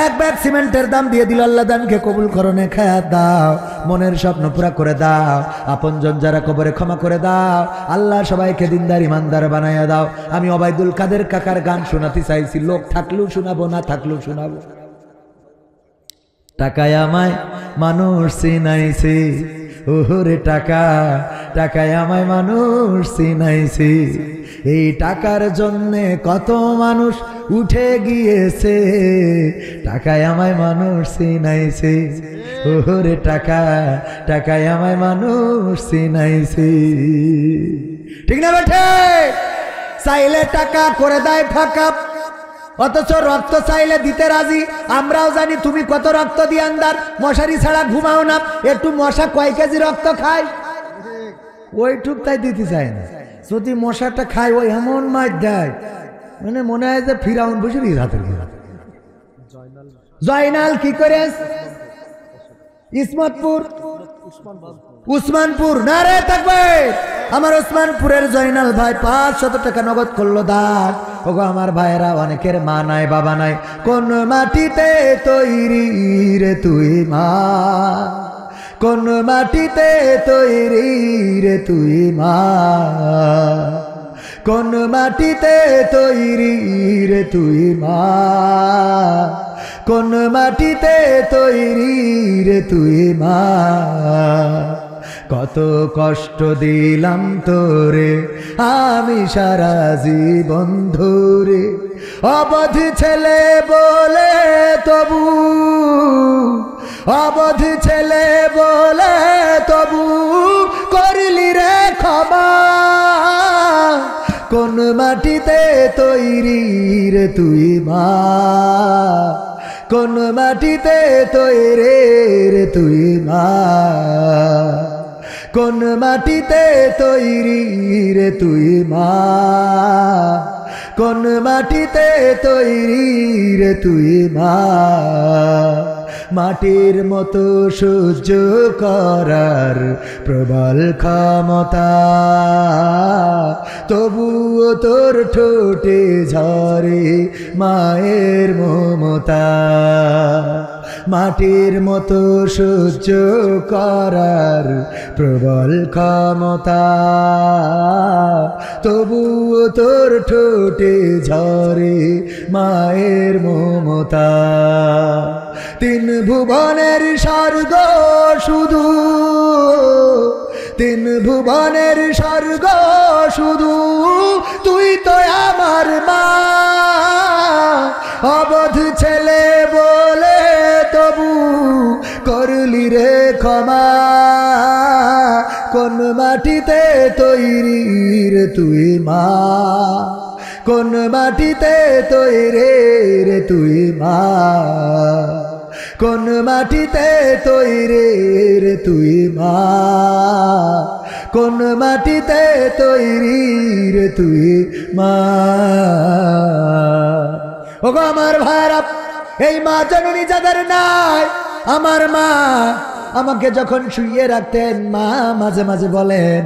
1 ব্যাগ সিমেন্টের দাম দিয়ে দিল। আল্লাহ দানকে কবুল করো, নেখায়াত দাও, মনের স্বপ্ন পুরা করে দাও। আপনজন যারা কবরে ক্ষমা করে দাও। আল্লাহ সবাইকে দিনদার ইমানদার বানায়া দাও। আমি ওবায়দুল কাদের কাকার গান শোনাতে চাইছি। লোক থাকলেও শোনাবো, না থাকলেও শোনাবো। টাকায় আমায় মানুষ চিনাইছে, ওরে টাকা, টাকায় আমায় মানুষ চিনাইছে। এই টাকার জন্যে কত মানুষ উঠে গিয়েছে। টাকায় আমায় মানুষ চিনাইছে, ওরে টাকা, টাকায় আমায় মানুষ চিনাইছে। ঠিক না বেঠে? চাইলে টাকা করে দেয় ফাঁকা, অথচ রক্ত চাইলে দিতে রাজি। আমরাও জানি তুমি কত রক্ত দিয়ে আন্দার। মশারি ছাড়া ঘুমাও না। একটু মশা কয় কেজি রক্ত খায়? ওইটুক তাই দিতে চায় না। যদি মশাটা খায় ওই এমন মাছ দেয়, মানে মনে হয় যে ফিরাউন বসে হাতের ঘেরা। জয়নাল কি করে? ইসমতপুর, উসমানপুর। নারায়ে তাকবীর। আমার উসমানপুরের জয়নাল ভাই 500 টাকা নগদ করলো দান। ওগো আমার ভাইয়েরা, অনেকের মা নাই, বাবা নাই। কোন মাটিতে তৈরি রে তুই মা? কোন মাটিতে তৈরি রে তুই মা? কোন মাটিতে তৈরি রে তুই মা? কোন মাটিতে তৈরি রে তুই মা? কত কষ্ট দিলাম তোরে আমি সারা জীবন ধরে। অবধি ছেলে বলে তবু, অবধি ছেলে বলে তবু করলি রে ক্ষমা। কোন মাটিতে তৈরি রে তুই মা? কোন মাটিতে তৈরি রে তুই মা, কোন মাটিতে তৈরি রে তুই মা, কোন মাটিতে তৈরি রে তুই মা, মাটির মতো সহ্য করার প্রবল ক্ষমতা, তবুও তোর ঠোঁটে ঝরে মায়ের মমতা, মাটির মতো সহ্য করার প্রবল ক্ষমতা, তবুও তোর ঠোঁটে ঝরে মায়ের মমতা, তিন ভুবনের স্বর্গ শুধু, তিন ভুবনের স্বর্গ শুধু, তুই তো আমার মা, অবধ ছেলে বলে তবু করলি রে ক্ষমা, কোন মাটিতে তৈরি রে তুই মা, কোন মাটিতে তৈরি রে তুই মা, কোন মাটিতে তৈরি রে তুই মা, কোন মাটিতে তৈরি রে তুই মা। ওগো আমার ভাইরা, এই মা জননী যাদের নাই, আমার মা আমাকে যখন শুইয়ে রাখতেন মা মাঝে মাঝে বলেন,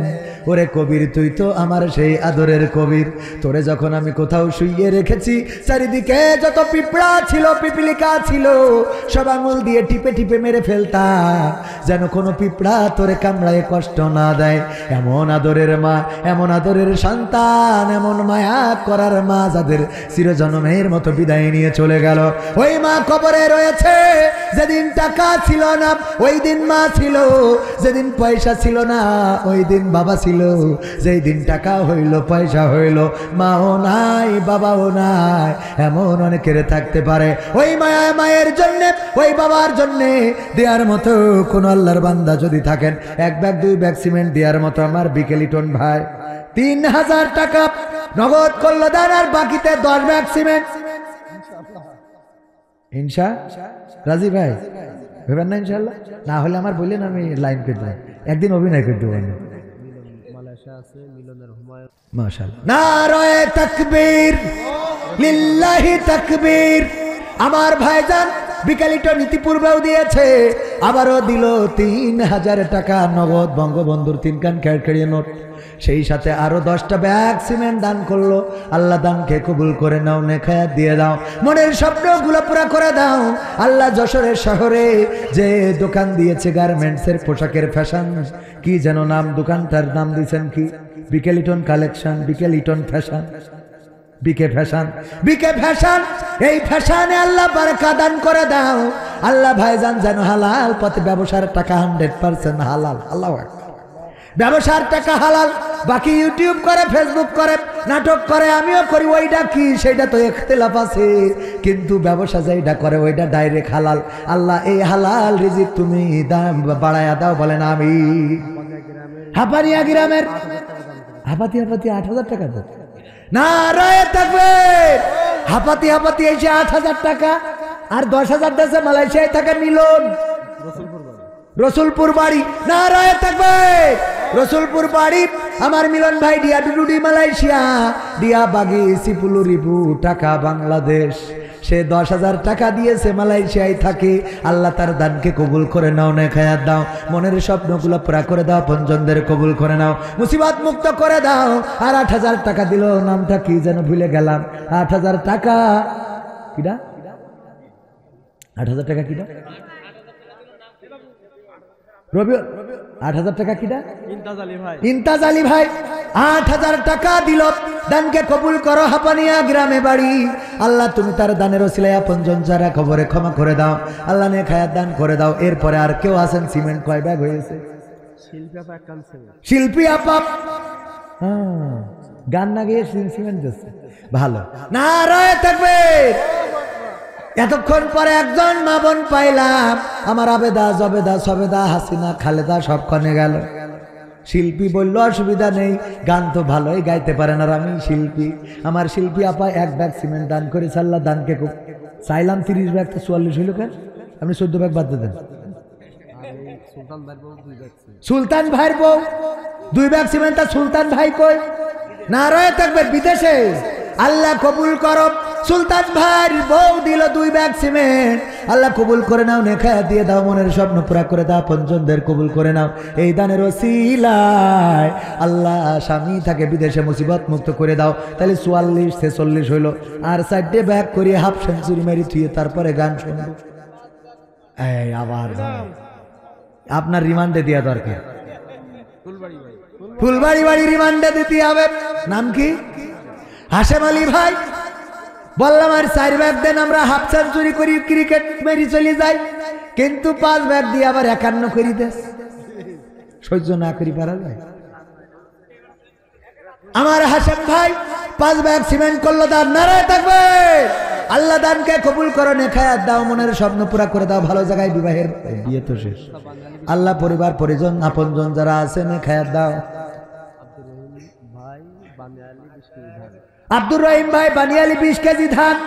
ওরে কবির তুই তো আমার সেই আদরের কবির, তোরে যখন আমি কোথাও শুইয়ে রেখেছি চারিদিকে যত পিঁপড়া ছিল পিপিলিকা ছিল সব আঙুল দিয়ে টিপে টিপে মেরে ফেলতাম, যেন কোনো পিঁপড়া তোরে কামড়ায় কষ্ট না দেয়। এমন আদরের মা, এমন আদরের সন্তান, এমন মায়া করার মা যাদের চিরজন্মের মতো বিদায় নিয়ে চলে গেল, ওই মা কবরে রয়েছে। যেদিন টাকা ছিল না ওই দিন মা ছিল, যেদিন পয়সা ছিল না ওই দিন বাবা ছিল, যেই দিন টাকা হইল পয়সা হইল মাও নাই বাবাও নাই, এমন অনেকের থাকতে পারে। ওই মায়া মায়ের জন্যে ওই বাবার জন্যে দেওয়ার মতো কোন আল্লাহর বান্দা যদি থাকেন, এক ব্যাগ দুই ব্যাগ সিমেন্ট দেওয়ার মতো আমার বিকেলিটন ভাই 3000 টাকা নগদ করলো দান, আর বাকিতে 10 ব্যাগ সিমেন্ট। ইনশা রাজি ভাই ভেবেন না ইনশাল্লাহ, না হলে আমার বললেন আমি লাইন করে দেব, একদিন অভিনয় করে দেবো আমি। মাশাআল্লাহ, নারায়ে তাকবীর, লিল্লাহি তাকবীর। আমার ভাইজান বিকালিটা নীতিপূর্বেও দিয়েছে, আবারও দিল 3000 টাকা নগদ, বঙ্গবন্ধুর 3 কান খেড়খেড়িয়ে নোট, সেই সাথে আরো 10টা ব্যাগ সিমেন্ট দান করলো। আল্লাহ দানকে কবুল করে নাও, নেখায়াত দিয়ে দাও, মনের স্বপ্নগুলো পুরা করে দাও। আল্লাহ যশোরের শহরে যে দোকান দিয়েছে গার্মেন্টসের পোশাকের ফ্যাশন, কি যেন নাম দোকানটার নাম দিয়েছেন কি, বিকেলিটন কালেকশন, বিকেলিটন ফ্যাশন, বিকে ফ্যাশন, বিকে ফ্যাশন। এই ফ্যাশনে আল্লাহ বারাকা দান করে দাও। আল্লাহ ভাইজান যেন হালাল পথে ব্যবসার টাকা 100% হালাল, আল্লাহু আকবার, ব্যবসার টাকা হালাল। বাকি ইউটিউব করে, ফেসবুক করে, নাটক করে, আমিও করি, ওইটা কি সেটা তো ইখতিলাফ আছে, কিন্তু ব্যবসা যেটা করে ওইটা ডাইরেক্ট হালাল। আল্লাহ এই হালাল রিজিক তুমি দাম বাড়ায়া দাও, বলেন আমি। হাপানিয়া গ্রামের হাপাতি 8000 টাকা দাও, নারায়ে তাকবীর। হাপাতি হাপাতি এসে 8000 টাকা, আর 10,000 দেশে মালয়েশিয়ায় থাকা মিলন রসুলপুর বাড়ি, নারায়ে তাকবীর। রসুলপুর বাড়ি আমার মিলন ভাই, ডিয়া ডুডুডি মালয়েশিয়া, ডিয়া বাগি সিপুলু রিপু টাকা বাংলাদেশ, সে 10,000 টাকা দিয়েছে, মালয়েশিয়ায় থাকে। আল্লাহ তার দানকে কবুল করে নাও, নেখায়াত দাও, মনের স্বপ্নগুলো পুরা করে দাও, পঞ্জনদের কবুল করে নাও, মুসিবত মুক্ত করে দাও। আর 8,000 টাকা দিল, নামটা কি যেন ভুলে গেলাম, 8,000 টাকা কিডা, 8,000 টাকা কিডা, রবি 8,000 টাকা কিডা, ইন্তাজ আলী ভাই 8,000 টাকা দিল, দানকে কবুল করো। হাপানিয়া গ্রামে বাড়ি, আল্লাহ তুমি তার দানের ওসিলায় আপনজন যারা খবরে ক্ষমা করে দাও, আল্লাহ নে খায়াত দান করে দাও। এরপরে আর কেউ আছেন? সিমেন্ট কয় ব্যাগ হয়েছে? শিল্পী আপা গান না গিয়ে সিমেন্ট দিচ্ছে, ভালো, নারায়ে তাকবীর। এতক্ষণ পরে একজন মা বোন পাইলাম, আমার আবেদা জবেদা সবেদা হাসিনা খালেদা সব কনে গেল। শিল্পী বলল অসুবিধা নেই, গান তো ভালোই গাইতে পারেন, আর আমি শিল্পী। আমার শিল্পী আপা 1 ব্যাগ সিমেন্ট দান করেছে, আল্লাহ দানকে চাইলাম 30 ব্যাগ, তো 44 হইল কেন? আপনি 14 ব্যাগ বাদ দেন। সুলতান ভাইয়ের বউ 2 ব্যাগ সিমেন্ট, তার সুলতান ভাই কই? না রয়ে থাকবে বিদেশে। আল্লাহ কবুল করো। সুলতান ভাইয়ের বউ দিল 2 ব্যাগ সিমেন্ট। আল্লাহ কবুল করে নাও, নেখা দিয়ে দাও, মনের স্বপ্ন পুরা করে দাও, পঞ্চমদের কবুল করে নাও। এই দানের ওসিলায় আল্লাহ স্বামী থাকে বিদেশে মুসিবত মুক্ত করে দাও। তাহলে 44 46 হইল। আর 4টে ব্যাগ করিয়ে হাফ সেঞ্চুরি মেরি থুয়ে তারপরে গান শুনবো। এই আবার আপনার রিমান্ডে দেওয়া দরকার। ফুলবাড়ি বাড়ি রিমান্ডে দিতে হবে। নাম কি? হাশেম আলী ভাই। বললাম আর 4 ব্যাগ দেন, আমরা হাফ সেঞ্চুরি করি, ক্রিকেট মেরি চলে যাই। কিন্তু 5 ব্যাগ দিয়ে আবার 51 করি দেশ। সহ্য না করি পারা যায়? আমার হাশেম ভাই 5 ব্যাগ সিমেন্ট করলো, দান নারায় থাকবে। আল্লাহ দানকে কবুল করো, নেখায়াত দাও, মনের স্বপ্ন পুরা করে দাও, ভালো জায়গায় বিবাহের বিয়ে তো শেষ। আল্লাহ পরিবার পরিজন আপনজন যারা আছে নেখায়াত দাও। আব্দুর রহিম ভাই বানিয়ালি 20 কেজি ধান।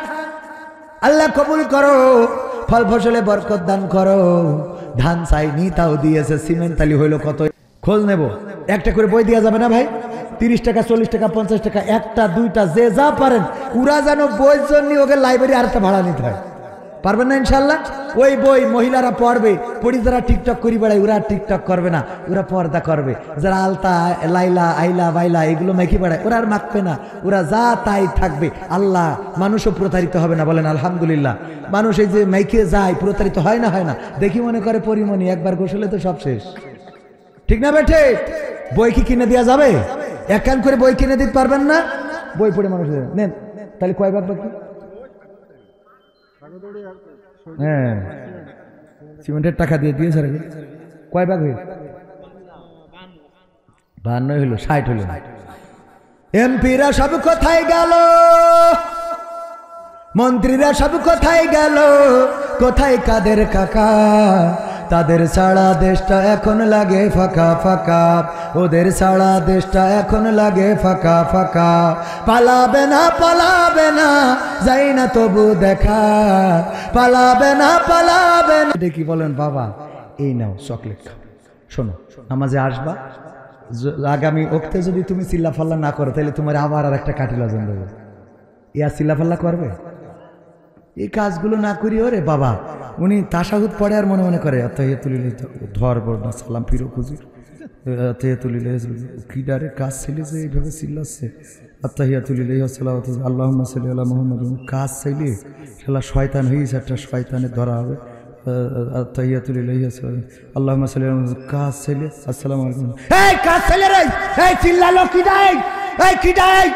আল্লাহ কবুল করো, ফল ফসলে বরকত দান করো। ধান চাইনি তাও দিয়েছে। সিমেন্ট তালি হইলো কত? খোঁজ নেব। একটা করে বই দেওয়া যাবে না ভাই? 30 টাকা 40 টাকা 50 টাকা, একটা 2টা যে যা পারেন। ওরা যেন বইয়ের জন্য ওকে লাইব্রেরি আরেকটা ভাড়া নিতে হয়। পারবেন না ইনশাল্লাহ? ওই বই মহিলারা পড়বে, পড়ি যারা টিকটক করি বেড়ায় ওরা টিকটক করবে না, ওরা পর্দা করবে। যারা আলতা লাইলা আইলা বাইলা এগুলো মেখে বেড়ায় ওরা আর মাখবে না, ওরা যা তাই থাকবে। আল্লাহ মানুষও প্রতারিত হবে না, বলেন আলহামদুলিল্লাহ। মানুষ এই যে মেখে যায় প্রতারিত হয় না? হয় না? দেখি মনে করে পরিমণি একবার গোসলে তো সব শেষ। ঠিক না বেঠে? বই কি কিনে দেওয়া যাবে? এক কান করে বই কিনে দিতে পারবেন না? বই পড়ে মানুষ নেন। তাহলে কয় ভাগ বাকি? হ্যাঁ, সিমেন্টের টাকা দিয়ে দিয়েছে। কয় ভাগ হইল? 52 হইল, 60 হইল। এমপিরা সব কোথায় গেল? মন্ত্রীরা সব কোথায় গেল? কোথায় কাদের কাকা? তাদের ছাড়া দেশটা এখন লাগে ফাঁকা ফাঁকা, ওদের ছাড়া দেশটা এখন লাগে ফাঁকা ফাঁকা। পালাবে না পালাবে না, যাই না তবু দেখা, পালাবে না পালাবে না। কি বলেন বাবা? এই নাও চকলেট খাও। শোনো, নামাজে আসবা, আগামী ওক্তে যদি তুমি চিল্লাফাল্লা না করো তাহলে তোমার আবার আর একটা কাটি লজন দেবে। ইয়া চিল্লাফাল্লা করবে? এই কাজগুলো না করি। ওরে বাবা, উনি তাশাহুদ পড়ে আর মনে মনে করে আত্তাহিয়াতুলিল্লাহ ধরব না, সালাম ফিরো খুঁজি, আত্তাহিয়াতুলিল্লাহ কিডারে কাজ ছেলে যে এইভাবে চিল্লাচ্ছে, আত্তাহিয়াতুলিল্লাহ সালাওয়াতু আল্লাহুম্মা সাল্লি আলা মুহাম্মাদ। কাজ চাইলে খেলা শয়তান হয়েছে, একটা শয়তানে ধরা হবে। আত্তাহিয়াতুলিল্লাহ আল্লাহুম্মা সাল্লি আলা মুহাম্মাদ। কাজ চাইলে আসসালামু আলাইকুম। এই কাজ চাইলে রে, এই চিল্লালো কিডাই, এই কিডাই।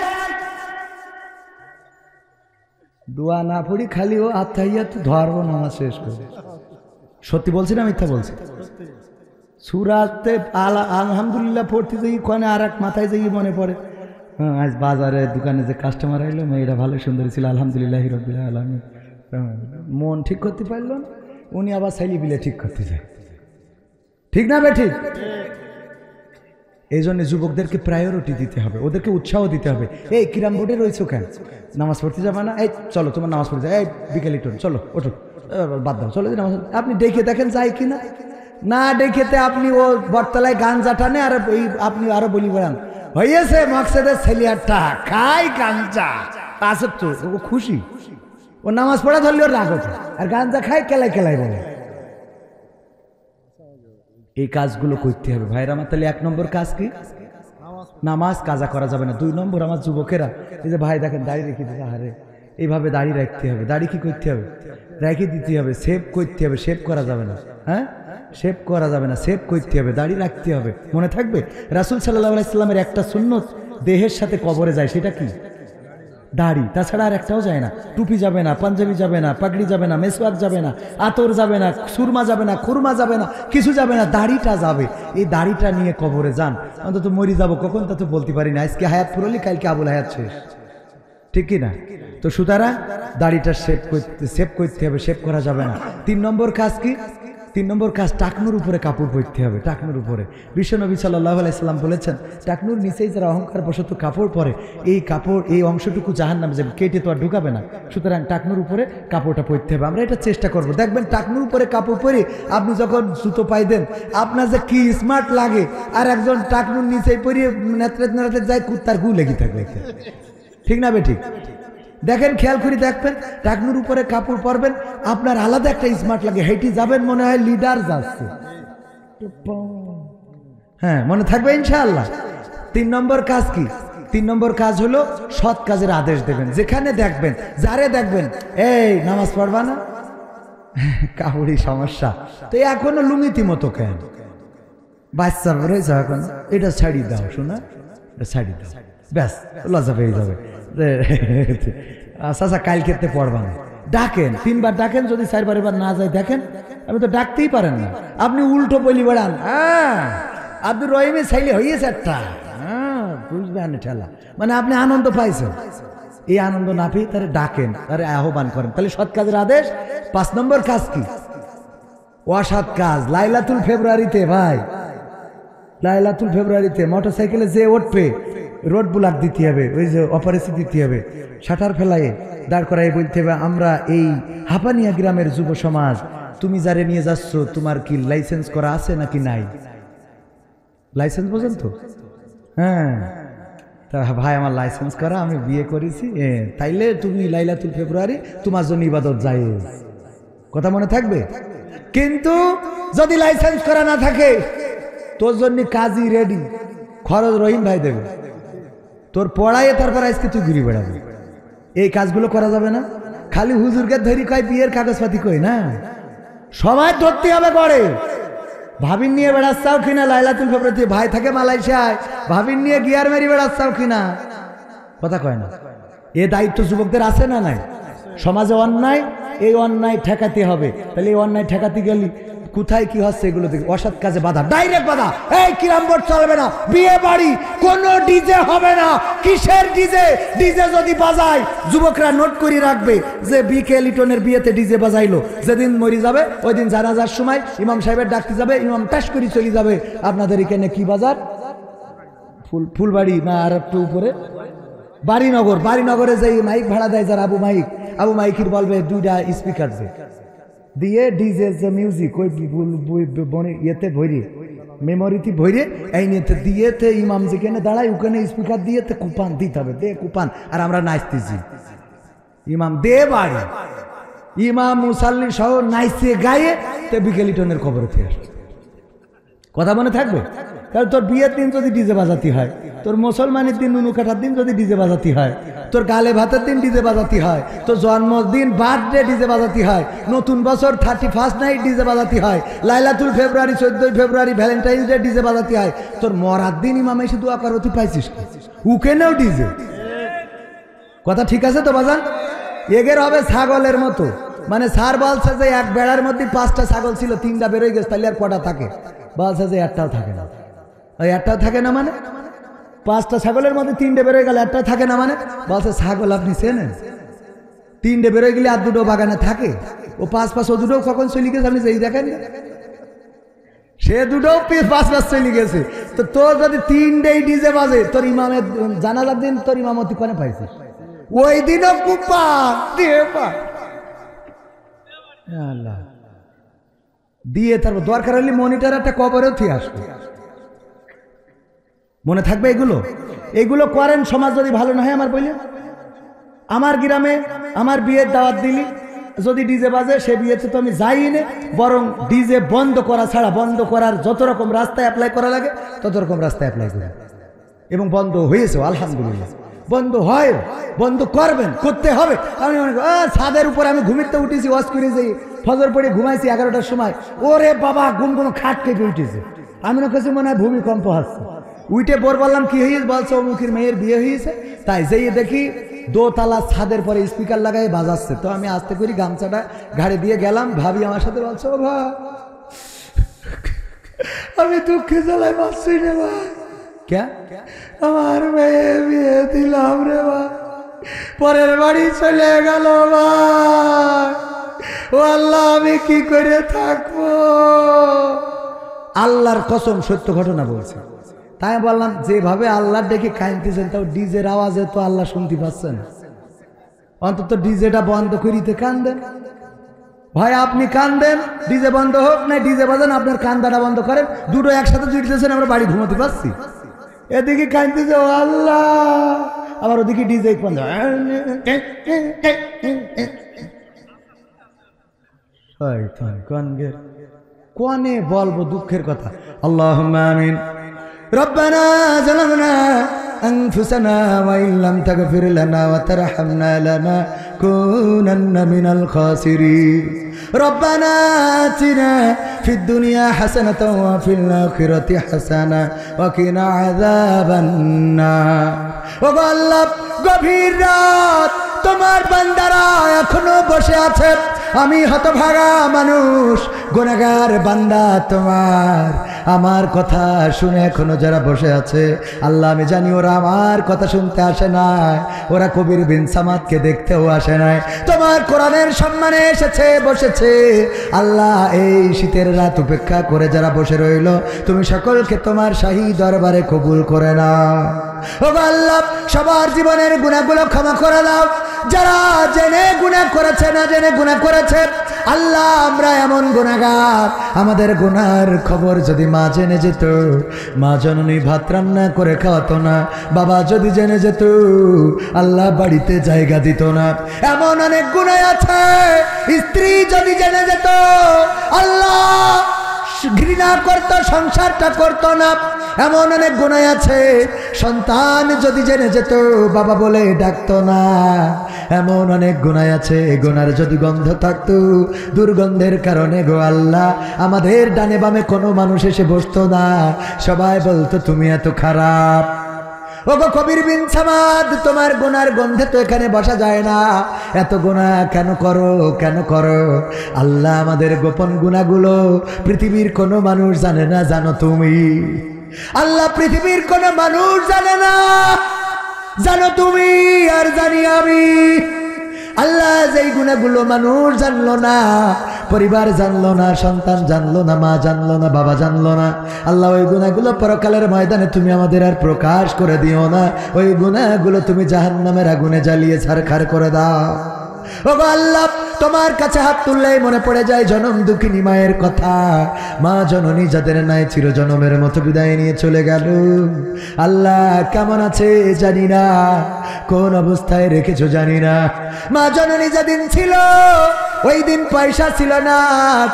দোয়া না পড়ি খালি ও আত্তাহিয়াত ধরবো, নামাজ শেষ করে। সত্যি বলছি না মিথ্যা বলছি? সূরাতে আলহামদুলিল্লাহ পড়তে যাই, কোনে আর এক মাথায় যাই মনে পড়ে, আজ বাজারে দোকানে যে কাস্টমার আইলো, মেয়েটা ভালো সুন্দরী ছিল, আলহামদুলিল্লাহ রাব্বিল আলামিন। মন ঠিক করতে পারল না, উনি আবার সাইলি বিলে ঠিক করতে যায়। ঠিক না বে ঠিক? এই জন্য যুবকদেরকে প্রায়োরিটি দিতে হবে, ওদেরকে উৎসাহ দিতে হবে। এই কিরাম বোর্ডে রয়েছে কেন? নামাজ পড়তে যাবে না? এই চলো তোমার নামাজ পড়তে যায়, এই বিকেলে টোন চলো ওঠো, বাদ দাও, চলো নামাজ। আপনি ডেকে দেখেন যায় কিনা। না ডেকেতে আপনি ও বটতলায় গাঞ্জা টানে আর আপনি আরো বলি বেড়ান হয়েছে মকসেদের ছেলিয়ারটা খাই গাঞ্জা আছে তো, ও খুশি। ও নামাজ পড়া ধরলে ওর রাগ ওঠে, আর গাঞ্জা খাই কেলাই কেলাই বলে। এই কাজগুলো করতে হবে ভাইরা আমার। তাহলে 1 নম্বর কাজ কি? নামাজ কাজা করা যাবে না। 2 নম্বর আমার যুবকেরা, এই যে ভাই দেখেন দাড়ি রেখে দিতে, আরে এইভাবে দাড়ি রাখতে হবে। দাড়ি কি করতে হবে? রেখে দিতে হবে। সেভ করতে হবে, সেভ করা যাবে না। হ্যাঁ, সেভ করা যাবে না, সেভ করতে হবে, দাড়ি রাখতে হবে। মনে থাকবে রাসূল সাল্লাল্লাহু আলাইহি সাল্লামের একটা সুন্নত দেহের সাথে কবরে যায়, সেটা কি? দাড়ি। তাছাড়া আর একটাও যায় না। টুপি যাবে না, পাঞ্জাবি যাবে না, পাগড়ি যাবে না, মেসওয়াক যাবে না, আতর যাবে না, সুরমা যাবে না, খুরমা যাবে না, কিছু যাবে না, দাড়িটা যাবে। এই দাড়িটা নিয়ে কবরে যান। অন্তত মরি যাবো কখন তা তো বলতে পারি না। আজকে হায়াত ফুরলি, কালকে আবুল হায়াত শেষ, ঠিক কি না? তো সুতরাং দাড়িটা সেভ করতে হবে, সেভ করা যাবে না। 3 নম্বর কাজ কি? 3 নম্বর কাজ, টাকনুর উপরে কাপড় পরতে হবে। টাকনুর উপরে বিশ্বনবী সাল্লাল্লাহু আলাইহি সাল্লাম বলেছেন, টাকনুর নিচেই যারা অহংকার বশত কাপড় পরে, এই কাপড় এই অংশটুকু জাহান্নামে যাবে, কেটে তো আর ঢুকাবে না। সুতরাং টাকনুর উপরে কাপড়টা পরতে হবে। আমরা এটা চেষ্টা করব। দেখবেন টাকনুর উপরে কাপড় পরে আপনি যখন জুতো পাই দেন, আপনার যে কি স্মার্ট লাগে, আর একজন টাকনুর নিচেই পরে নেত্রে নেত্রে যায়, কুত্তার গু লেগে থাকবে। ঠিক না বে ঠিক? দেখেন, খেয়াল করে দেখবেন, টাকনুর উপরে কাপড় পরবেন, আপনার আলাদা একটা স্মার্ট লাগে, হেঁটে যাবেন মনে হয় লিডার যাচ্ছে। হ্যাঁ, মনে থাকবে ইনশাআল্লাহ। 3 নম্বর কাজ কি? 3 নম্বর কাজ হলো সৎ কাজের আদেশ দেবেন। যেখানে দেখবেন, যারে দেখবেন, এই নামাজ পড়বা না, কাপড়ই সমস্যা, তো এখনো লুঙ্গিতি মতো কেন, বাচ্চা রয়েছে এখন, এটা ছাড়ি দাও, শোনা, এটা ছাড়ি দাও, ব্যাস লজ্জা পেয়ে যাবে। চাচা কাল ক্ষেত্রে পড়বা না, ডাকেন, 3 বার ডাকেন, যদি 4 বার এবার না যায় দেখেন, আপনি তো ডাকতেই পারেন না, আপনি উল্টো বলি বেড়ান, হ্যাঁ আব্দুর রহিমের ছেলে হয়েছে একটা, হ্যাঁ বুঝবেন ঠেলা, মানে আপনি আনন্দ পাইছেন। এই আনন্দ না পেয়ে তারা ডাকেন, তারা আহ্বান করেন, তাহলে সৎ কাজের আদেশ। 5 নম্বর কাজ কি? অসৎ কাজ। লাইলাতুল ফেব্রুয়ারিতে ভাই, লাইলাতুল ফেব্রুয়ারিতে মোটরসাইকেলে যে উঠবে, রোড ব্লক দিতে হবে, ওই যে অপারেশন দিতে হবে, শাটার ফেলায় দাঁড় করাই বলতে হবে, আমরা এই হাপানিয়া গ্রামের যুব সমাজ, তুমি যারে নিয়ে যাচ্ছ তোমার কি লাইসেন্স করা আছে নাকি নাই? লাইসেন্স বোঝেন তো? হ্যাঁ, তা ভাই আমার লাইসেন্স করা, আমি বিয়ে করেছি, তাইলে তুমি লাইলাতুল ফেব্রুয়ারি তোমার জন্য ইবাদত জায়েজ। কথা মনে থাকবে? কিন্তু যদি লাইসেন্স করা না থাকে, তোর জন্য কাজী রেডি, খরচ রহিম ভাই দেবে, তোর পড়াইয়ে তারপর আজকে তুই ঘুরে বেড়াবি। এই কাজগুলো করা যাবে না। খালি হুজুরকে ধরি কয় বিয়ের কাগজপাতি কই না, সবাই ধরতে হবে করে। ভাবিন নিয়ে বেড়াচ্ছাও কিনা লাইলাতুল ফেব্রুয়ারিতে? ভাই থাকে মালয়েশিয়ায়, ভাবিন নিয়ে গিয়ার মেরি বেড়াচ্ছাও কিনা? কথা কয় না। এ দায়িত্ব যুবকদের আছে না নাই? সমাজে অন্যায়, এই অন্যায় ঠেকাতে হবে। তাহলে এই অন্যায় ঠেকাতে গেলি কোথায় কি হচ্ছে এগুলো দেখি। অসৎ কাজে বাধা, ডাইরেক্ট বাধা, এই কিরাম বোর্ড চলবে না, বিয়ে বাড়ি কোনো ডিজে হবে না। কিসের ডিজে? ডিজে যদি বাজায় যুবকরা নোট করে রাখবে যে বিকে লিটনের বিয়েতে ডিজে বাজাইলো, যেদিন মরি যাবে ওই দিন জানাজার সময় ইমাম সাহেবের ডাকতে যাবে, ইমাম টাস করে চলে যাবে, আপনাদের এখানে কি বাজার, ফুলবাড়ি না আর একটু উপরে বাড়িনগর, বাড়িনগরে যে মাইক ভাড়া দেয় যারা, আবু মাইকির বলবে 2টা স্পিকার দিয়ে ডিজে যে মিউজিক ওই ইয়েতে ভরে, মেমোরিতে ভরে, এই নিয়েতে দিয়েতে ইমাম যেখানে দাঁড়ায় ওখানে স্পিকার দিয়েতে কুপান দিতে হবে, দে কুপান, আর আমরা নাচতেছি, ইমাম দে বাড়ি, ইমাম মুসাল্লি সহ নাইছে গায়ে, তে বিকেলিটনের কবরে ফিরে আসবে। কথা মনে থাকবে? কারণ তোর বিয়ের দিন যদি ডিজে বাজাতে হয়, তোর মুসলমানের দিন নুনু কাটার দিন যদি ডিজে বাজাতে হয়, তোর গালে ভাতের দিন ডিজে বাজাতে হয়, তোর জন্মদিন বার্থডে ডিজে বাজাতে হয়, নতুন বছর 31st নাইট ডিজে বাজাতে হয়, লাইলাতুল ফেব্রুয়ারি 14 ফেব্রুয়ারি ভ্যালেন্টাইন্স ডে ডিজে বাজাতে হয়, তোর মরার দিন ইমাম এসে দোয়া করো, তুই পাইছিস উকেনেও ডিজে। কথা ঠিক আছে তো বাজান? এগের হবে ছাগলের মতো, মানে সার বলছে যে এক বেড়ার মধ্যে 5টা ছাগল ছিল, 3টা বেরোয় গেছে, তাহলে আর কটা থাকে? বলছে যে একটাও থাকে না। ওই একটাও থাকে না মানে 5টা ছাগলের মধ্যে 3টে বেরোয় গেলে একটাও থাকে না মানে? বলছে ছাগল আপনি চেনেন? 3টে বেরোয় গেলে আর 2টো বাগানে থাকে, ও 5 ও 2টো কখন চলে গেছে আপনি যেই দেখেন, সে 2টো 5 চলে গেছে। তো তোর যদি 3টেই ডিজে বাজে, তোর ইমামের জানাজার দিন তোর ইমামতি কোনে পাইছিস? ওই দিনও কুপা দিয়ে তারপর দরকার হলে মনিটর একটা কবরেও থিয়ে আসবে। মনে থাকবে এগুলো? এগুলো করেন, সমাজ যদি ভালো না হয়। আমার বলি, আমার গ্রামে আমার বিয়ের দাওয়াত দিলি, যদি ডিজে বাজে সে বিয়েতে তো আমি যাই না, বরং ডিজে বন্ধ করা ছাড়া, বন্ধ করার যত রকম রাস্তায় অ্যাপ্লাই করা লাগে তত রকম রাস্তায় অ্যাপ্লাই করি, এবং বন্ধ হয়েছে আলহামদুলিল্লাহ। বন্ধ হয়, বন্ধ করবেন, করতে হবে। আমি মনে করি ছাদের উপরে আমি ঘুমিতে উঠেছি, ওয়াজ করে যাই, ফজর পড়ে ঘুমাইছি 11টার সময়, ওরে বাবা ঘুম কোনো খাট কেটে উঠেছে, আমি না কাছে মনে হয় ভূমিকম্প আসছে। উইটে বোর বললাম কি হয়েছে, বলছে অমুখীর মেয়ের বিয়ে হয়েছে, তাই যেই দেখি দোতলা ছাদের পরে স্পিকার লাগাই বাজাচ্ছে। তো আমি আস্তে করে গামছাটা ঘাড়ে দিয়ে গেলাম, ভাবি আমার সাথে বলছে, ও ভাই আমি দুঃখে জ্বালায় বাঁচছি রে ভাই, কে আমার মেয়ে বিয়ে দিলাম রে ভাই, পরের বাড়ি চলে গেল ভাই, ও আল্লাহ আমি কি করে থাকবো। আল্লাহর কসম সত্য ঘটনা বলছে। তাই বললাম যেভাবে আল্লাহ ডেকে কাঁদতেছেন তাও ডিজের আওয়াজে তো আল্লাহ শুনতে পাচ্ছেন, অন্তত ডিজেটা বন্ধ করিতে কান্দেন। ভাই আপনি কান্দেন, ডিজে বন্ধ হোক না ডিজে বাজান, আপনার কান্দাটা বন্ধ করেন, দুটো একসাথে জুড়তেছেন, আমরা বাড়ি ঘুমাতে পারছি। এদিকে কাঁদতেছে ও আল্লাহ, আবার ওদিকে ডিজে বন্ধ। কোনে বলবো দুঃখের কথা। আল্লাহুম্মা আমিন। রব্বানা জালামনা আনফুসানা ওয়া ইল্লাম তাগফির লানা ওয়া তারহামনা লানাকুনান্না মিনাল খাসিরিন। রব্বানা আতিনা ফিদ দুনিয়া হাসানাতাও ওয়া ফিল আখিরাতি হাসানা ওয়া কিনা আযাবান নার। ও আল্লাহ, গভীর রাত তোমার বান্দারা এখনো বসে আছে, আমি হতভাগা মানুষ, গুনাহগার বান্দা তোমার। আমার কথা শুনে এখনো যারা বসে আছে আল্লাহ, আমি জানি ওরা আমার কথা শুনতে আসে নাই, ওরা কবির বিন সামাদকে দেখতেও আসে নাই, তোমার কোরআনের সম্মানে এসেছে বসেছে। আল্লাহ, এই শীতের রাত উপেক্ষা করে যারা বসে রইল, তুমি সকলকে তোমার শাহী দরবারে কবুল করে নাও। ও আল্লাহ, সবার জীবনের গুনাহগুলো ক্ষমা করে দাও। যারা জেনে গুনাহ করেছে, না জেনে গুনাহ করেছে, আল্লাহ আমরা এমন গুনাহগার, আমাদের গুনার খবর যদি মা জেনে যেত, মা জননী ভাত রান্না করে খাওয়াতো না, বাবা যদি জেনে যেত আল্লাহ বাড়িতে জায়গা দিত না। এমন অনেক গুনাহ আছে, স্ত্রী যদি জেনে যেত আল্লাহ ঘৃণা করতো, সংসারটা করতো না। এমন অনেক গুনাহ আছে, সন্তান যদি জেনে যেত বাবা বলে ডাকতো না। এমন অনেক গুনাহ আছে, গুনার যদি গন্ধ থাকতো, দুর্গন্ধের কারণে গো আল্লাহ আমাদের ডানে বামে কোনো মানুষ এসে বসতো না, সবাই বলতো তুমি এত খারাপ। ও গো কবির বিন সামাদ, তোমার গুনার গন্ধে তো এখানে বসা যায় না, এত গুনাহ কেন করো, কেন করো? আল্লাহ আমাদের গোপন গুনাহগুলো পৃথিবীর কোনো মানুষ জানে না, জানো তুমি। আল্লাহ পৃথিবীর কোনো মানুষ জানে না, জানো তুমি আর জানি আমি। আল্লাহ যেই গুনাহগুলো মানুষ জানলো না, পরিবার জানলো না, সন্তান জানলো না, মা জানলো না, বাবা জানলো না, আল্লাহ ওই গুনাহগুলো পরকালের ময়দানে তুমি আমাদের আর প্রকাশ করে দিও না। ওই গুনাহগুলো তুমি জাহান্নামের আগুনে জ্বালিয়ে ছারখার করে দাও। ও আল্লাহ, তোমার কাছে হাত তুললেই মনে পড়ে যায় জনম দুঃখিনী মায়ের কথা। মা জননী যাদের নাই চিরজনমের মতো বিদায় নিয়ে চলে গেল, আল্লাহ কেমন আছে জানি না, কোন অবস্থায় রেখেছো জানি না। মা জননী যেদিন ছিল ওই দিন পয়সা ছিল না,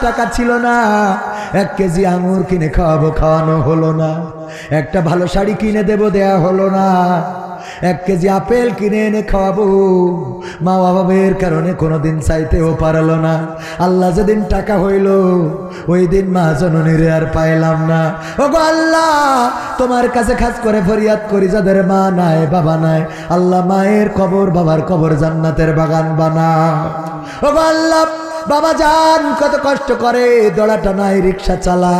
টাকা ছিল না, 1 কেজি আঙুর কিনে খাওয়াবো, খাওয়ানো হলো না। একটা ভালো শাড়ি কিনে দেবো, দেয়া হলো না। 1 কেজি আপেল কিনে এনে খাওয়াবো, মা অভাবের কারণে কোনোদিন চাইতেও পারলো না। আল্লাহ যেদিন টাকা হইল ওই দিন মা জননীরে আর পাইলাম না। ও গো আল্লাহ, তোমার কাছে খাস করে ফরিয়াদ করি যাদের মা নাই, বাবা নাই, আল্লাহ মায়ের কবর, বাবার কবর জান্নাতের বাগান বানাও। ও গো আল্লাহ, বাবা জান কত কষ্ট করে, দড়াটা নাই, রিক্সা চালা,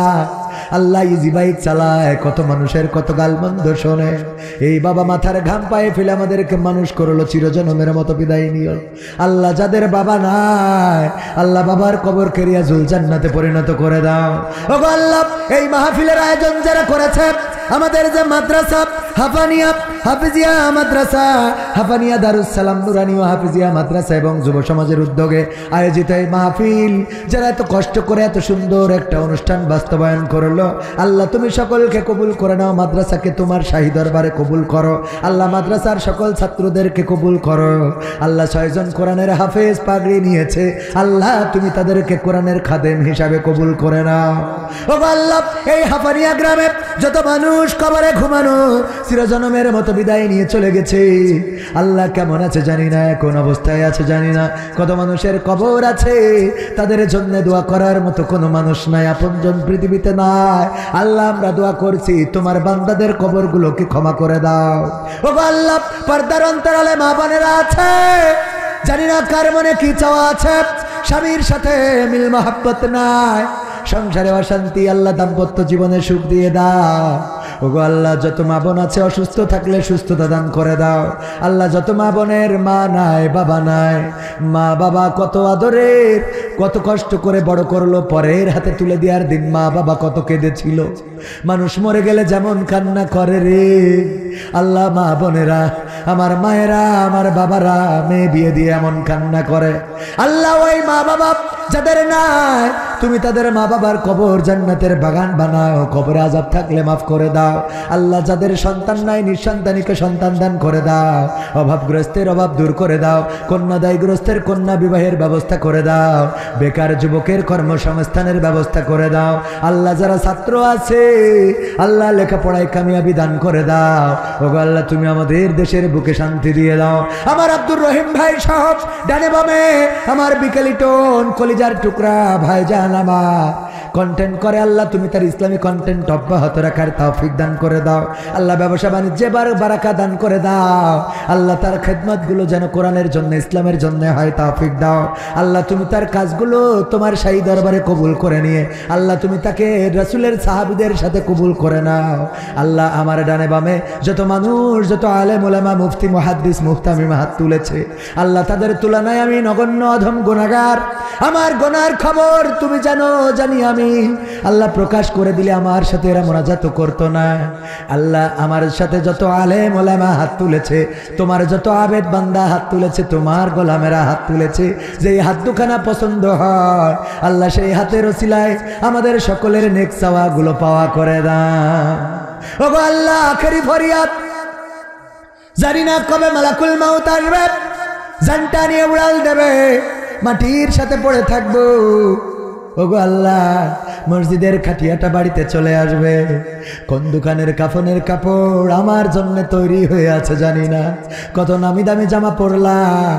আল্লাহ ইজি বাইক চালায়, কত মানুষের কত গালমন্দ শোনে। এই বাবা মাথার ঘাম পায়ে ফেলে আমাদেরকে মানুষ করলো, চিরজনমের মতো বিদায় নিও। আল্লাহ যাদের বাবা নাই, আল্লাহ বাবার কবর কেরিয়া জুল জান্নাতে পরিণত করে দাও। ও আল্লাহ, এই মাহফিলের আয়োজন যারা করেছে, আমাদের যে মাদ্রাসা হাফানিয়া হাফিজিয়া মাদ্রাসা, হাফানিয়া দারুস সালাম নুরানি ও হাফিজিয়া মাদ্রাসা এবং যুব সমাজের উদ্যোগে আয়োজিত এই মাহফিল, যারা এত কষ্ট করে এত সুন্দর একটা অনুষ্ঠান বাস্তবায়ন করলো, আল্লাহ তুমি সকলকে কবুল করে নাও। মাদ্রাসাকে তোমার শাহী দরবারে কবুল করো। আল্লাহ মাদ্রাসার সকল ছাত্রদেরকে কবুল করো। আল্লাহ 6 জন কোরআনের হাফেজ পাগড়ি নিয়েছে, আল্লাহ তুমি তাদেরকে কোরআনের খাদেম হিসাবে কবুল করে নাও। ও আল্লাহ, এই হাফানিয়া গ্রামে যত মানুষ কবরে ঘুমানো, চিরজনমের মতো বিদায় নিয়ে চলে গেছে, আল্লাহ কেমন আছে জানি না, কোন অবস্থায় আছে জানি না, কত মানুষের কবর আছে, তাদের জন্য দোয়া করার মতো কোনো মানুষ নাই, আপনজন পৃথিবীতে নাই। আল্লাহ আমরা দোয়া করছি, তোমার বান্দাদের কবরগুলোকে ক্ষমা করে দাও। ও আল্লাহ, পর্দার অন্তরালে মা বোনেরা আছে, জানি না কার মনে কি চাওয়া আছে, স্বামীর সাথে মিল মহব্বত নাই, সংসারে অশান্তি, আল্লাহ দাম্পত্য জীবনে সুখ দিয়ে দাও। ওগো আল্লাহ যত মা বোন আছে অসুস্থ থাকলে সুস্থতা দান করে দাও আল্লাহ। যত মা বোনের মা নাই বাবা নাই, মা বাবা কত আদরের, কত কষ্ট করে বড় করলো, পরের হাতে তুলে দেওয়ার দিন মা বাবা কত কেঁদেছিল। মানুষ মরে গেলে যেমন কান্না করে রে আল্লাহ, মা বোনেরা, আমার মায়েরা, আমার বাবারা মেয়ে বিয়ে দিয়ে এমন কান্না করে আল্লাহ। ওই মা বাবা যাদের নাই তুমি তাদের মা বাবার কবর জান্নাতের বাগান বানাও, কবরে আযাব থাকলে মাফ করে দাও আল্লাহ। যাদের সন্তান নাই নিঃসন্তানীকে সন্তান দান করে দাও, অভাবগ্রস্তের অভাব দূর করে দাও, কন্যাদায়গ্রস্তের কন্যা বিবাহের ব্যবস্থা করে দাও, বেকার যুবকের কর্মসংস্থানের ব্যবস্থা করে দাও আল্লাহ। যারা ছাত্র আছে আল্লাহ লেখাপড়ায় কামিয়াবি দান করে দাও ওগো আল্লাহ। তুমি আমাদের দেশের বুকে শান্তি দিয়ে দাও। আমার আব্দুর রহিম ভাই সাহেব ডানে বামে আমার বিকেলি টোন কলিজার টুকরা ভাইজান আমার কন্টেন্ট করে আল্লাহ, তুমি তার ইসলামী কন্টেন্ট অব্যাহত রাখার তৌফিক দান করে দাও আল্লাহ। ব্যবসা বাণিজ্যে বারাকা দান করে দাও আল্লাহ। তার খেদমতগুলো যেন কোরআনের জন্য ইসলামের জন্য হয় তৌফিক দাও আল্লাহ। তুমি তার কাজগুলো তোমার শাহী দরবারে কবুল করে নিয়ে আল্লাহ তুমি তাকে রাসূলের সাহাবীদের সাথে কবুল করে নাও আল্লাহ। আমার ডানে বামে যত মানুষ, যত আলেম ওলামা, মুফতি, মুহাদ্দিস, মুহতামিম হাত তুলেছে আল্লাহ, তাদের তুলনায় আমি নগণ্য অধম গুনাহগার। আমার গুনার খবর তুমি জানো, জানি আমি আল্লাহ। প্রকাশ করে দিলে আমার সাথে এরা মোনাজাত করতো না আল্লাহ। আমার সাথে যত আলেম ওলামা হাত তুলেছে, তোমার যত আবেদ বান্দা হাত তুলেছে, তোমার গোলামেরা হাত তুলেছে, যেই হাত দুখানা পছন্দ হয় আল্লাহ সেই হাতের ওসিলায় আমাদের সকলের নেক চাওয়াগুলো পাওয়া করে দাও ওগো আল্লাহ। আখেরি ফরিয়াদ, জানি না কবে মালাকুল মাউত আসবে, জানটা নিয়ে উড়াল দেবে, মাটির সাথে পড়ে থাকবো ওগো আল্লাহ। মসজিদের খাটিয়াটা বাড়িতে চলে আসবে, কোন দোকানের কাফনের কাপড় আমার জন্য তৈরি হয়ে আছে জানি না। কত নামি দামি জামা পরলাম,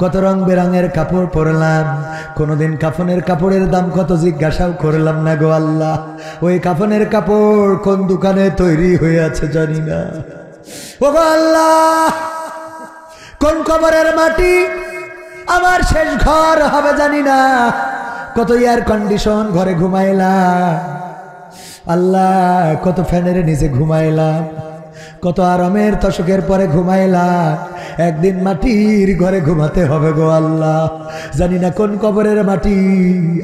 কত রং বেরঙের কাপড় পরলাম, কোনোদিন কাফনের কাপড়ের দাম কত জিজ্ঞাসাও করলাম না গো আল্লাহ। ওই কাফনের কাপড় কোন দোকানে তৈরি হয়ে আছে জানি না ওগো আল্লাহ। কোন কবরের মাটি আমার শেষ ঘর হবে জানি না। কত এয়ার কন্ডিশন ঘরে ঘুমাইলাম আল্লাহ, কত ফ্যানের নিচে ঘুমাইলাম, কত আরামের তশকের পরে ঘুমাইলাম। একদিন মাটির ঘরে ঘুমাতে হবে গো আল্লাহ। জানি না কোন কবরের মাটি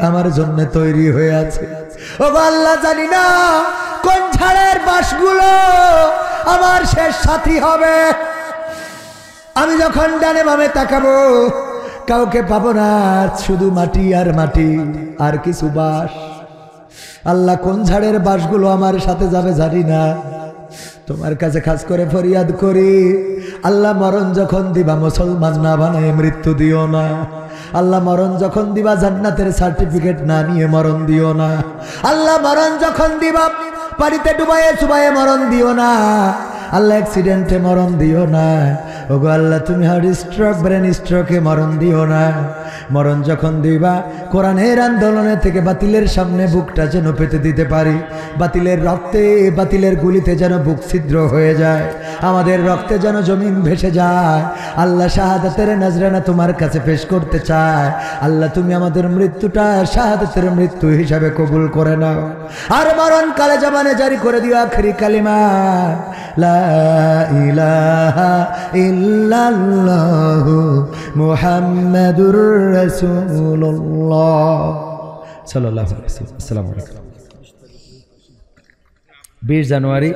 আমার জন্য তৈরি হয়ে আছে ও গো আল্লাহ। জানি না কোন ঝাড়ের বাঁশগুলো আমার শেষ সাথী হবে। আমি যখন ডানে বামে তাকাবো কাউকে পাবো না, শুধু মাটি আর মাটি, আর কিছু বাঁশ। আল্লাহ কোন ঝাড়ের বাঁশগুলো আমার সাথে যাবে জানি না। তোমার কাছে খাস করে ফরিয়াদ করি আল্লাহ, মরণ যখন দিবা মুসলমান না বানায় মৃত্যু দিও না আল্লাহ। মরণ যখন দিবা জান্নাতের সার্টিফিকেট না নিয়ে মরণ দিও না আল্লাহ। মরণ যখন দিবা পানিতে ডুবায়ে চুবায়ে মরণ দিও না আল্লাহ। অ্যাক্সিডেন্টে মরণ দিও না ওগো আল্লাহ। তুমি হার্ট স্ট্রোক, ব্রেন স্ট্রোকে মরণ দিও না। মরণ যখন দিবা কোরআনের আন্দোলনে থেকে বাতিলের সামনে বুকটা যেন পেতে দিতে পারি, বাতিলের রক্তে, বাতিলের গুলিতে যেন বুক ছিদ্র হয়ে যায়, আমাদের রক্তে যেন জমিন ভেসে যায় আল্লাহ। শাহাদাতের নজরানা তোমার কাছে পেশ করতে চায় আল্লাহ। তুমি আমাদের মৃত্যুটা শাহাদাতের মৃত্যু হিসাবে কবুল করে নাও। আর মরণ কালে জবানে জারি করে দিও আখরি কালিমা লা ইলাহা ইল্লাল্লাহু মুহাম্মাদুর রাসূলুল্লাহ সাল্লাল্লাহু আলাইহি ওয়াসাল্লাম। আসসালামু আলাইকুম। 20 জানুয়ারি